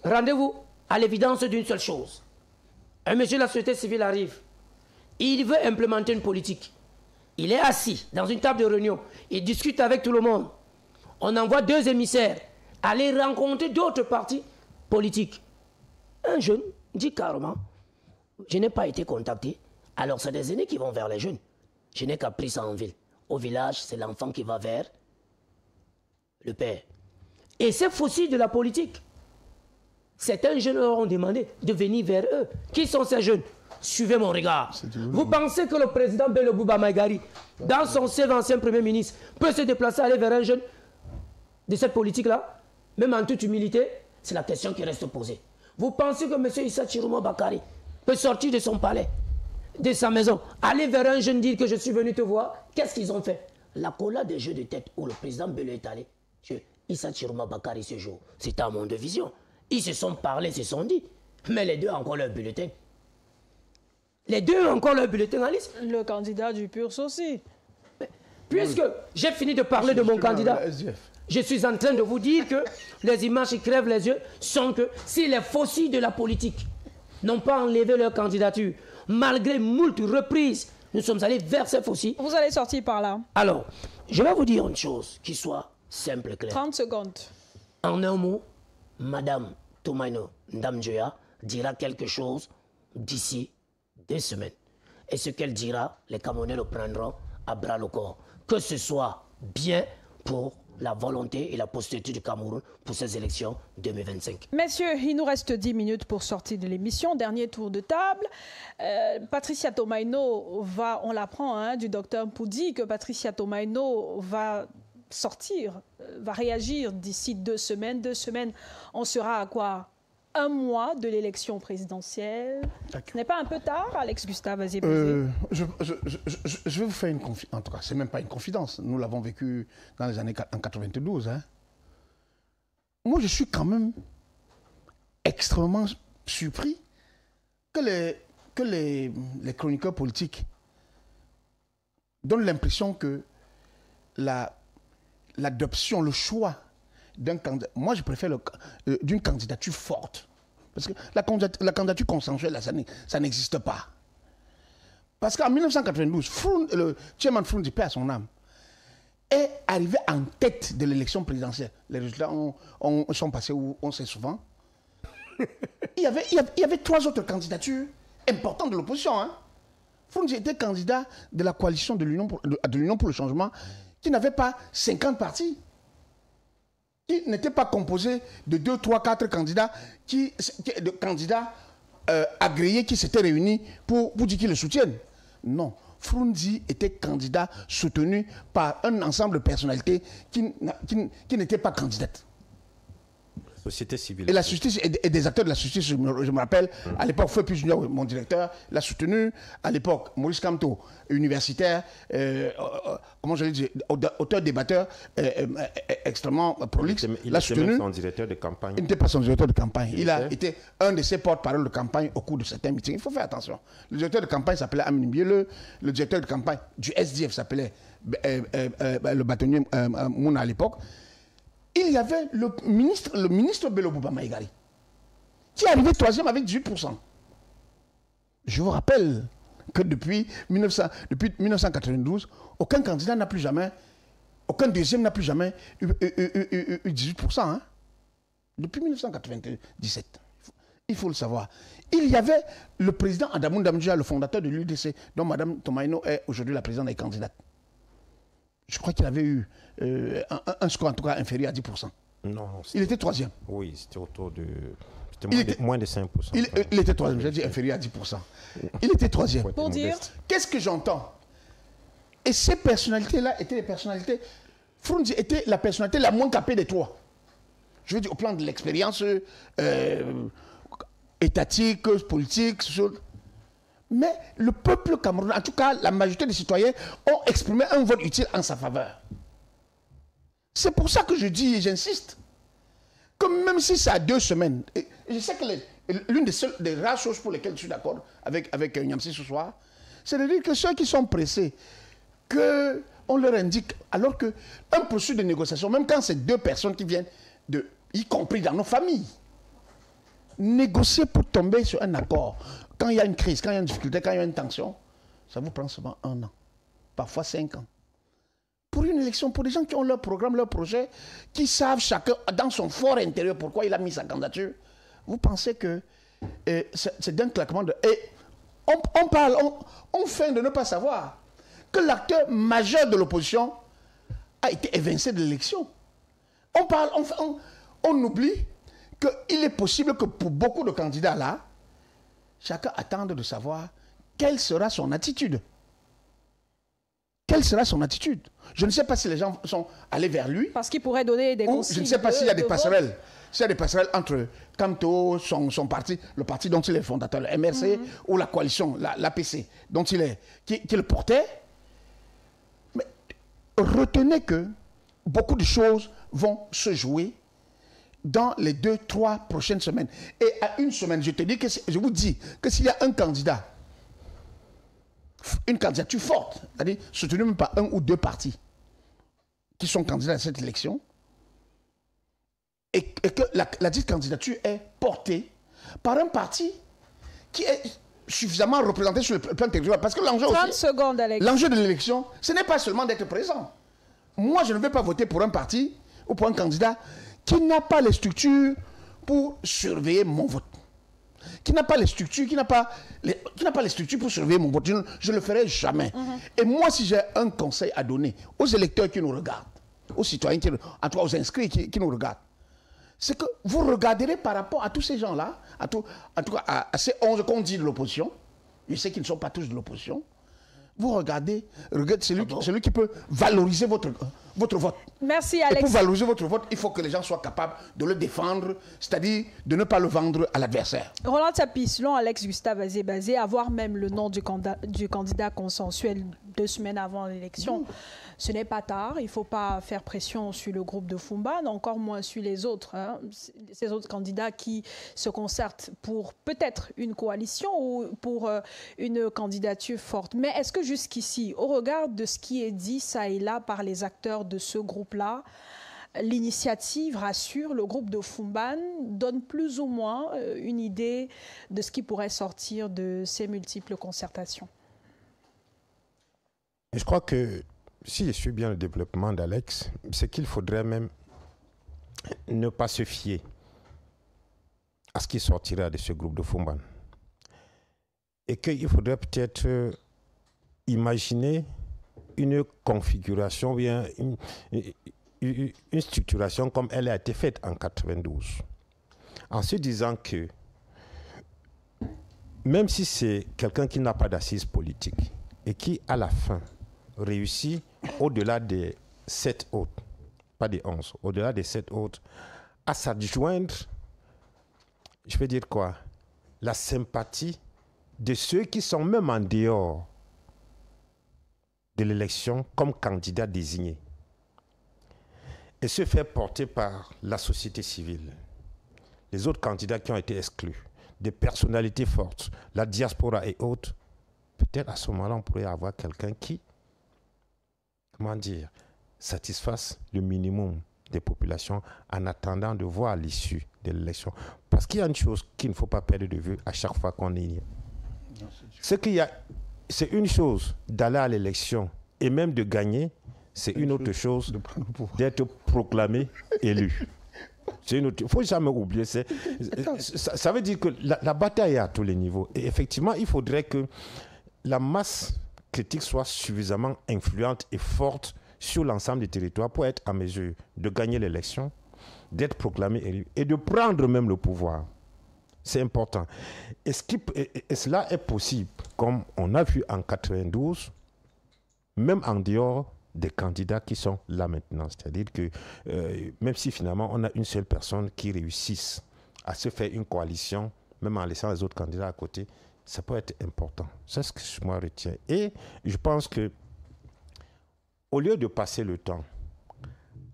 Rendez-vous à l'évidence d'une seule chose. Un monsieur de la société civile arrive. Il veut implémenter une politique. Il est assis dans une table de réunion. Il discute avec tout le monde. On envoie 2 émissaires aller rencontrer d'autres partis politiques. Un jeune dit carrément, je n'ai pas été contacté. Alors c'est des aînés qui vont vers les jeunes. Je n'ai qu'appris ça en ville. Au village, c'est l'enfant qui va vers le père. Et ces fossiles de la politique, certains jeunes leur ont demandé de venir vers eux. Qui sont ces jeunes? Suivez mon regard. Vous pensez que le président Bello Bouba Maïgari, dans son CV ancien premier ministre, peut se déplacer aller vers un jeune de cette politique-là? Même en toute humilité, c'est la question qui reste posée. Vous pensez que M. Issa Chiroma Bakari peut sortir de son palais, de sa maison, aller vers un jeune dire que je suis venu te voir? Qu'est-ce qu'ils ont fait? La collade des jeux de tête où le président Bello est allé, Issa Chiroma Bakari ce jour, c'était à mon de vision. Ils se sont parlé, se sont dit. Mais les deux ont encore leur bulletin. Les deux ont encore leur bulletin en liste. Le candidat du PURS aussi. Puisque j'ai fini de parler de mon candidat, je suis en train de vous dire que les images qui crèvent les yeux sont que si les fossiles de la politique n'ont pas enlevé leur candidature, malgré moult reprises, nous sommes allés vers ces fossiles. Vous allez sortir par là. Alors, je vais vous dire une chose qui soit simple et claire. 30 secondes. En un mot, Madame Tomaino Ndamjoya dira quelque chose d'ici 2 semaines. Et ce qu'elle dira, les Camerounais le prendront à bras le corps. Que ce soit bien pour la volonté et la postérité du Cameroun pour ces élections 2025. Messieurs, il nous reste 10 minutes pour sortir de l'émission. Dernier tour de table. Patricia Tomaino va, on l'apprend du docteur Mpoudi, que Patricia Tomaino va sortir, va réagir d'ici 2 semaines. 2 semaines, on sera à quoi? 1 mois de l'élection présidentielle. Ce n'est pas un peu tard, Alex Gustave? Vas-y. Je vais vous faire une confidence. En tout cas, ce n'est même pas une confidence. Nous l'avons vécu dans les années 92. Moi, je suis quand même extrêmement surpris que les chroniqueurs politiques donnent l'impression que l'adoption, le choix d'un candidat, moi je préfère d'une candidature forte. Parce que la candidature consensuelle, là, ça n'existe pas. Parce qu'en 1992, le chairman Frunzi, paix à son âme, est arrivé en tête de l'élection présidentielle. Les résultats sont passés où on sait souvent. Il y avait 3 autres candidatures importantes de l'opposition. Frunzi était candidat de la coalition de l'Union pour le changement, qui n'avait pas 50 partis. Qui n'était pas composé de 2, 3, 4 candidats, agréés qui s'étaient réunis pour dire qu'ils le soutiennent. Non, Frunzi était candidat soutenu par un ensemble de personnalités qui n'étaient pas candidates. Société civile. Et la société et des acteurs de la société, je me rappelle, à l'époque, Feu Junior, mon directeur, l'a soutenu. À l'époque, Maurice Kamto, universitaire, comment je l'ai dit, auteur débatteur, extrêmement prolixe, l'a soutenu. Il était même son directeur de campagne. Il n'était pas son directeur de campagne. Il a été un de ses porte-parole de campagne au cours de certains meetings. Il faut faire attention. Le directeur de campagne s'appelait Amin Biele. Le directeur de campagne du SDF s'appelait le bâtonnier Mouna à l'époque. Il y avait le ministre Bello Bouba Maïgari, qui est arrivé 3e avec 18%. Je vous rappelle que depuis 1992, aucun candidat n'a plus jamais, aucun deuxième n'a plus jamais eu 18%. Depuis 1997. Il faut le savoir. Il y avait le président Adamou Damdja, le fondateur de l'UDC, dont Mme Tomaino est aujourd'hui la présidente des candidates. Je crois qu'il avait eu un score en tout cas inférieur à 10%. Non, il était 3e. Oui, c'était autour de... moins de 5%. Il était 3e, j'ai dit inférieur à 10%. Il était 3e. Pour dire... Qu'est-ce que j'entends? Et ces personnalités-là étaient les personnalités... Frunzi était la personnalité la moins capée des 3. Je veux dire, au plan de l'expérience étatique, politique, sociale. Mais le peuple camerounais, en tout cas la majorité des citoyens, ont exprimé un vote utile en sa faveur. C'est pour ça que je dis et j'insiste, que même si ça a 2 semaines, et je sais que l'une des rares choses pour lesquelles je suis d'accord avec Nyamsi ce soir, c'est de dire que ceux qui sont pressés, qu'on leur indique, alors qu'un processus de négociation, même quand c'est 2 personnes qui viennent, y compris dans nos familles, négocier pour tomber sur un accord. Quand il y a une crise, quand il y a une difficulté, quand il y a une tension, ça vous prend seulement 1 an, parfois 5 ans. Pour une élection, pour des gens qui ont leur programme, leur projet, qui savent chacun dans son fort intérieur pourquoi il a mis sa candidature, vous pensez que c'est d'un claquement de... Et on feint de ne pas savoir que l'acteur majeur de l'opposition a été évincé de l'élection. On oublie qu'il est possible que pour beaucoup de candidats là, chacun attende de savoir quelle sera son attitude. Quelle sera son attitude? Je ne sais pas si les gens sont allés vers lui. Parce qu'il pourrait donner des consignes. Je ne sais pas s'il y a des passerelles. S'il y a des passerelles entre Kamto, son parti, le parti dont il est fondateur, le MRC, ou la coalition, l'APC, dont il est, qui le portait. Mais retenez que beaucoup de choses vont se jouer dans les 2-3 prochaines semaines. Et à une semaine, je vous dis que s'il y a un candidat, une candidature forte, c'est-à-dire soutenue même par 1 ou 2 partis qui sont candidats à cette élection, et que la dite candidature est portée par un parti qui est suffisamment représenté sur le plan territorial. Parce que l'enjeu de l'élection, ce n'est pas seulement d'être présent. Moi, je ne vais pas voter pour un parti ou pour un candidat qui n'a pas les structures pour surveiller mon vote. qui n'a pas les structures, qui n'a pas les structures pour surveiller mon vote, je ne le ferai jamais. Et moi, si j'ai un conseil à donner aux électeurs qui nous regardent, aux citoyens, en tout cas aux inscrits qui nous regardent, c'est que vous regarderez par rapport à tous ces gens-là, en tout cas à ces 11 qu'on dit de l'opposition, je sais qu'ils ne sont pas tous de l'opposition, vous regardez celui qui peut valoriser votre vote. Merci Alex. Et pour valoriser votre vote, il faut que les gens soient capables de le défendre, c'est-à-dire de ne pas le vendre à l'adversaire. Roland Tsapi, selon Alex Gustave Azébazé, avoir même le nom du candidat consensuel 2 semaines avant l'élection, ce n'est pas tard. Il ne faut pas faire pression sur le groupe de Fumban, encore moins sur les autres. Ces autres candidats qui se concertent pour peut-être une coalition ou pour une candidature forte. Mais est-ce que jusqu'ici, au regard de ce qui est dit ça et là par les acteurs de ce groupe-là, l'initiative rassure, le groupe de Fumban donne plus ou moins une idée de ce qui pourrait sortir de ces multiples concertations? Je crois que si je suis bien le développement d'Alex, c'est qu'il faudrait même ne pas se fier à ce qui sortira de ce groupe de Fumban. Et qu'il faudrait peut-être imaginer une configuration, bien une structuration comme elle a été faite en 92. En se disant que même si c'est quelqu'un qui n'a pas d'assise politique et qui, à la fin, réussit au-delà des 7 autres, pas des 11, au-delà des 7 autres, à s'adjoindre, je veux dire quoi, la sympathie de ceux qui sont même en dehors de l'élection comme candidats désignés et se faire porter par la société civile, les autres candidats qui ont été exclus, des personnalités fortes, la diaspora et autres, peut-être à ce moment-là, on pourrait avoir quelqu'un qui, comment dire, satisfasse le minimum des populations en attendant de voir l'issue de l'élection. Parce qu'il y a une chose qu'il ne faut pas perdre de vue à chaque fois qu'on est. C'est une chose d'aller à l'élection et même de gagner, c'est une autre chose d'être proclamé élu. Il ne faut jamais oublier. Ça veut dire que la bataille est à tous les niveaux. Et effectivement, il faudrait que la masse critique soit suffisamment influente et forte sur l'ensemble du territoire pour être en mesure de gagner l'élection, d'être proclamé élu et de prendre même le pouvoir. C'est important. Et cela est possible, comme on a vu en 92, même en dehors des candidats qui sont là maintenant. C'est-à-dire que même si finalement on a une seule personne qui réussisse à se faire une coalition, même en laissant les autres candidats à côté, ça peut être important. C'est ce que moi retiens. Et je pense que au lieu de passer le temps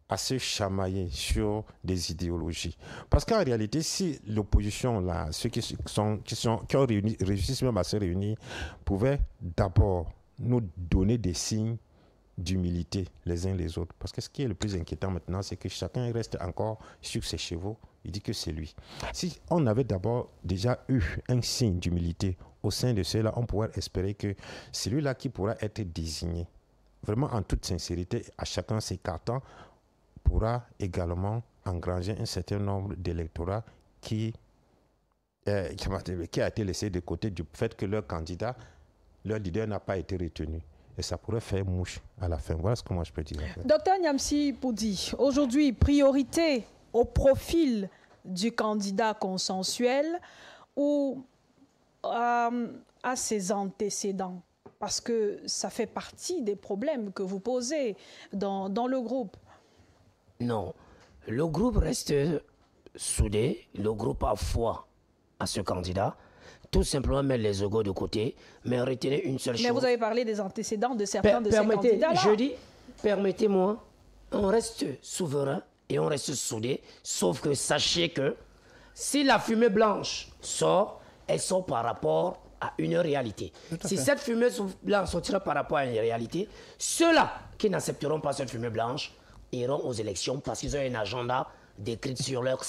à se chamailler sur des idéologies, parce qu'en réalité, si l'opposition, là, ceux qui ont réussi même à se réunir, pouvaient d'abord nous donner des signes d'humilité les uns les autres. Parce que ce qui est le plus inquiétant maintenant, c'est que chacun reste encore sur ses chevaux. Il dit que c'est lui. Si on avait d'abord déjà eu un signe d'humilité au sein de ceux-là, on pourrait espérer que celui-là qui pourra être désigné, vraiment en toute sincérité, à chacun s'écartant, pourra également engranger un certain nombre d'électorats qui a été laissé de côté du fait que leur candidat, leur leader n'a pas été retenu. Et ça pourrait faire mouche à la fin. Voilà ce que moi je peux dire. Docteur Nyamsi Poudi, aujourd'hui, priorité au profil du candidat consensuel ou à ses antécédents? Parce que ça fait partie des problèmes que vous posez dans le groupe. Non, le groupe reste soudé, le groupe a foi à ce candidat. Tout simplement mettre les égos de côté, mais retenez une seule chose. Mais vous avez parlé des antécédents de certains de ces candidats-là. Je dis, permettez-moi, on reste souverain et on reste soudé, sauf que sachez que si la fumée blanche sort, elle sort par rapport à une réalité. Si cette fumée blanche sortira par rapport à une réalité, ceux-là qui n'accepteront pas cette fumée blanche iront aux élections parce qu'ils ont un agenda décrite sur leur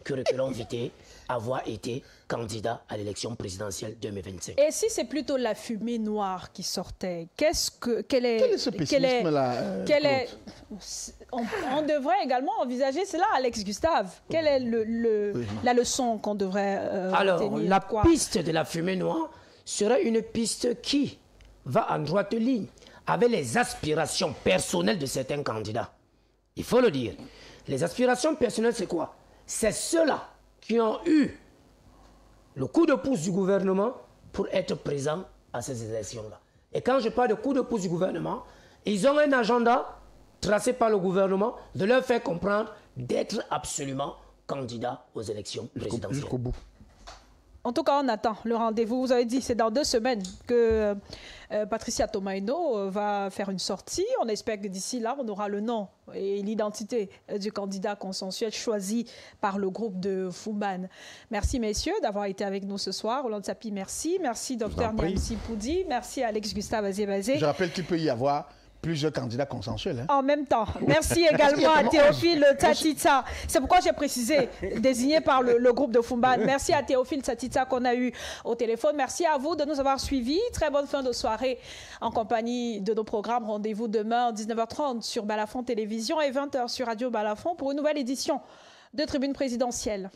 curriculum vitae avoir été candidat à l'élection présidentielle 2025. Et si c'est plutôt la fumée noire qui sortait, quel est ce pessimisme-là on devrait également envisager cela, Alex Gustave. Quelle est la leçon qu'on devrait Alors, retenir? la piste de la fumée noire serait une piste qui va en droite ligne avec les aspirations personnelles de certains candidats. Il faut le dire. Les aspirations personnelles, c'est quoi? C'est ceux-là qui ont eu le coup de pouce du gouvernement pour être présents à ces élections-là. Et quand je parle de coup de pouce du gouvernement, ils ont un agenda tracé par le gouvernement de leur faire comprendre d'être absolument candidats aux élections présidentielles. Jusqu'au bout. En tout cas, on attend le rendez-vous. Vous avez dit c'est dans 2 semaines que Patricia Tomaino va faire une sortie. On espère que d'ici là, on aura le nom et l'identité du candidat consensuel choisi par le groupe de Fumban. Merci, messieurs, d'avoir été avec nous ce soir. Roland Sapi, merci. Merci, Dr Niamsi Poudi. Merci, Alex Gustave Azébazé. Je rappelle qu'il peut y avoir plusieurs candidats consensuels. En même temps. Merci également à Théophile Tsatitsa. C'est pourquoi j'ai précisé, désigné par le groupe de Fumban. Merci à Théophile Tsatitsa qu'on a eu au téléphone. Merci à vous de nous avoir suivis. Très bonne fin de soirée en compagnie de nos programmes. Rendez-vous demain 19h30 sur Balafon Télévision et 20h sur Radio Balafon pour une nouvelle édition de Tribune Présidentielle.